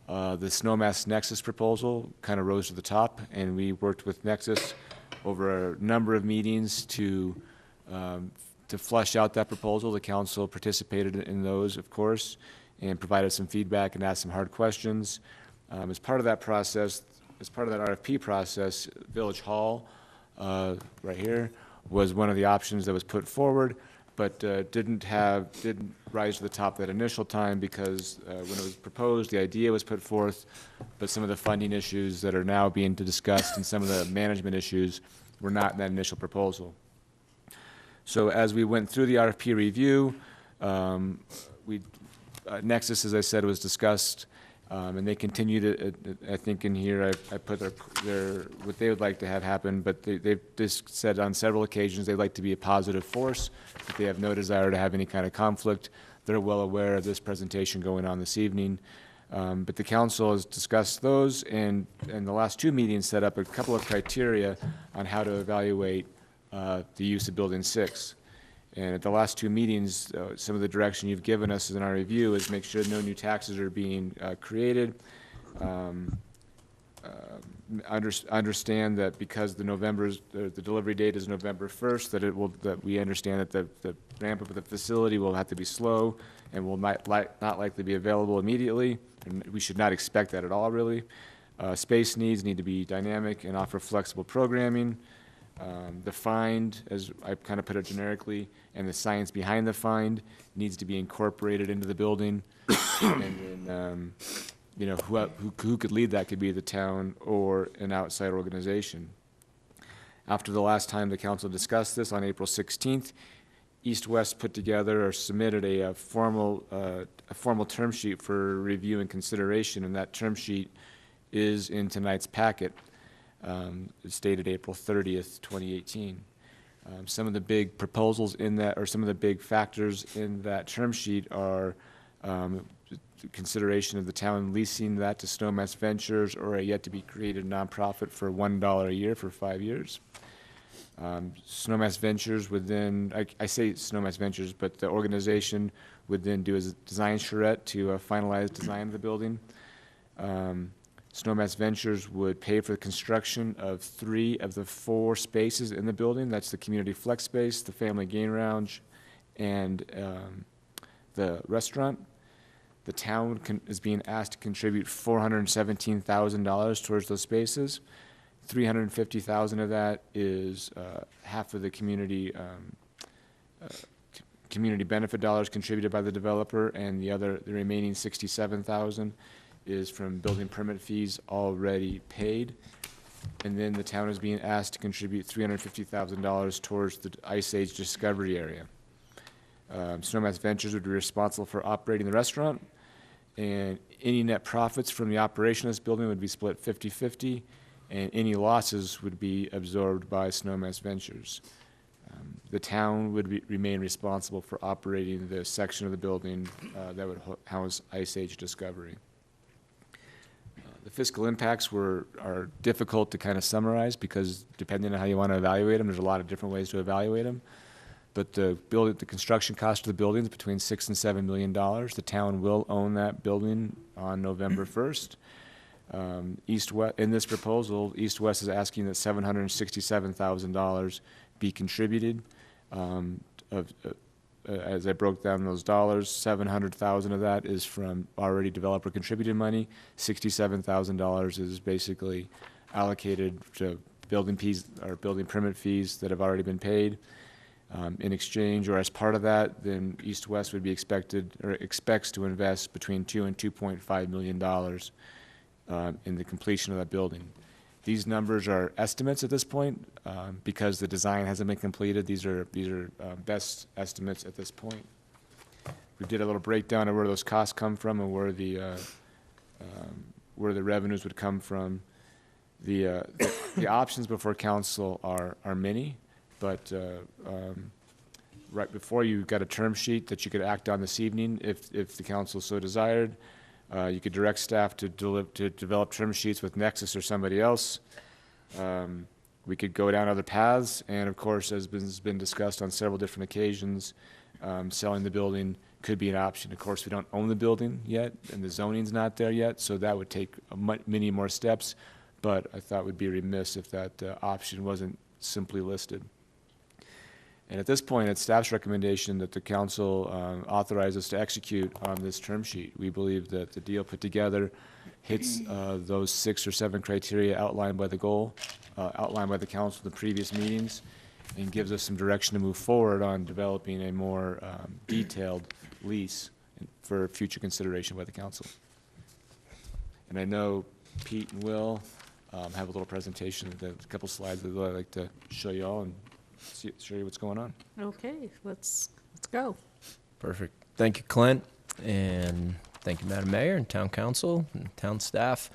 The Snowmass Nexus proposal kind of rose to the top, and we worked with Nexus over a number of meetings to flesh out that proposal. The council participated in those, of course, and provided some feedback and asked some hard questions. As part of that process, as part of that RFP process, Village Hall, right here, was one of the options that was put forward, but didn't rise to the top that initial time because when it was proposed, the idea was put forth, but some of the funding issues that are now being discussed and some of the management issues were not in that initial proposal. So as we went through the RFP review, Nexus, as I said, was discussed, and they continued to, I think in here I put what they would like to have happen, but they've just said on several occasions they'd like to be a positive force, that they have no desire to have any kind of conflict. They're well aware of this presentation going on this evening. But the council has discussed those, and the last 2 meetings set up a couple of criteria on how to evaluate the use of Building 6. And at the last 2 meetings, some of the direction you've given us in our review is make sure no new taxes are being created. Understand that because the delivery date is November 1st, that we understand that the ramp up of the facility will have to be slow and will not likely be available immediately. And we should not expect that at all, really. Space needs need to be dynamic and offer flexible programming. The find, as I kind of put it generically, and the science behind the find needs to be incorporated into the building. And then, who could lead that could be the town or an outside organization. After the last time the council discussed this on April 16th, East West put together or submitted a formal term sheet for review and consideration, and that term sheet is in tonight's packet. It's dated April 30th, 2018. Some of the big proposals in that, or some of the big factors in that term sheet are consideration of the town leasing that to Snowmass Ventures or a yet-to-be-created nonprofit for $1 a year for 5 years. Snowmass Ventures would then, I say Snowmass Ventures, but the organization would then do a design charrette to finalize design of the building. Snowmass Ventures would pay for the construction of 3 of the 4 spaces in the building. That's the community flex space, the family game lounge, and the restaurant. The town is being asked to contribute $417,000 towards those spaces. $350,000 of that is half of the community community benefit dollars contributed by the developer, and the remaining 67,000 is from building permit fees already paid. And then the town is being asked to contribute $350,000 towards the Ice Age Discovery Area. Snowmass Ventures would be responsible for operating the restaurant, and any net profits from the operation of this building would be split 50-50, and any losses would be absorbed by Snowmass Ventures. The town would remain responsible for operating the section of the building that would house Ice Age Discovery. The fiscal impacts are difficult to kind of summarize because depending on how you want to evaluate them, there's a lot of different ways to evaluate them. But the construction cost of the building is between $6 and $7 million. The town will own that building on November 1st. East-West, in this proposal, East-West is asking that $767,000 be contributed. As I broke down those dollars, $700,000 of that is from already developer contributed money. $67,000 is basically allocated to building fees or building permit fees that have already been paid. In exchange or as part of that, then East-West would be expects to invest between $2 and $2.5 million in the completion of that building. These numbers are estimates at this point because the design hasn't been completed. These are best estimates at this point. We did a little breakdown of where those costs come from and where the revenues would come from. The options before council are many, but right before you got a term sheet that you could act on this evening if the council so desired. You could direct staff to develop term sheets with Nexus or somebody else. We could go down other paths, and of course, as has been discussed on several different occasions, selling the building could be an option. Of course, we don't own the building yet, and the zoning's not there yet, so that would take many more steps, but I thought we'd be remiss if that option wasn't simply listed. And at this point, it's staff's recommendation that the council authorize us to execute on this term sheet. We believe that the deal put together hits those 6 or 7 criteria outlined by the council in the previous meetings, and gives us some direction to move forward on developing a more detailed lease for future consideration by the council. And I know Pete and Will have a little presentation, a couple slides that I'd like to show you all and show you what's going on. Okay, let's go. Perfect. Thank you, Clint, and thank you, Madam Mayor and Town Council and town staff.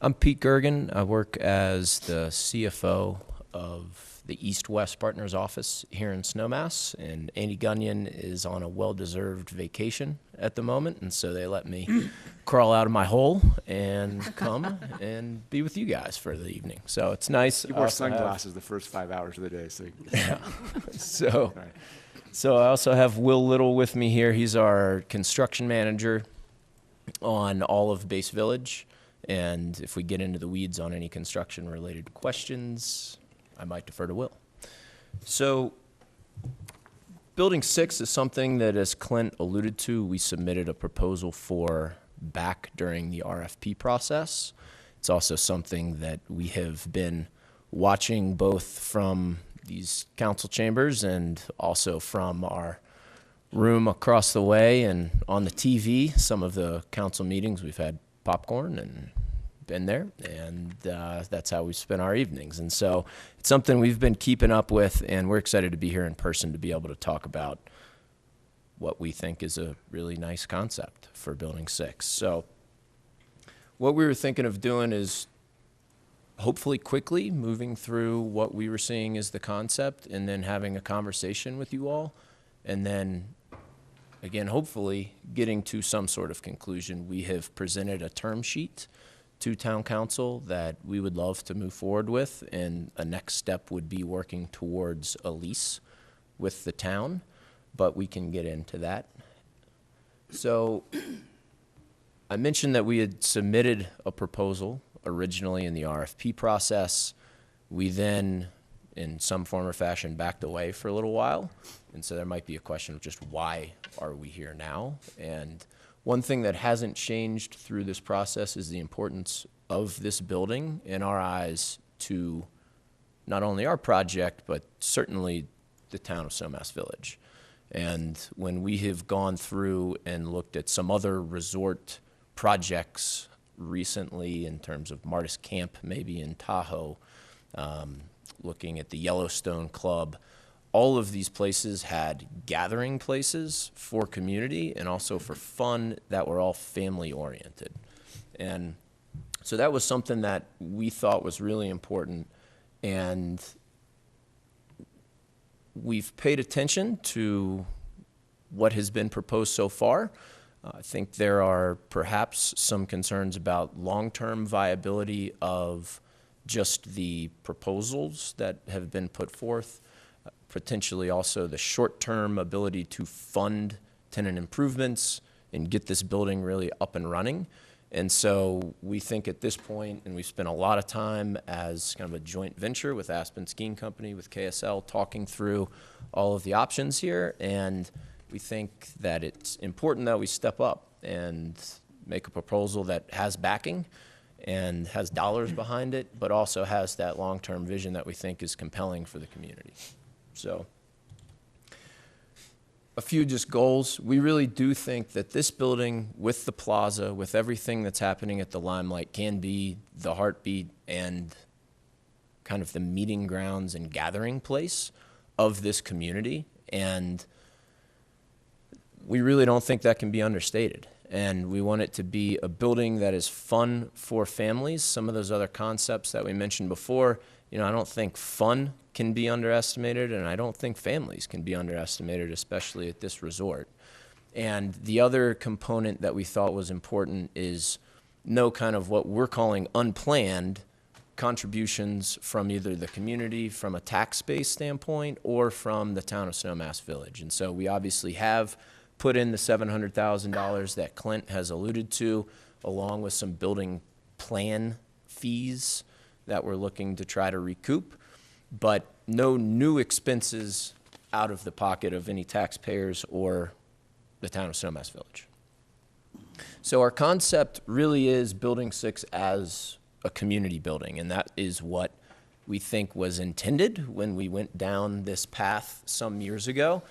I'm Pete Gergen. I work as the CFO of the East-West Partners office here in Snowmass, and Andy Gunyon is on a well-deserved vacation at the moment, and so they let me crawl out of my hole and come and be with you guys for the evening. So it's nice. You wore sunglasses the first 5 hours of the day, so. Yeah. So I also have Will Little with me here. He's our construction manager on all of Base Village. And if we get into the weeds on any construction-related questions, I might defer to Will. So Building 6 is something that, as Clint alluded to, we submitted a proposal for back during the RFP process. It's also something that we have been watching both from these council chambers and also from our room across the way and on the TV. Some of the council meetings we've had popcorn and been there, and that's how we spend our evenings. And so it's something we've been keeping up with, and we're excited to be here in person to be able to talk about what we think is a really nice concept for Building 6. So what we were thinking of doing is hopefully quickly moving through what we were seeing as the concept and then having a conversation with you all, and then again, hopefully getting to some sort of conclusion. We have presented a term sheet to town council that we would love to move forward with, and a next step would be working towards a lease with the town, but we can get into that. So I mentioned that we had submitted a proposal originally in the RFP process. We then, in some form or fashion, backed away for a little while, and so there might be a question of just why are we here now? And one thing that hasn't changed through this process is the importance of this building in our eyes to not only our project, but certainly the town of Snowmass Village. And when we have gone through and looked at some other resort projects recently in terms of Martis Camp, maybe in Tahoe, looking at the Yellowstone Club, all of these places had gathering places for community and also for fun that were all family oriented. And so that was something that we thought was really important. And we've paid attention to what has been proposed so far. I think there are perhaps some concerns about long-term viability of just the proposals that have been put forth, potentially also the short-term ability to fund tenant improvements and get this building really up and running. And so we think at this point, and we've spent a lot of time as kind of a joint venture with Aspen Skiing Company, with KSL, talking through all of the options here. And we think that it's important that we step up and make a proposal that has backing and has dollars behind it, but also has that long-term vision that we think is compelling for the community. So a few just goals. We really do think that this building with the plaza, with everything that's happening at the Limelight, can be the heartbeat and kind of the meeting grounds and gathering place of this community. And we really don't think that can be understated. And we want it to be a building that is fun for families. Some of those other concepts that we mentioned before, I don't think fun can be underestimated, and I don't think families can be underestimated, especially at this resort. And the other component that we thought was important is no kind of what we're calling unplanned contributions from either the community, from a tax base standpoint, or from the town of Snowmass Village. And so we obviously have put in the $700,000 that Clint has alluded to, along with some building plan fees that we're looking to try to recoup, but no new expenses out of the pocket of any taxpayers or the town of Snowmass Village. So our concept really is Building 6 as a community building, and that is what we think was intended when we went down this path some years ago.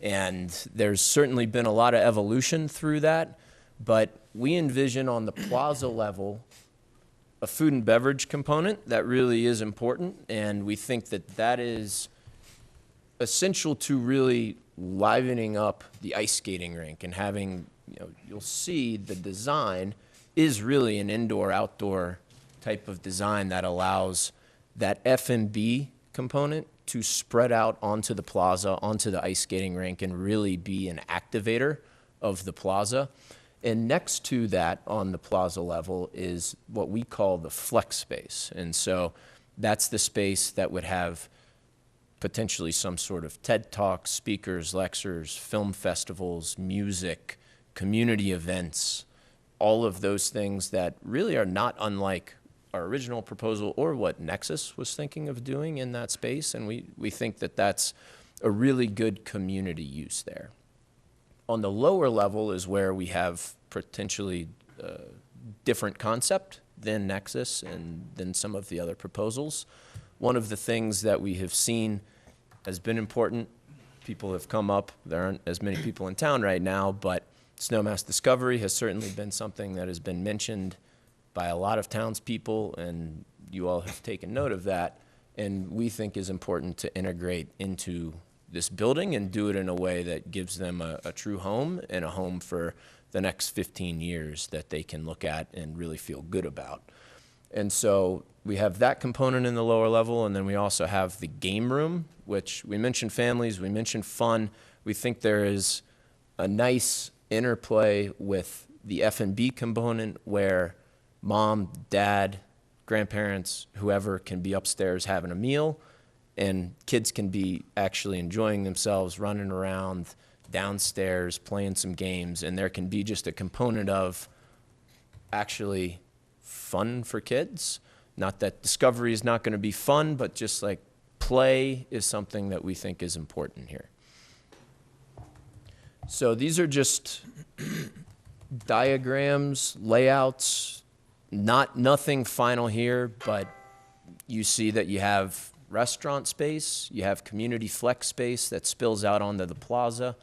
And there's certainly been a lot of evolution through that, but we envision on the plaza level a food and beverage component that really is important, and we think that that is essential to really livening up the ice skating rink and having, you'll see the design is really an indoor-outdoor type of design that allows that F&B component to spread out onto the plaza, onto the ice skating rink, and really be an activator of the plaza. And next to that on the plaza level is what we call the flex space. And so that's the space that would have potentially some sort of TED Talks, speakers, lectures, film festivals, music, community events, all of those things that really are not unlike our original proposal or what Nexus was thinking of doing in that space. And we think that that's a really good community use there. On the lower level is where we have potentially different concept than Nexus and than some of the other proposals. One of the things that we have seen has been important, people have come up, there aren't as many people in town right now, but Snowmass Discovery has certainly been something that has been mentioned by a lot of townspeople, and you all have taken note of that, and we think is important to integrate into this building and do it in a way that gives them a true home and a home for the next 15 years that they can look at and really feel good about. And so we have that component in the lower level, and then we also have the game room, which we mentioned families, we mentioned fun. We think there is a nice interplay with the F&B component where mom, dad, grandparents, whoever can be upstairs having a meal, and kids can be actually enjoying themselves, running around downstairs, playing some games, and there can be just a component of actually fun for kids. Not that Discovery is not going to be fun, but just like play is something that we think is important here. So these are just diagrams, layouts, nothing final here, but you see that you have restaurant space, you have community flex space that spills out onto the plaza,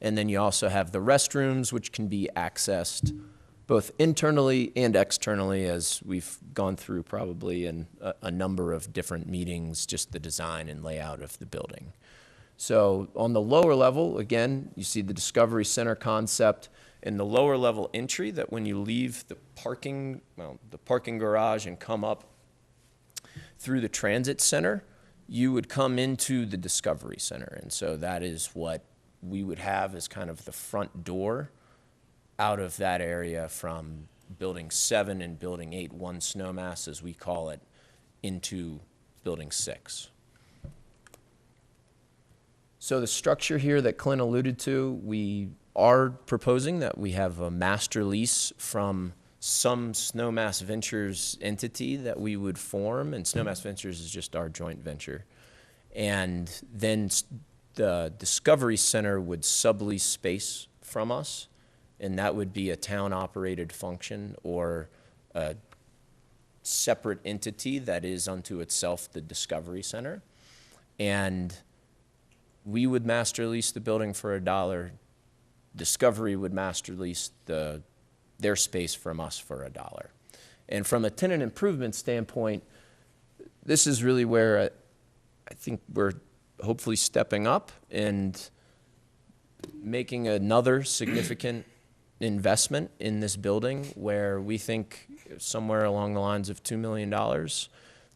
and then you also have the restrooms, which can be accessed both internally and externally, as we've gone through probably in a number of different meetings, just the design and layout of the building. So on the lower level, again, you see the Discovery Center concept in the lower level entry, that when you leave the parking garage and come up through the transit center, you would come into the Discovery Center. And so that is what we would have as kind of the front door out of that area from Building 7 and Building 8, one Snowmass, as we call it, into Building 6. So the structure here that Clint alluded to, we are proposing that we have a master lease from some Snowmass Ventures entity that we would form, and Snowmass Ventures is just our joint venture. And then the Discovery Center would sublease space from us, and that would be a town-operated function or a separate entity that is unto itself the Discovery Center. And we would master lease the building for $1. Discovery would master lease their space from us for $1. And from a tenant improvement standpoint, this is really where I think we're hopefully stepping up and making another significant investment in this building, where we think somewhere along the lines of $2 million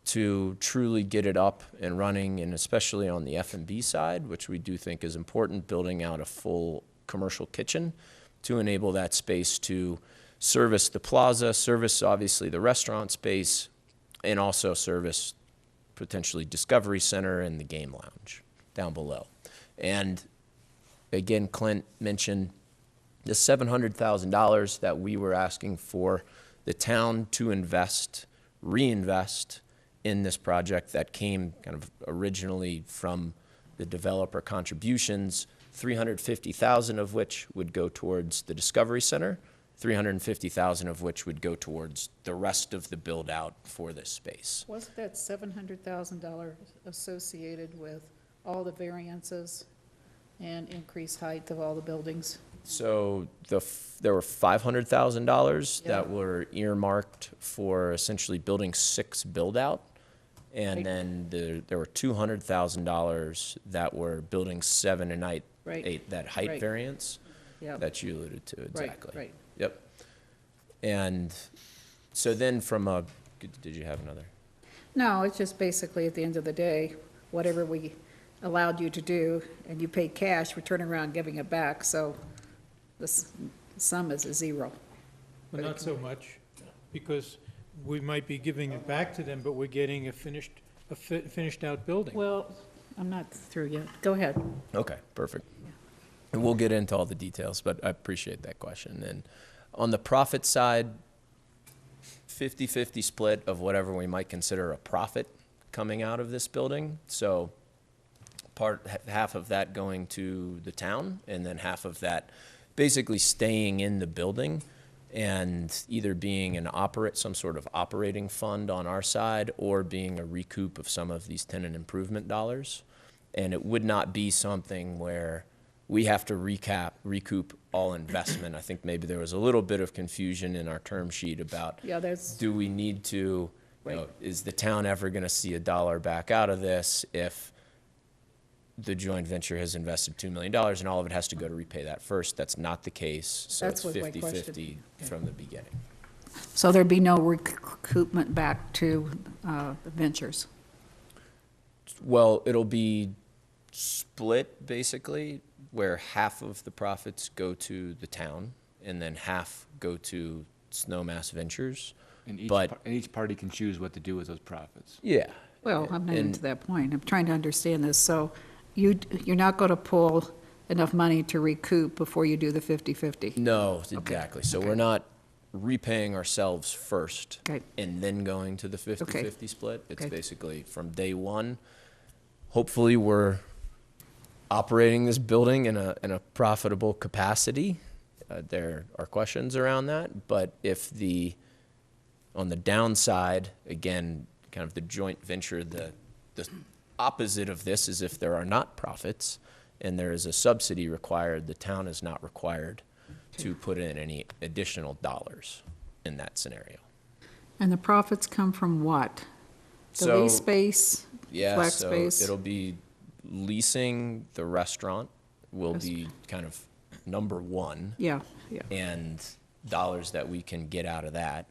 to truly get it up and running, and especially on the F&B side, which we do think is important, building out a full commercial kitchen to enable that space to service the plaza, service obviously the restaurant space, and also service potentially Discovery Center and the game lounge down below. And again, Clint mentioned the $700,000 that we were asking for the town to reinvest in this project, that came kind of originally from the developer contributions, $350,000 of which would go towards the Discovery Center, $350,000 of which would go towards the rest of the build out for this space. Wasn't that $700,000 associated with all the variances and increased height of all the buildings? So there were $500,000 Yeah. that were earmarked for essentially Building 6 build out. And Right. then there were $200,000 that were Building 7 and 8, Right. that height Right. variance Yeah. that you alluded to, exactly. Right. Yep. And so then did you have another? No, it's just basically at the end of the day, whatever we allowed you to do and you paid cash, we're turning around and giving it back, so the sum is a zero. But not so much, because we might be giving it back to them, but we're getting a finished out building. Well, I'm not through yet. Go ahead. Okay, perfect. And we'll get into all the details, but I appreciate that question. And on the profit side, 50-50 split of whatever we might consider a profit coming out of this building. So half of that going to the town, and then half of that basically staying in the building and either being some sort of operating fund on our side, or being a recoup of some of these tenant improvement dollars. And it would not be something where we have to recoup all investment. I think maybe there was a little bit of confusion in our term sheet about, do we need to, is the town ever going to see $1 back out of this if the joint venture has invested $2 million and all of it has to go to repay that first? That's not the case. So That's it's what my 50-50 question- from the beginning. So there'd be no recoupment back to Ventures? Well, it'll be split basically, where half of the profits go to the town and then half go to Snowmass Ventures. And each party can choose what to do with those profits. Yeah. Well, I'm not even to that point. I'm trying to understand this. So you're not going to pull enough money to recoup before you do the 50-50? No, exactly. So we're not repaying ourselves first Okay. and then going to the 50-50 Okay. split. It's Okay. basically from day one. Hopefully, we're operating this building in a profitable capacity. There are questions around that, but if on the downside, again, kind of the joint venture, the the opposite of this is if there are not profits and there is a subsidy required, the town is not required to put in any additional dollars in that scenario. And the profits come from what? The So, lease space, Yeah, flex so space? it'll be leasing the restaurant will be kind of number one. Yeah, yeah. And dollars that we can get out of that.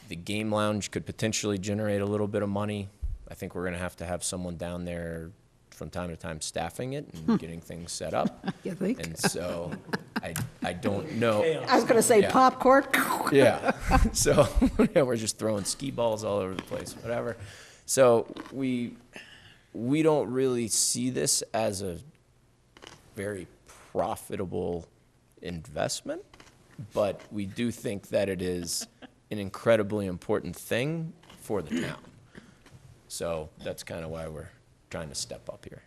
The game lounge could potentially generate a little bit of money. I think we're gonna have to have someone down there from time to time staffing it and getting things set up. You think? And so I don't know. I was gonna say Yeah. popcorn. Yeah, so, yeah, we're just throwing skee balls all over the place, whatever. So we don't really see this as a very profitable investment, but we do think that it is an incredibly important thing for the town. So that's kind of why we're trying to step up here.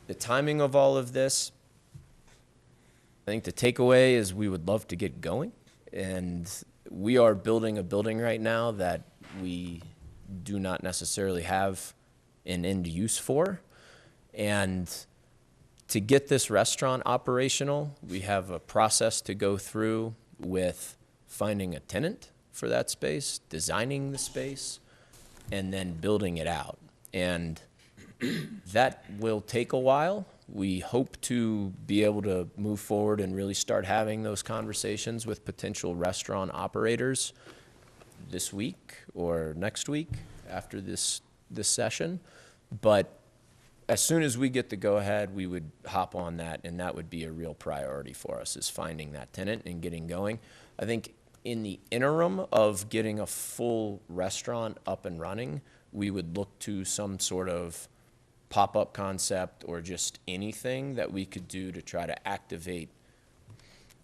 The timing of all of this, I think the takeaway is we would love to get going. And we are building a building right now that we do not necessarily have an end use for. And to get this restaurant operational, we have a process to go through with finding a tenant for that space, designing the space, and then building it out. And that will take a while. We hope to be able to move forward and really start having those conversations with potential restaurant operators this week or next week after this session. But as soon as we get the go-ahead, we would hop on that, and that would be a real priority for us, is finding that tenant and getting going. I think in the interim of getting a full restaurant up and running, we would look to some sort of pop-up concept or just anything that we could do to try to activate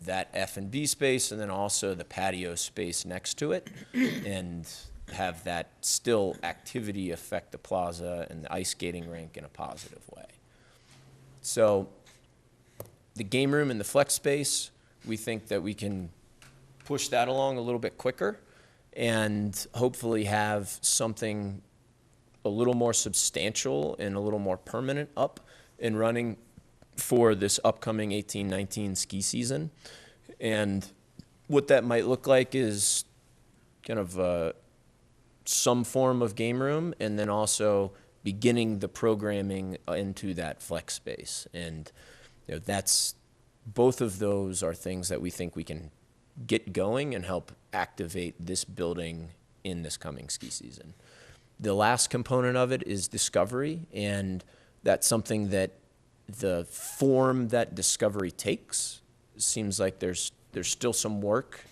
that F&B space and then also the patio space next to it and have that still activity affect the plaza and the ice skating rink in a positive way. So the game room and the flex space, we think that we can push that along a little bit quicker and hopefully have something a little more substantial and a little more permanent up and running for this upcoming 18-19 ski season. And what that might look like is kind of some form of game room and then also beginning the programming into that flex space. And you know, that's, both of those are things that we think we can get going and help activate this building in this coming ski season. The last component of it is discovery, and that's something that the form that discovery takes seems like there's still some work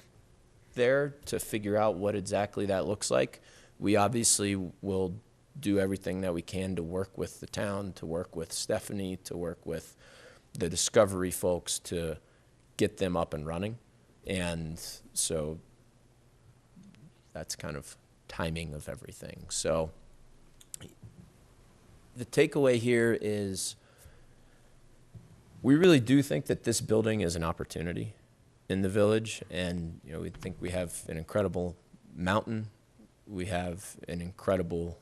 there to figure out what exactly that looks like. We obviously will do everything that we can to work with the town, to work with Stephanie, to work with the discovery folks to get them up and running. And so that's kind of timing of everything. So the takeaway here is we really do think that this building is an opportunity in the village, and you know, we think we have an incredible mountain, we have an incredible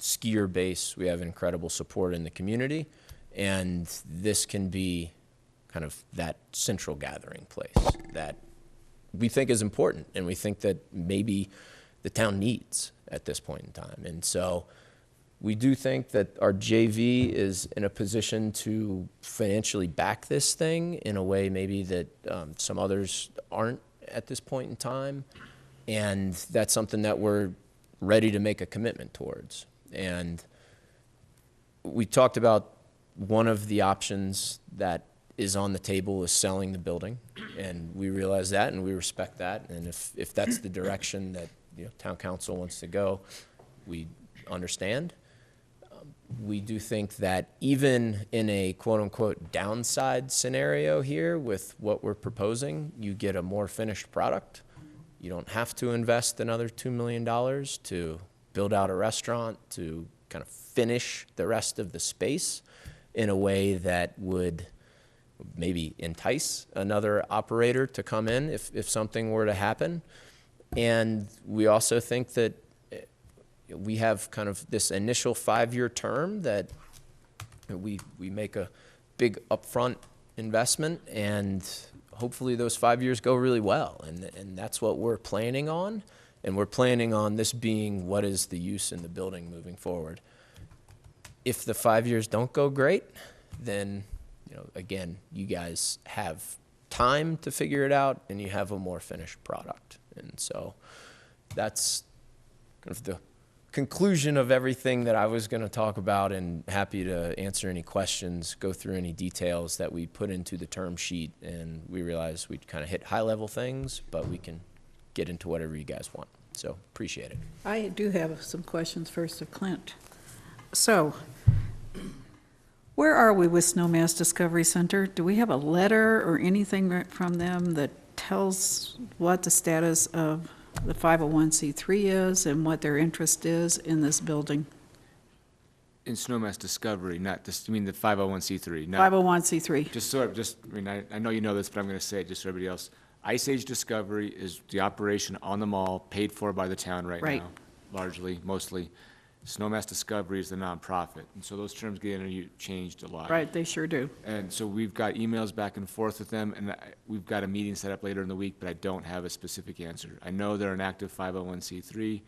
skier base, we have incredible support in the community, and this can be kind of that central gathering place that we think is important, and we think that maybe the town needs at this point in time. And so we do think that our JV is in a position to financially back this thing in a way maybe that some others aren't at this point in time. And that's something that we're ready to make a commitment towards. And we talked about one of the options that is on the table is selling the building, and we realize that and we respect that. And if that's the direction that town council wants to go, we understand. We do think that even in a quote-unquote downside scenario here with what we're proposing, you get a more finished product. You don't have to invest another $2 million to build out a restaurant, to kind of finish the rest of the space in a way that would maybe entice another operator to come in if something were to happen. And we also think that we have kind of this initial 5-year term that we make a big upfront investment, and hopefully those 5 years go really well. And that's what we're planning on. And we're planning on this being what is the use in the building moving forward. If the 5 years don't go great, then, again, you guys have time to figure it out and you have a more finished product. And so that's kind of the conclusion of everything that I was going to talk about, and happy to answer any questions, go through any details that we put into the term sheet. And we realized we'd kind of hit high level things, but we can get into whatever you guys want. So appreciate it. I do have some questions first of Clint. So, where are we with Snowmass Discovery Center? Do we have a letter or anything from them that tells what the status of the 501c3 is and what their interest is in this building? In Snowmass Discovery, not this, you mean the 501c3? Not, 501c3. I know you know this, but I'm going to say it just so everybody else. Ice Age Discovery is the operation on the mall, paid for by the town right now, largely, mostly. Snowmass Discovery is the nonprofit, and so those terms get changed a lot. Right, they sure do. And so we've got emails back and forth with them, and we've got a meeting set up later in the week, but I don't have a specific answer. I know they're an active 501c3,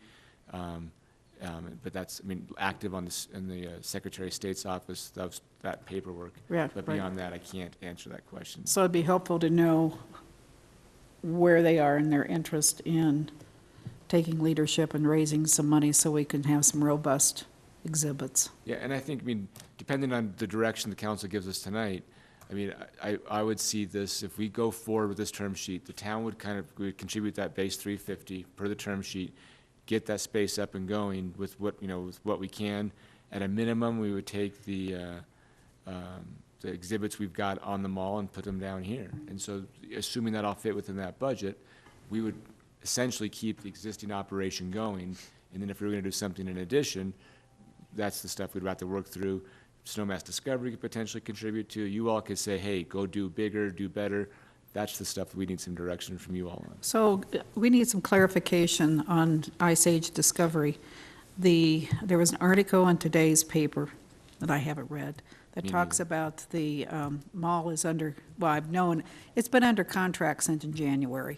but that's, active on in the Secretary of State's office, that paperwork. Yeah, but beyond that, I can't answer that question. So it'd be helpful to know where they are in their interest in taking leadership and raising some money so we can have some robust exhibits. Yeah, and I think, depending on the direction the council gives us tonight, I would see this, if we go forward with this term sheet, the town would would contribute that base 350 per the term sheet, get that space up and going with what we can. At a minimum, we would take the exhibits we've got on the mall and put them down here. And so, assuming that all fit within that budget, we would essentially keep the existing operation going, and then if we were going to do something in addition, that's the stuff we'd have to work through. Snowmass Discovery could potentially contribute to. You all could say, hey, go do bigger, do better. That's the stuff that we need some direction from you all on. So we need some clarification on Ice Age Discovery. There was an article in today's paper that I haven't read that talks about the mall is under, well, I've known, it's been under contract since in January.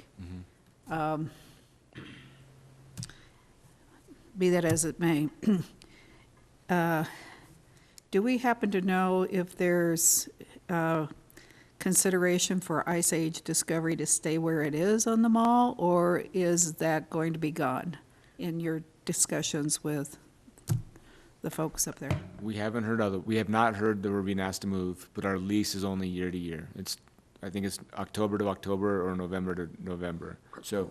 Be that as it may, do we happen to know if there's consideration for Ice Age Discovery to stay where it is on the mall, or is that going to be gone in your discussions with the folks up there? We have not heard that we're being asked to move, but our lease is only year to year. I think it's October to October or November to November. So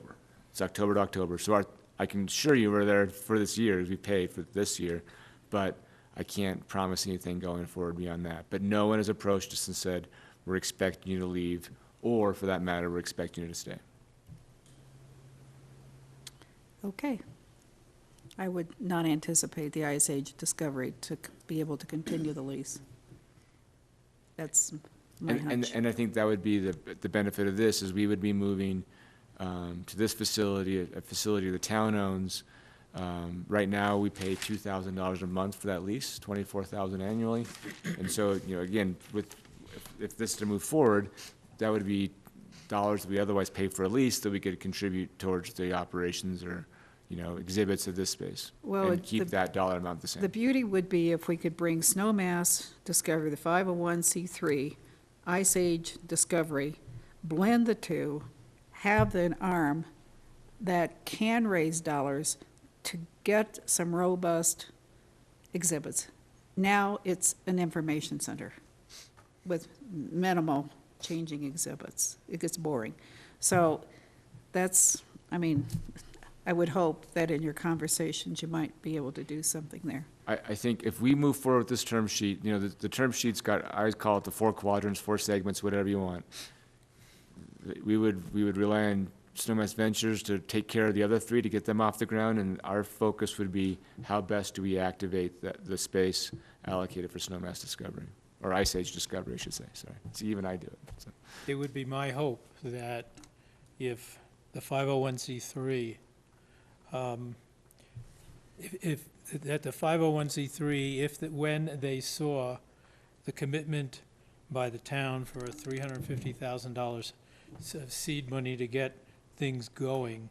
it's October to October. So I can assure you we're there for this year, as we pay for this year, but I can't promise anything going forward beyond that. But no one has approached us and said, we're expecting you to leave, or for that matter, we're expecting you to stay. Okay. I would not anticipate the Ice Age Discovery to be able to continue the lease. That's my hunch. And I think that would be the benefit of this, is we would be moving to this facility, a facility the town owns. Right now, we pay $2,000 a month for that lease, $24,000 annually. And so, again, if this is to move forward, that would be dollars that we otherwise pay for a lease that we could contribute towards the operations or, exhibits of this space. Well, and keep that dollar amount the same. The beauty would be if we could bring Snowmass Discovery, the 501c3, Ice Age Discovery, blend the two, have an arm that can raise dollars to get some robust exhibits. Now it's an information center with minimal changing exhibits. It gets boring. So that's, I would hope that in your conversations you might be able to do something there. I think if we move forward with this term sheet, the term sheet's got, I always call it the 4 quadrants, 4 segments, whatever you want. We would rely on Snowmass Ventures to take care of the other 3 to get them off the ground, and our focus would be how best do we activate the space allocated for Snowmass Discovery, or Ice Age Discovery, I should say, sorry. See, even I do it. So. It would be my hope that if the 501c3 if, that the 501c3, when they saw the commitment by the town for $350,000 of seed money to get things going,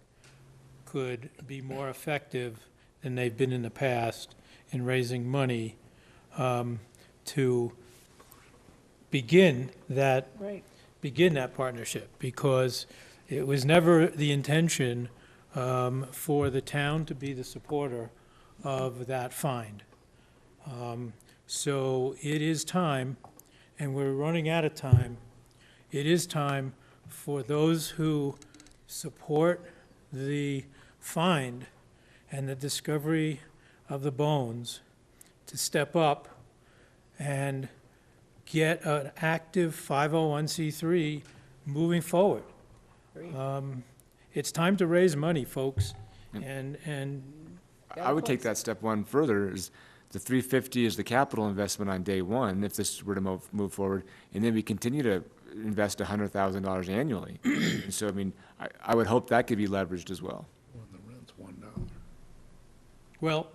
could be more effective than they've been in the past in raising money to begin that partnership, because it was never the intention for the town to be the supporter of that find. So it is time, and we're running out of time, it is time for those who support the find and the discovery of the bones to step up and get an active 501c3 moving forward. It's time to raise money, folks, and I would take that step one further, is the 350 is the capital investment on day one, if this were to move forward, and then we continue to invest $100,000 annually. And so, I mean, I would hope that could be leveraged as well. Well, the rent's $1. well,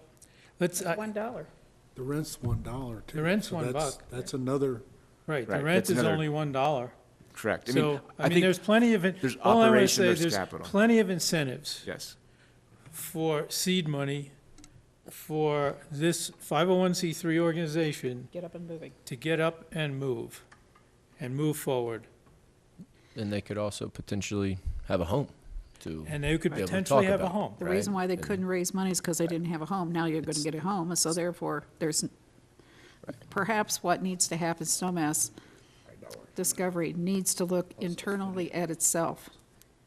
let's, $1. The rent's $1 too. The rent's So $1. That's another, right, the Right, rent that's is another- only $1. Correct. So, I mean, think there's plenty of, there's all I want to operation say, versus there's capital. plenty of incentives Yes. for seed money for this 501c3 organization Get up and moving. to get up and move forward. And they could also potentially have a home to. And they could be able to potentially talk have a about. home. The reason Right. why they And- couldn't raise money is because they didn't have a home. Now you're going to get a home, and so therefore, there's, perhaps what needs to happen, Snowmass Discovery needs to look internally at itself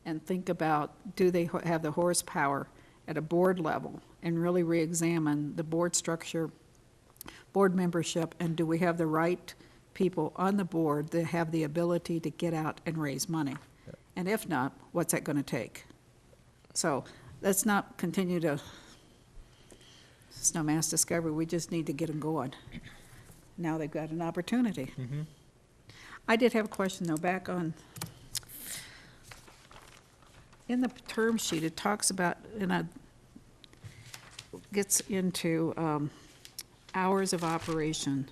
and think about, do they have the horsepower at a board level, and really reexamine the board structure, board membership, and do we have the right people on the board that have the ability to get out and raise money? And if not, what's that going to take? So let's not continue to Snowmass Discovery, we just need to get them going. Now they've got an opportunity. I did have a question, though, back on, in the term sheet, it talks about, gets into hours of operation.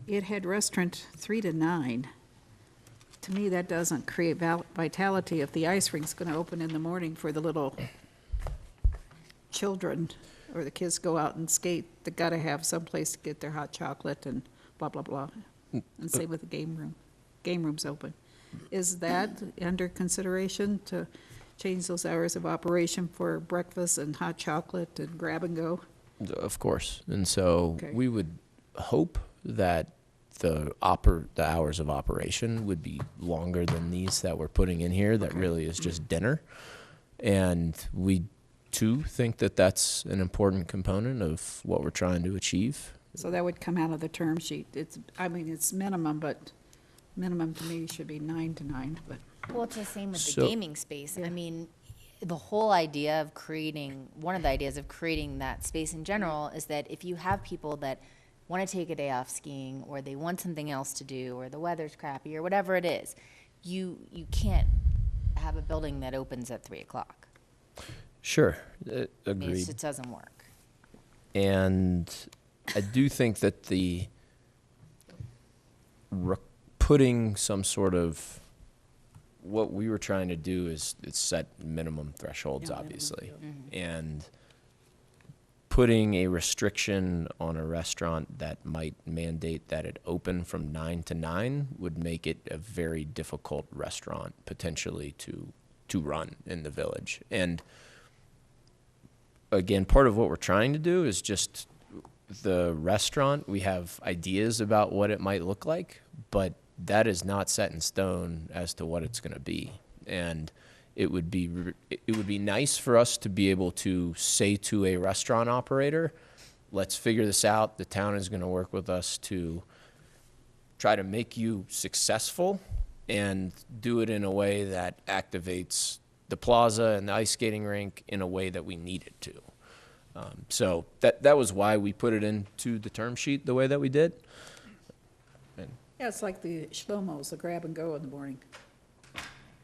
It had restaurant 3 to 9. To me, that doesn't create vitality if the ice rink's going to open in the morning for the little children, or the kids go out and skate. They got to have some place to get their hot chocolate and blah, blah, blah. And same with the game room. Game room's open. Is that under consideration to change those hours of operation for breakfast and hot chocolate and grab and go? Of course. And so Okay. we would hope that the hours of operation would be longer than these that we're putting in here, that really is just dinner. And we too think that that's an important component of what we're trying to achieve. So that would come out of the term sheet. It's minimum, but minimum to me should be 9 to 9, but. Well, it's the same with the So- gaming space. I mean, the whole idea of creating, one of the ideas of creating that space in general is that if you have people that want to take a day off skiing, or they want something else to do, or the weather's crappy, or whatever it is, you can't have a building that opens at 3 o'clock. Sure, I mean, agreed. it doesn't work. And I do think that putting some sort of, what we were trying to do is set minimum thresholds, obviously. And putting a restriction on a restaurant that might mandate that it open from 9 to 9 would make it a very difficult restaurant potentially to run in the village. And again, part of what we're trying to do is just the restaurant, we have ideas about what it might look like, but that is not set in stone as to what it's going to be. And it would be nice for us to be able to say to a restaurant operator, let's figure this out. The town is going to work with us to try to make you successful and do it in a way that activates the plaza and the ice skating rink in a way that we need it to. So that was why we put it into the term sheet the way that we did. Yeah, it's like the Shlomos, the grab and go in the morning.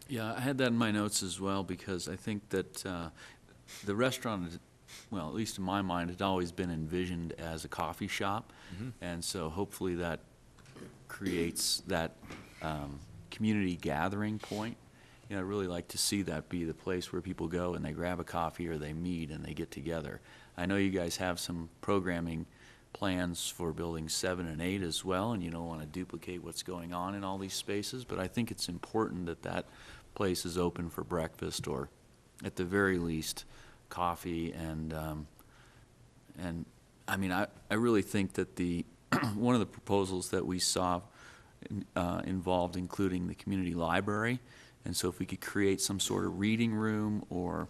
Yeah, I had that in my notes as well, because I think that the restaurant, well, at least in my mind, had always been envisioned as a coffee shop. And so hopefully that creates that community gathering point. You know, I'd really like to see that be the place where people go and they grab a coffee or they meet and they get together. I know you guys have some programming plans for buildings 7 and 8 as well, and you don't want to duplicate what's going on in all these spaces, but I think it's important that that place is open for breakfast, or at the very least, coffee. And I mean, I really think that the one of the proposals that we saw involved including the community library. And so if we could create some sort of reading room, or,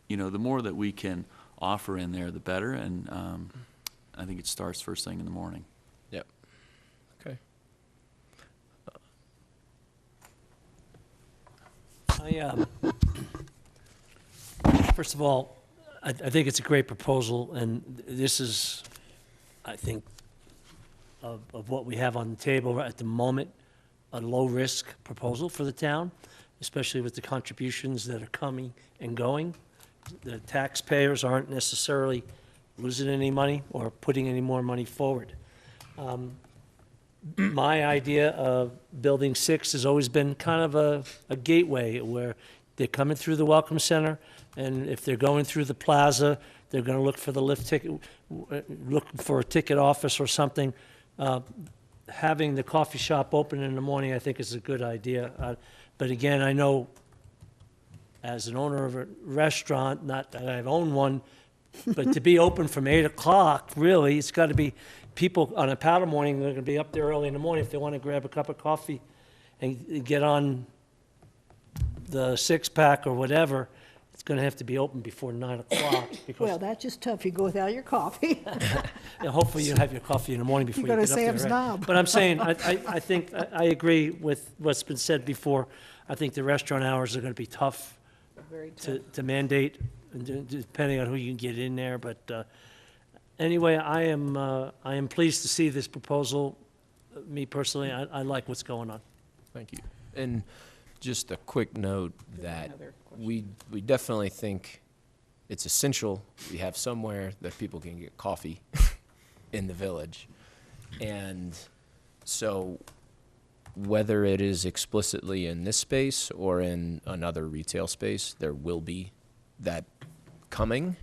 you know, the more that we can offer in there, the better. And I think it starts first thing in the morning. Yep. Okay. First of all, I think it's a great proposal, and this is, I think, of what we have on the table at the moment, a low-risk proposal for the town, especially with the contributions that are coming and going. The taxpayers aren't necessarily losing any money or putting any more money forward. My idea of Building 6 has always been kind of a gateway where they're coming through the Welcome Center, and if they're going through the plaza, they're going to look for the lift ticket, look for a ticket office or something. Having the coffee shop open in the morning, I think, is a good idea. But again, I know as an owner of a restaurant, not that I've owned one, but to be open from 8 o'clock, really, it's got to be people on a powder morning, they're going to be up there early in the morning if they want to grab a cup of coffee and get on the 6-pack or whatever. It's going to have to be open before 9 o'clock. Well, that's just tough. You go without your coffee. Yeah, hopefully you have your coffee in the morning before You you go get to up there. Sam's right? Knob. But I'm saying, I think, I agree with what's been said before. I think the restaurant hours are going to be tough Very tough. to mandate, depending on who you can get in there. But anyway, I am pleased to see this proposal. Me personally, I like what's going on. Thank you. And just a quick note that Another we definitely think it's essential we have somewhere that people can get coffee in the village. And so whether it is explicitly in this space or in another retail space, there will be that coming,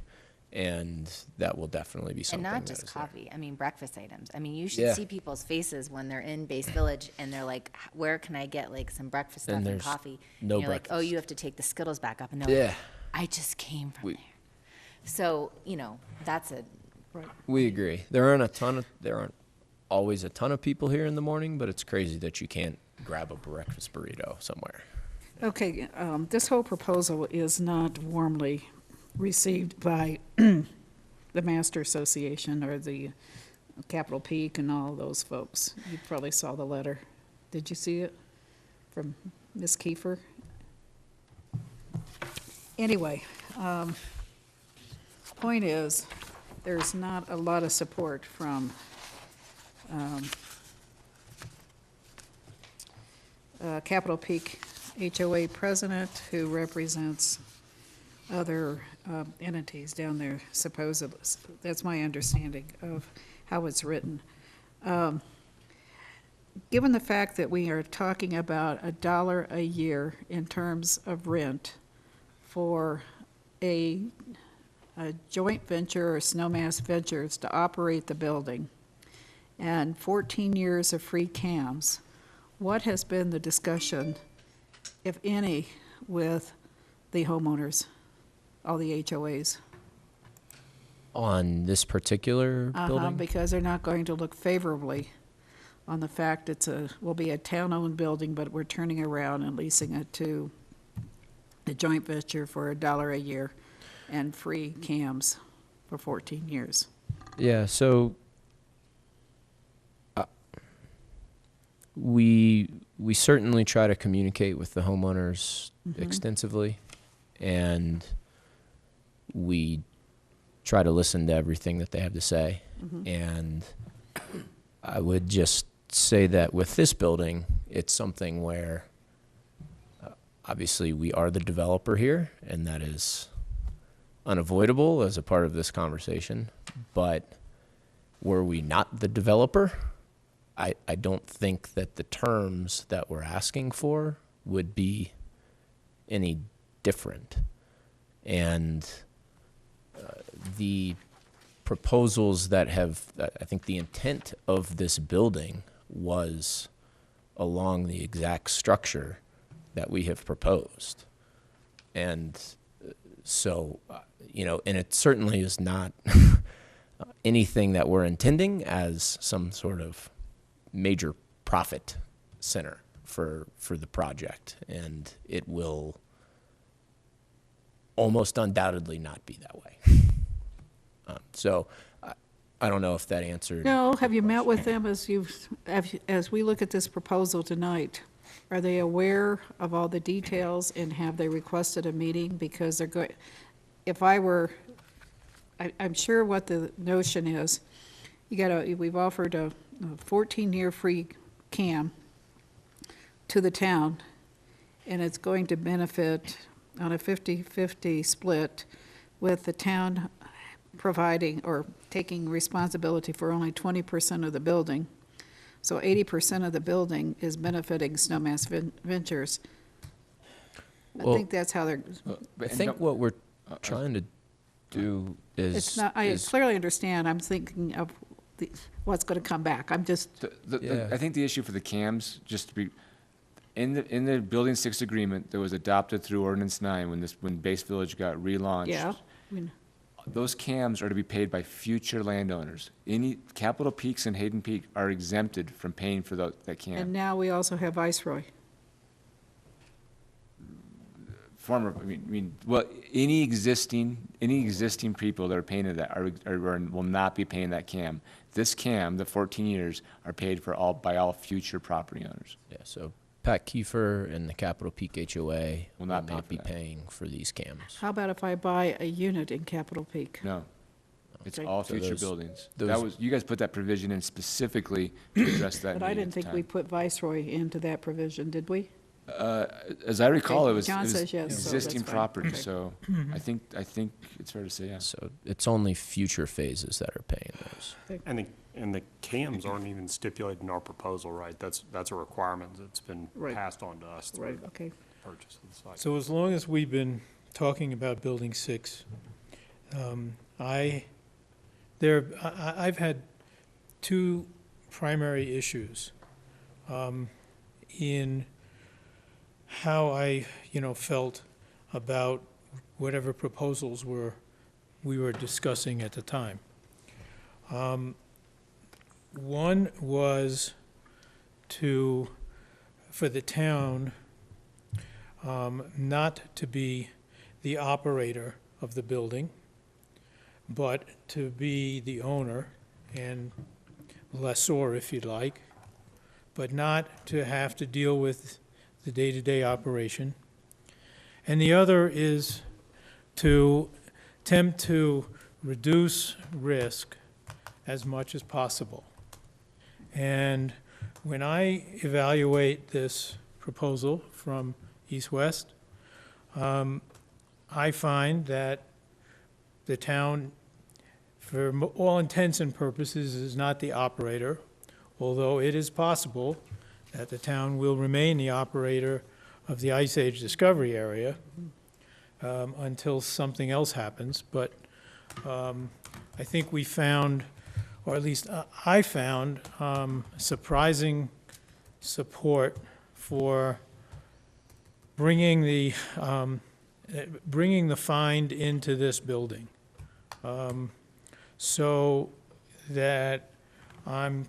and that will definitely be And something. not that just is there. coffee, I mean, breakfast items. I mean, you should Yeah. see people's faces when they're in Base Village and they're like, where can I get like some breakfast stuff And and there's coffee? no And you're like, oh, breakfast. you have to take the Skittles back up. And they're Yeah, like, I just came from We- there. So, you know, that's a, we agree. There aren't always a ton of people here in the morning, but it's crazy that you can't grab a breakfast burrito somewhere. Okay, this whole proposal is not warmly received by the Master Association or the Capitol Peak and all those folks. You probably saw the letter. Did you see it from Ms. Kiefer? Anyway, point is, there's not a lot of support from Capitol Peak HOA president, who represents other entities down there, supposedly. That's my understanding of how it's written. Given the fact that we are talking about $1 a year in terms of rent for a joint venture or Snowmass Ventures to operate the building, and 14 years of free cams, what has been the discussion, if any, with the homeowners, all the HOAs? On this particular building? Because they're not going to look favorably on the fact will be a town-owned building, but we're turning around and leasing it to the joint venture for $1 a year and free cams for 14 years. Yeah, so we certainly try to communicate with the homeowners extensively, and we try to listen to everything that they have to say. And I would just say that with this building, it's something where Obviously, we are the developer here, and that is unavoidable as a part of this conversation. But were we not the developer, I don't think that the terms that we're asking for would be any different. And the proposals that have, I think the intent of this building was along the exact structure that we have proposed. And so, and it certainly is not anything that we're intending as some sort of major profit center for the project. And it will almost undoubtedly not be that way. So I don't know if that answered. No, have you met with them as we look at this proposal tonight? Are they aware of all the details and have they requested a meeting? Because they're going, if I were, I'm sure what the notion is, we've offered a 14-year free CAM to the town, and it's going to benefit on a 50-50 split with the town providing or taking responsibility for only 20% of the building. So 80% of the building is benefiting Snowmass Ventures. I think that's how they're. I think what we're trying to do is. It's not. I clearly understand. I'm thinking of what's going to come back. I'm just. I think the issue for the CAMs, just to be, in the Building 6 agreement that was adopted through Ordinance 9 when Base Village got relaunched. Yeah. Those CAMs are to be paid by future landowners. Any Capitol Peaks and Hayden Peak are exempted from paying for that CAM. And now we also have Viceroy. Well, any existing people that are paying that will not be paying that CAM. This CAM, the 14 years, are paid for by all future property owners. Yeah, so Pat Kiefer and the Capitol Peak HOA will not be paying for these CAMs. How about if I buy a unit in Capitol Peak? No. It's Okay. all So future buildings. You guys put that provision in specifically to address that need. But I at didn't the think we time. put Viceroy into that provision, did we? As I recall, Okay, it was John says yes, so existing that's fine. property, Okay. so I think it's fair to say yes. So it's only future phases that are paying those. And the CAMs aren't even stipulated in our proposal, right? That's a requirement that's been Right. passed on to us through Right, okay. purchase of the site. So as long as we've been talking about Building 6, I've had two primary issues in how I, felt about whatever proposals we were discussing at the time. One was for the town not to be the operator of the building, but to be the owner and lessor, if you'd like, but not to have to deal with the day-to-day operation. And the other is to attempt to reduce risk as much as possible. And when I evaluate this proposal from East West, I find that the town, for all intents and purposes, is not the operator, although it is possible that the town will remain the operator of the Ice Age Discovery Area until something else happens. But I think we found, or at least I found, surprising support for bringing the find into this building, so that I'm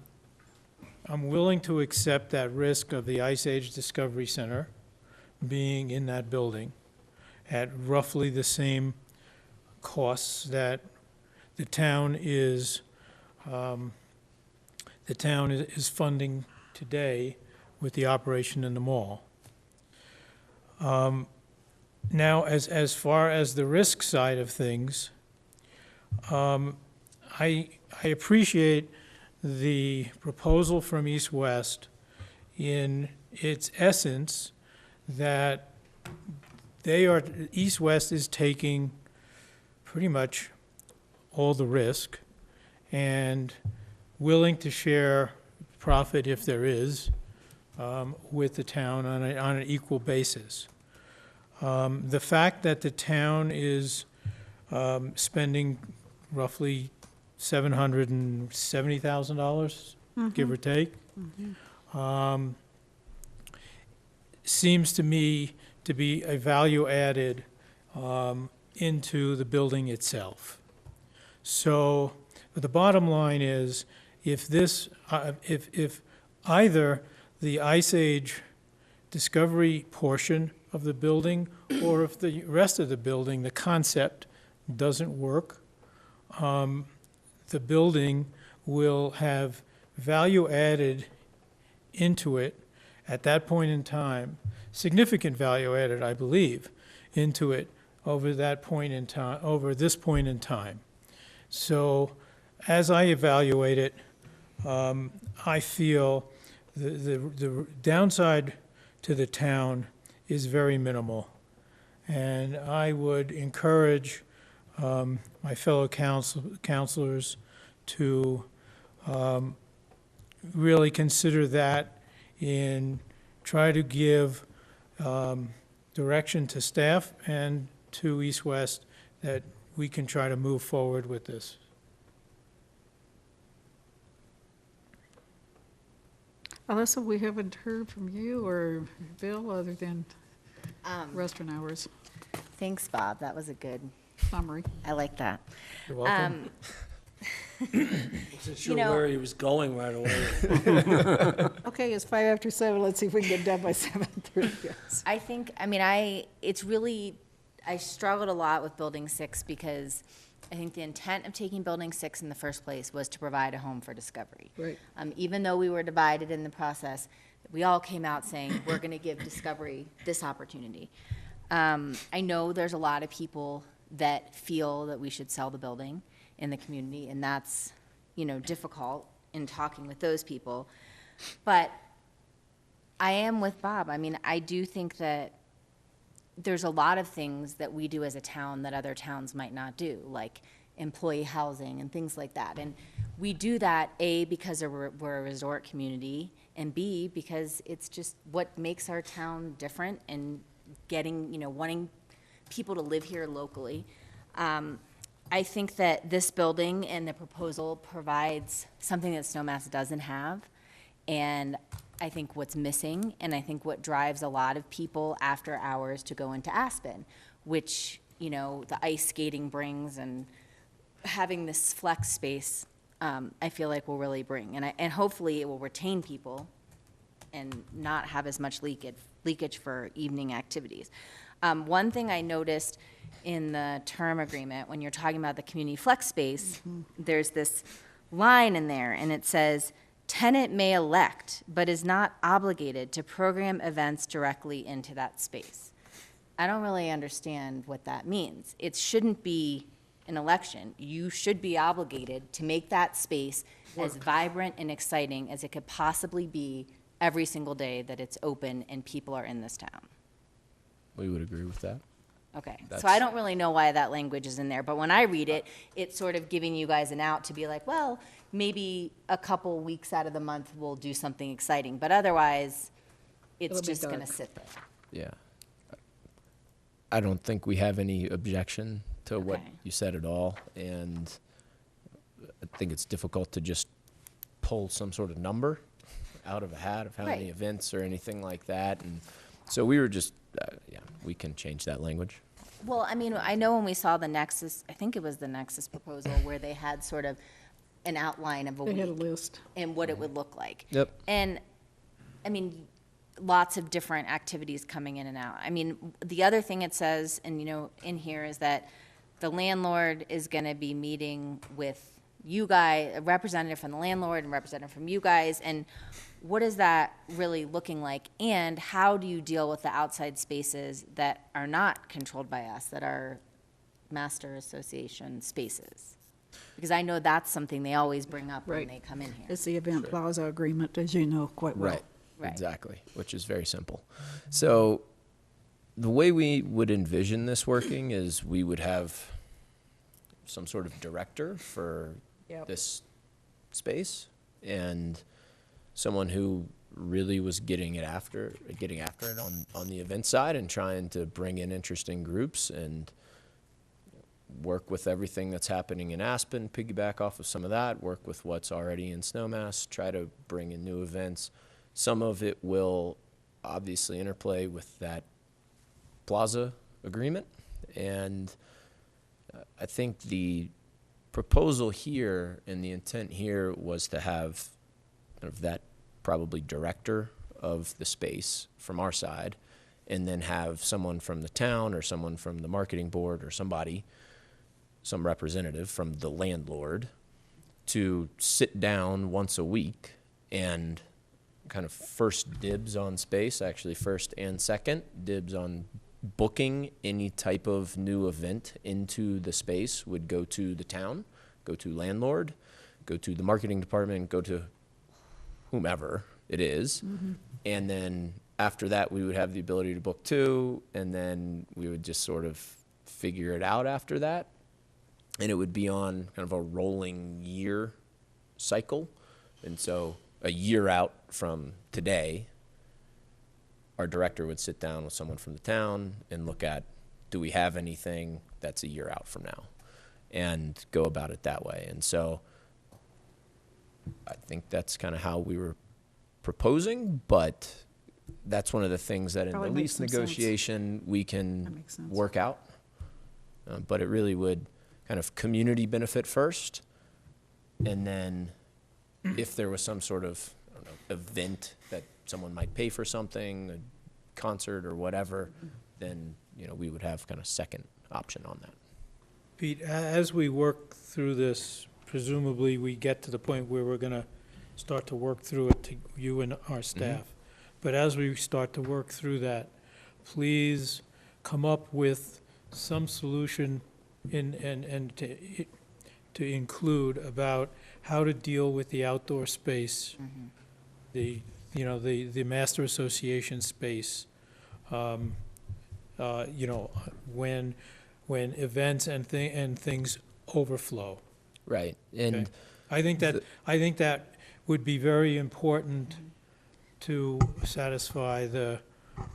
willing to accept that risk of the Ice Age Discovery Center being in that building at roughly the same costs that the town is funding today with the operation in the mall. Now, as far as the risk side of things, I appreciate the proposal from East West in its essence that East West is taking pretty much all the risk and willing to share profit if there is with the town on an equal basis. The fact that the town is spending roughly $770,000, give or take, seems to me to be a value added into the building itself. So the bottom line is, if either the Ice Age discovery portion of the building, or if the rest of the building, the concept doesn't work, the building will have value added into it at that point in time, significant value added, I believe, into it over that point in time, over this point in time. So as I evaluate it, I feel the downside to the town is very minimal. And I would encourage my fellow counselors to really consider that and try to give direction to staff and to East West that we can try to move forward with this. Alyssa, we haven't heard from you or Bill other than restaurant hours. Thanks, Bob. That was a good summary. I like that. You're welcome. Wasn't sure You know- where he was going right away. Okay, it's 7:05. Let's see if we can get done by 7:30. Yes. I think, I struggled a lot with Building 6 because I think the intent of taking Building 6 in the first place was to provide a home for Discovery. Right. Even though we were divided in the process, we all came out saying, we're going to give Discovery this opportunity. I know there's a lot of people that feel that we should sell the building in the community, and that's, difficult in talking with those people. But I am with Bob. I do think that there's a lot of things that we do as a town that other towns might not do, like employee housing and things like that. And we do that, A, because we're a resort community, and B, because it's just what makes our town different and wanting people to live here locally. I think that this building and the proposal provides something that Snowmass doesn't have. And I think what's missing, and I think what drives a lot of people after hours to go into Aspen, which, the ice skating brings, and having this flex space, I feel like will really bring. And hopefully it will retain people and not have as much leakage for evening activities. One thing I noticed in the term agreement, when you're talking about the community flex space, there's this line in there, and it says, tenant may elect, but is not obligated to program events directly into that space. I don't really understand what that means. It shouldn't be an election. You should be obligated to make that space as vibrant and exciting as it could possibly be every single day that it's open and people are in this town. We would agree with that. Okay, so That's- I don't really know why that language is in there, but when I read it, it's sort of giving you guys an out to be like, well, maybe a couple weeks out of the month we'll do something exciting, but otherwise, it's It'll be just gonna dark. sit there. Yeah. I don't think we have any objection to what Okay. you said at all, and I think it's difficult to just pull some sort of number out of a hat of how many Right. events or anything like that, and so we were just, we can change that language. Well, I know when we saw the Nexus, I think it was the Nexus proposal, where they had sort of an outline of a They week had a list. and what it would look like. Yep. And, lots of different activities coming in and out. The other thing it says, and in here, is that the landlord is gonna be meeting with you guys, a representative from the landlord and a representative from you guys, and what is that really looking like? And how do you deal with the outside spaces that are not controlled by us, that are master association spaces? Because I know that's something they always bring up when Right. they come in here. It's the event plaza agreement, as you know quite well. Right. Right. Exactly, which is very simple. So the way we would envision this working is we would have some sort of director for this space and someone who really was getting after it on the event side and trying to bring in interesting groups and work with everything that's happening in Aspen, piggyback off of some of that, work with what's already in Snowmass, try to bring in new events. Some of it will obviously interplay with that plaza agreement. And I think the proposal here and the intent here was to have kind of that probably director of the space from our side, and then have someone from the town or someone from the marketing board or somebody, some representative from the landlord, to sit down once a week and kind of first dibs on space, actually first and second dibs on booking any type of new event into the space would go to the town, go to landlord, go to the marketing department, go to whomever it is. And then after that, we would have the ability to book two, and then we would just sort of figure it out after that. And it would be on kind of a rolling year cycle. And so a year out from today, our director would sit down with someone from the town and look at, do we have anything that's a year out from now? And go about it that way. And so I think that's kind of how we were proposing, but that's one of the things that in Probably the makes lease some sense. negotiation we That can makes sense. work out. But it really would kind of community benefit first, and then if there was some sort of, I don't know, event that someone might pay for something, a concert or whatever, then, you know, we would have kind of second option on that. Pete, as we work through this, presumably we get to the point where we're going to start to work through it to you and our staff. But as we start to work through that, please come up with some solution and to include about how to deal with the outdoor space, the master association space, when events and things overflow. Right. And Okay? I think that would be very important to satisfy the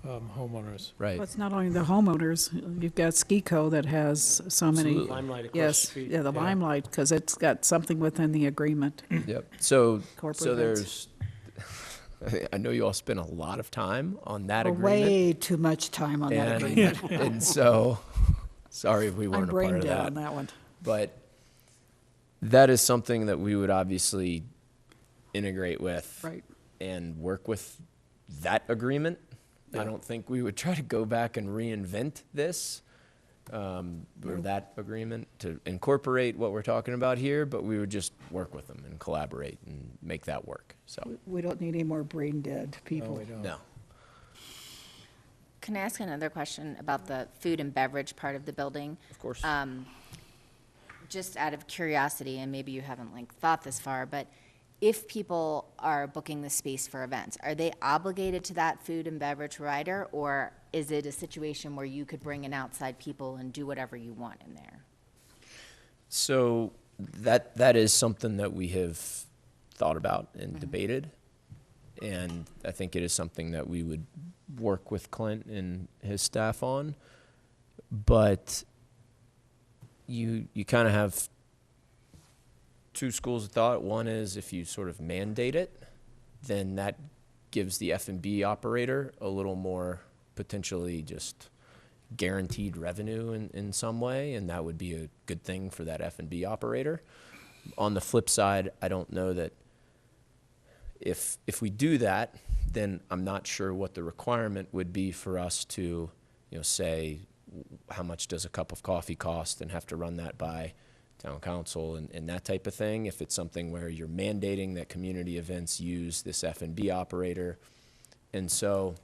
homeowners. Right. Well, it's not only the homeowners, you've got Skico that has so many. Absolutely. Limelight across the Yes, street. yeah, the Limelight, because it's got something within the agreement. Yep. So Corporate there's, I know you all spent a lot of time on that agreement. Way too much time on that agreement. And so, sorry if we weren't I'm a part brain of dead that. on that one. But that is something that we would obviously integrate with. Right. And work with that agreement. I don't think we would try to go back and reinvent this, or that agreement to incorporate what we're talking about here, but we would just work with them and collaborate and make that work, so. We don't need any more brain dead people. No. Can I ask another question about the food and beverage part of the building? Of course. Just out of curiosity, and maybe you haven't like thought this far, but if people are booking the space for events, are they obligated to that food and beverage provider, or is it a situation where you could bring in outside people and do whatever you want in there? So that is something that we have thought about and debated. And I think it is something that we would work with Clint and his staff on. But you kind of have two schools of thought. One is if you sort of mandate it, then that gives the F&B operator a little more potentially just guaranteed revenue in some way, and that would be a good thing for that F&B operator. On the flip side, I don't know that if we do that, then I'm not sure what the requirement would be for us to, say how much does a cup of coffee cost and have to run that by town council and that type of thing. If it's something where you're mandating that community events use this F&B operator. And so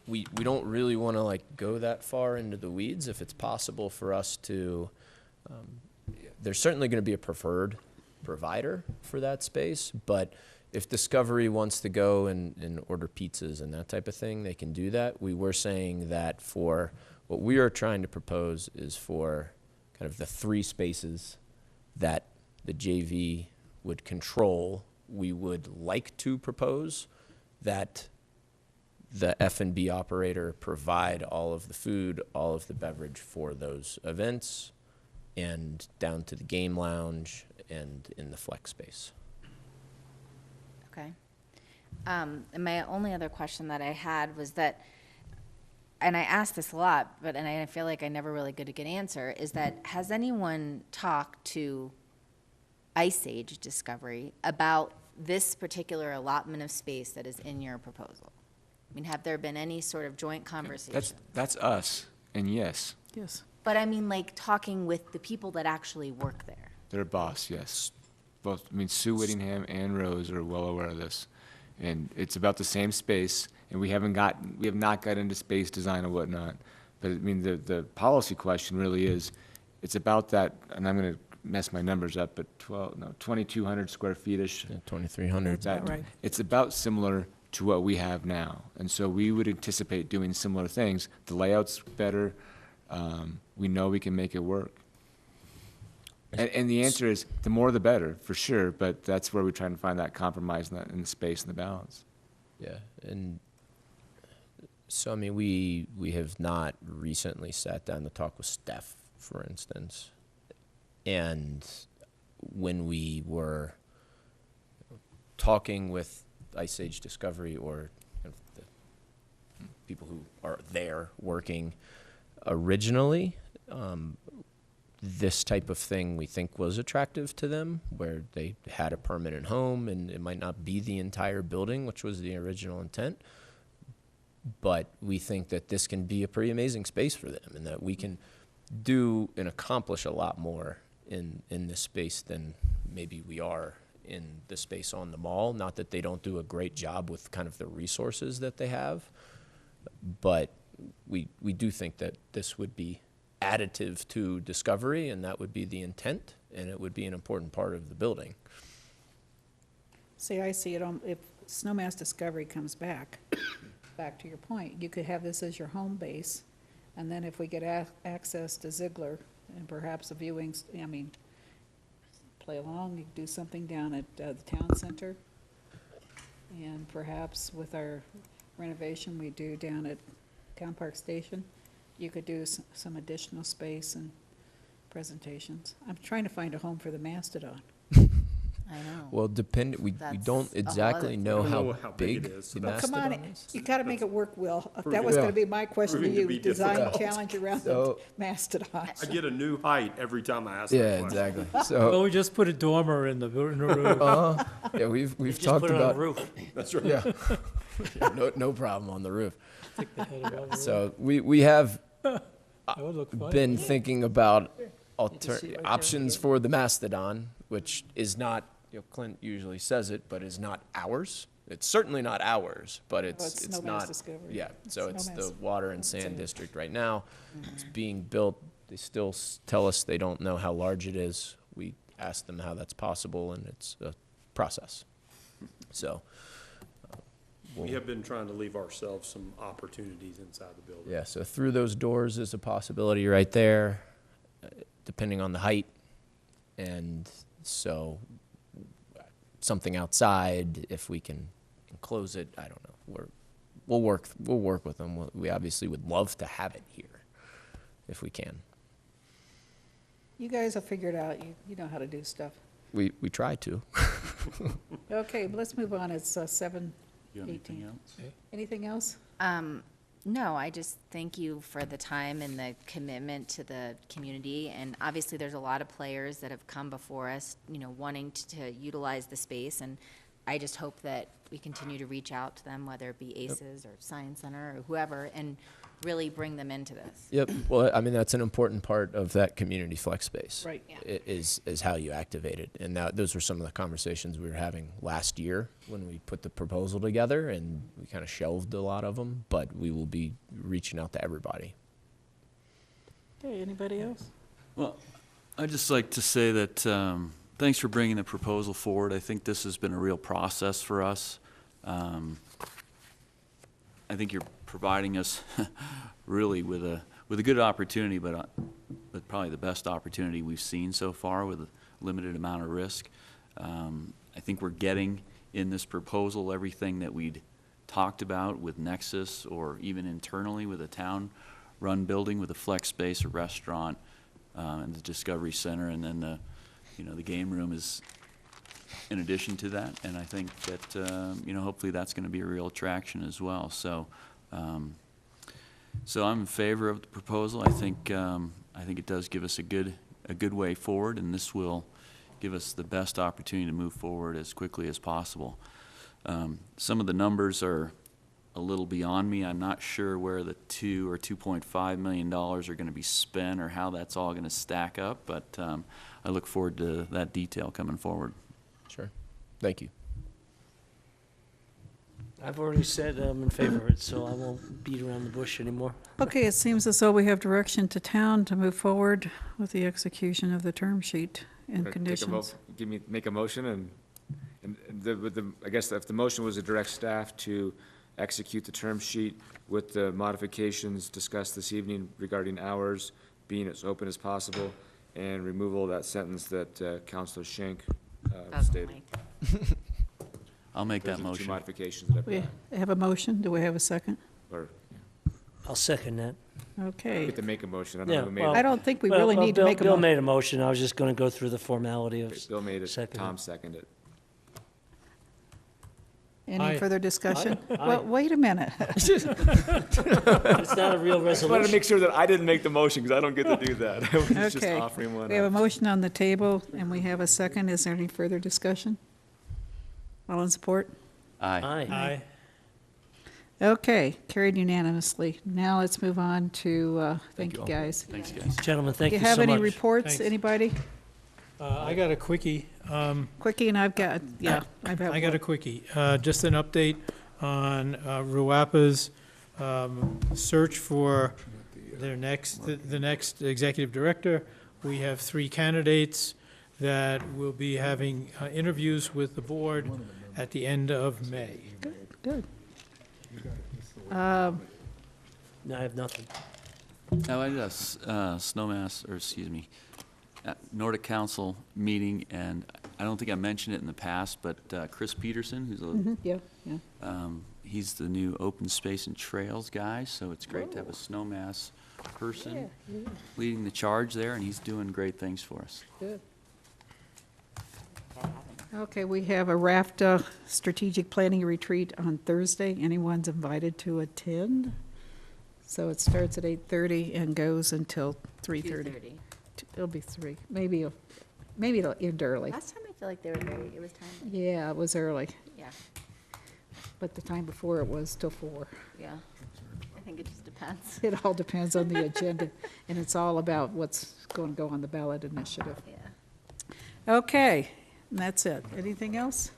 we don't really want to go that far into the weeds. If it's possible for us to, there's certainly going to be a preferred provider for that space, but if Discovery wants to go and order pizzas and that type of thing, they can do that. We were saying that for, what we are trying to propose is for kind of the 3 spaces that the JV would control, we would like to propose that the F&B operator provide all of the food, all of the beverage for those events, and down to the game lounge and in the flex space. Okay. And my only other question that I had was that, and I asked this a lot, but and I feel like I never really get a good answer, is that has anyone talked to Ice Age Discovery about this particular allotment of space that is in your proposal? I mean, have there been any sort of joint conversation? That's us, and yes, Yes. But I mean, like, talking with the people that actually work there. their boss, yes. Both, I mean, Sue Whittingham and Rose are well aware of this. And it's about the same space, and we have not got into space design and whatnot. But I mean, the policy question really is, it's about that, and I'm gonna mess my numbers up, but 2,200 square feet-ish. Yeah, 2,300. That, about right. It's about similar to what we have now. And so we would anticipate doing similar things. The layout's better. We know we can make it work. And the answer is, the more the better, for sure, but that's where we're trying to find that compromise in the space and the balance. Yeah, and so, I mean, we have not recently sat down to talk with Steph, for instance. And when we were talking with Ice Age Discovery or kind of the people who are there working originally, this type of thing we think was attractive to them, where they had a permanent home and it might not be the entire building, which was the original intent. But we think that this can be a pretty amazing space for them, and that we can do and accomplish a lot more in this space than maybe we are in the space on the mall. Not that they don't do a great job with kind of the resources that they have, but we do think that this would be additive to Discovery, and that would be the intent, and it would be an important part of the building. See, I see it on, if Snowmass Discovery comes back to your point, you could have this as your home base, and then if we get access to Ziegler and perhaps a viewing, I mean, play along, you could do something down at the town center, and perhaps with our renovation we do down at Town Park Station, you could do some additional space and presentations. I'm trying to find a home for the Mastodon. I know. Well, we That's don't a exactly lot. know I don't know how how big big it is, the so that's- Come on, Mastodon is. you gotta make it work, Will. That Proving- was gonna be my question to Proving to you, be design difficult. challenge around the So- Mastodon. I get a new height every time I ask Yeah, that question. exactly. Well, So, we just put a dormer in the roof. yeah, we've Just talked put it on about the roof. That's right. yeah, yeah, no problem on the roof. Stick the head above the roof. So we have That would look funny. been thinking about see right there. options for the Mastodon, which is not, Clint usually says it, but is not ours. It's certainly not ours, but it's it's Snowmass not. Discovery. Yeah, so it's the Snowmass. water and sand Sand. district right now. It's being built. They still tell us they don't know how large it is. We asked them how that's possible, and it's a process. So. We have been trying to leave ourselves some opportunities inside the building. Yeah, so through those doors is a possibility right there, depending on the height. And so something outside, if we can enclose it, I don't know. We'll work with them. We obviously would love to have it here if we can. You guys will figure it out. You know how to do stuff. We try to. Okay, but let's move on. It's 7:18. Anything else? Anything else? No, I just thank you for the time and the commitment to the community. And obviously, there's a lot of players that have come before us, wanting to utilize the space. And I just hope that we continue to reach out to them, whether it be ACES or Science Center or whoever, and really bring them into this. Yep. Well, I mean, that's an important part of that community flex space. Right. Yeah. Is how you activate it. And those were some of the conversations we were having last year when we put the proposal together, and we kind of shelved a lot of them, but we will be reaching out to everybody. Okay, anybody else? Well, I'd just like to say that thanks for bringing the proposal forward. I think this has been a real process for us. I think you're providing us really with a good opportunity, but probably the best opportunity we've seen so far with a limited amount of risk. I think we're getting in this proposal everything that we'd talked about with Nexus, or even internally with a town-run building with a flex space, a restaurant, and the Discovery Center, and then the game room is in addition to that. And I think that hopefully that's going to be a real attraction as well. So I'm in favor of the proposal. I think it does give us a good way forward, and this will give us the best opportunity to move forward as quickly as possible. Some of the numbers are a little beyond me. I'm not sure where the $2 or $2.5 million are going to be spent, or how that's all going to stack up, but I look forward to that detail coming forward. Sure. Thank you. I've already said I'm in favor of it, so I won't beat around the bush anymore. Okay, it seems as though we have direction to town to move forward with the execution of the term sheet and conditions. Make a motion, I guess if the motion was to direct staff to execute the term sheet with the modifications discussed this evening regarding hours being as open as possible, and removal of that sentence that Councilor Schenk stated. I'll make that Those are the two motion. modifications that I've We got. have a motion. Do we have a second? Or, I'll second that. you Okay. get to make a motion. I don't Yeah, know who made well- it. I don't think we really need to make a Bill motion. made a motion, I was just going to go through the formality of Bill made it, second. Tom seconded it. Any Aye. further discussion? Aye. Well, wait a minute. It's not a real I just wanted to resolution. make sure that I didn't make the motion, because I don't get to do that. I was just Okay. offering one We have a up. motion on the table, and we have a second. Is there any further discussion? All in support? Aye. Aye. Okay, carried unanimously. Now let's move on to, thank you, all. guys. Thanks, guys. Gentlemen, Do thank you you so have much. any reports, Thanks. anybody? I got a quickie. Quickie, and I've got, I've had I got a one. quickie. Just an update on RUAPA's search for their the next executive director. We have 3 candidates that will be having interviews with the board at the end of May. Good. No, I have nothing. Now, I did a Snowmass, or excuse me, Nordic Council meeting, and I don't think I mentioned it in the past, but Chris Peterson, who's Yeah, he's the new open space and trails guy, so it's great to have a Snowmass person leading the charge there, and he's doing great things for us. good. Okay, we have a RAFTA strategic planning retreat on Thursday. Anyone's invited to attend. So it starts at 8:30 and goes until 3:30. 2:30. It'll be 3. Maybe it'll end early. Last time I feel like it was time. Yeah, it was early, Yeah, but the time before it was till 4. yeah. I think it just depends. It all depends on the agenda, and it's all about what's going to go on the ballot initiative. Yeah. Okay, and that's it. Anything else?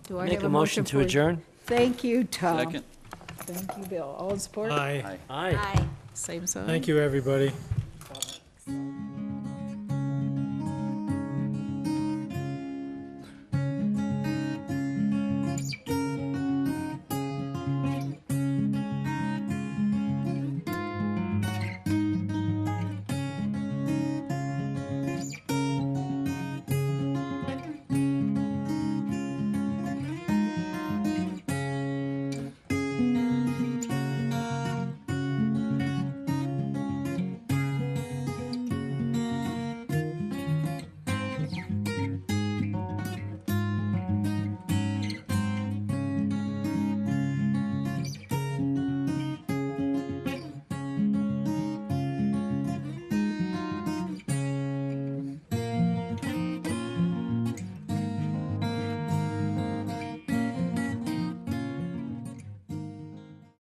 Do I Make have a motion to for- adjourn? Thank you, Tom. Second. Thank you, Bill. All in support? Aye. Aye. Aye. Same sign? Thank you, everybody.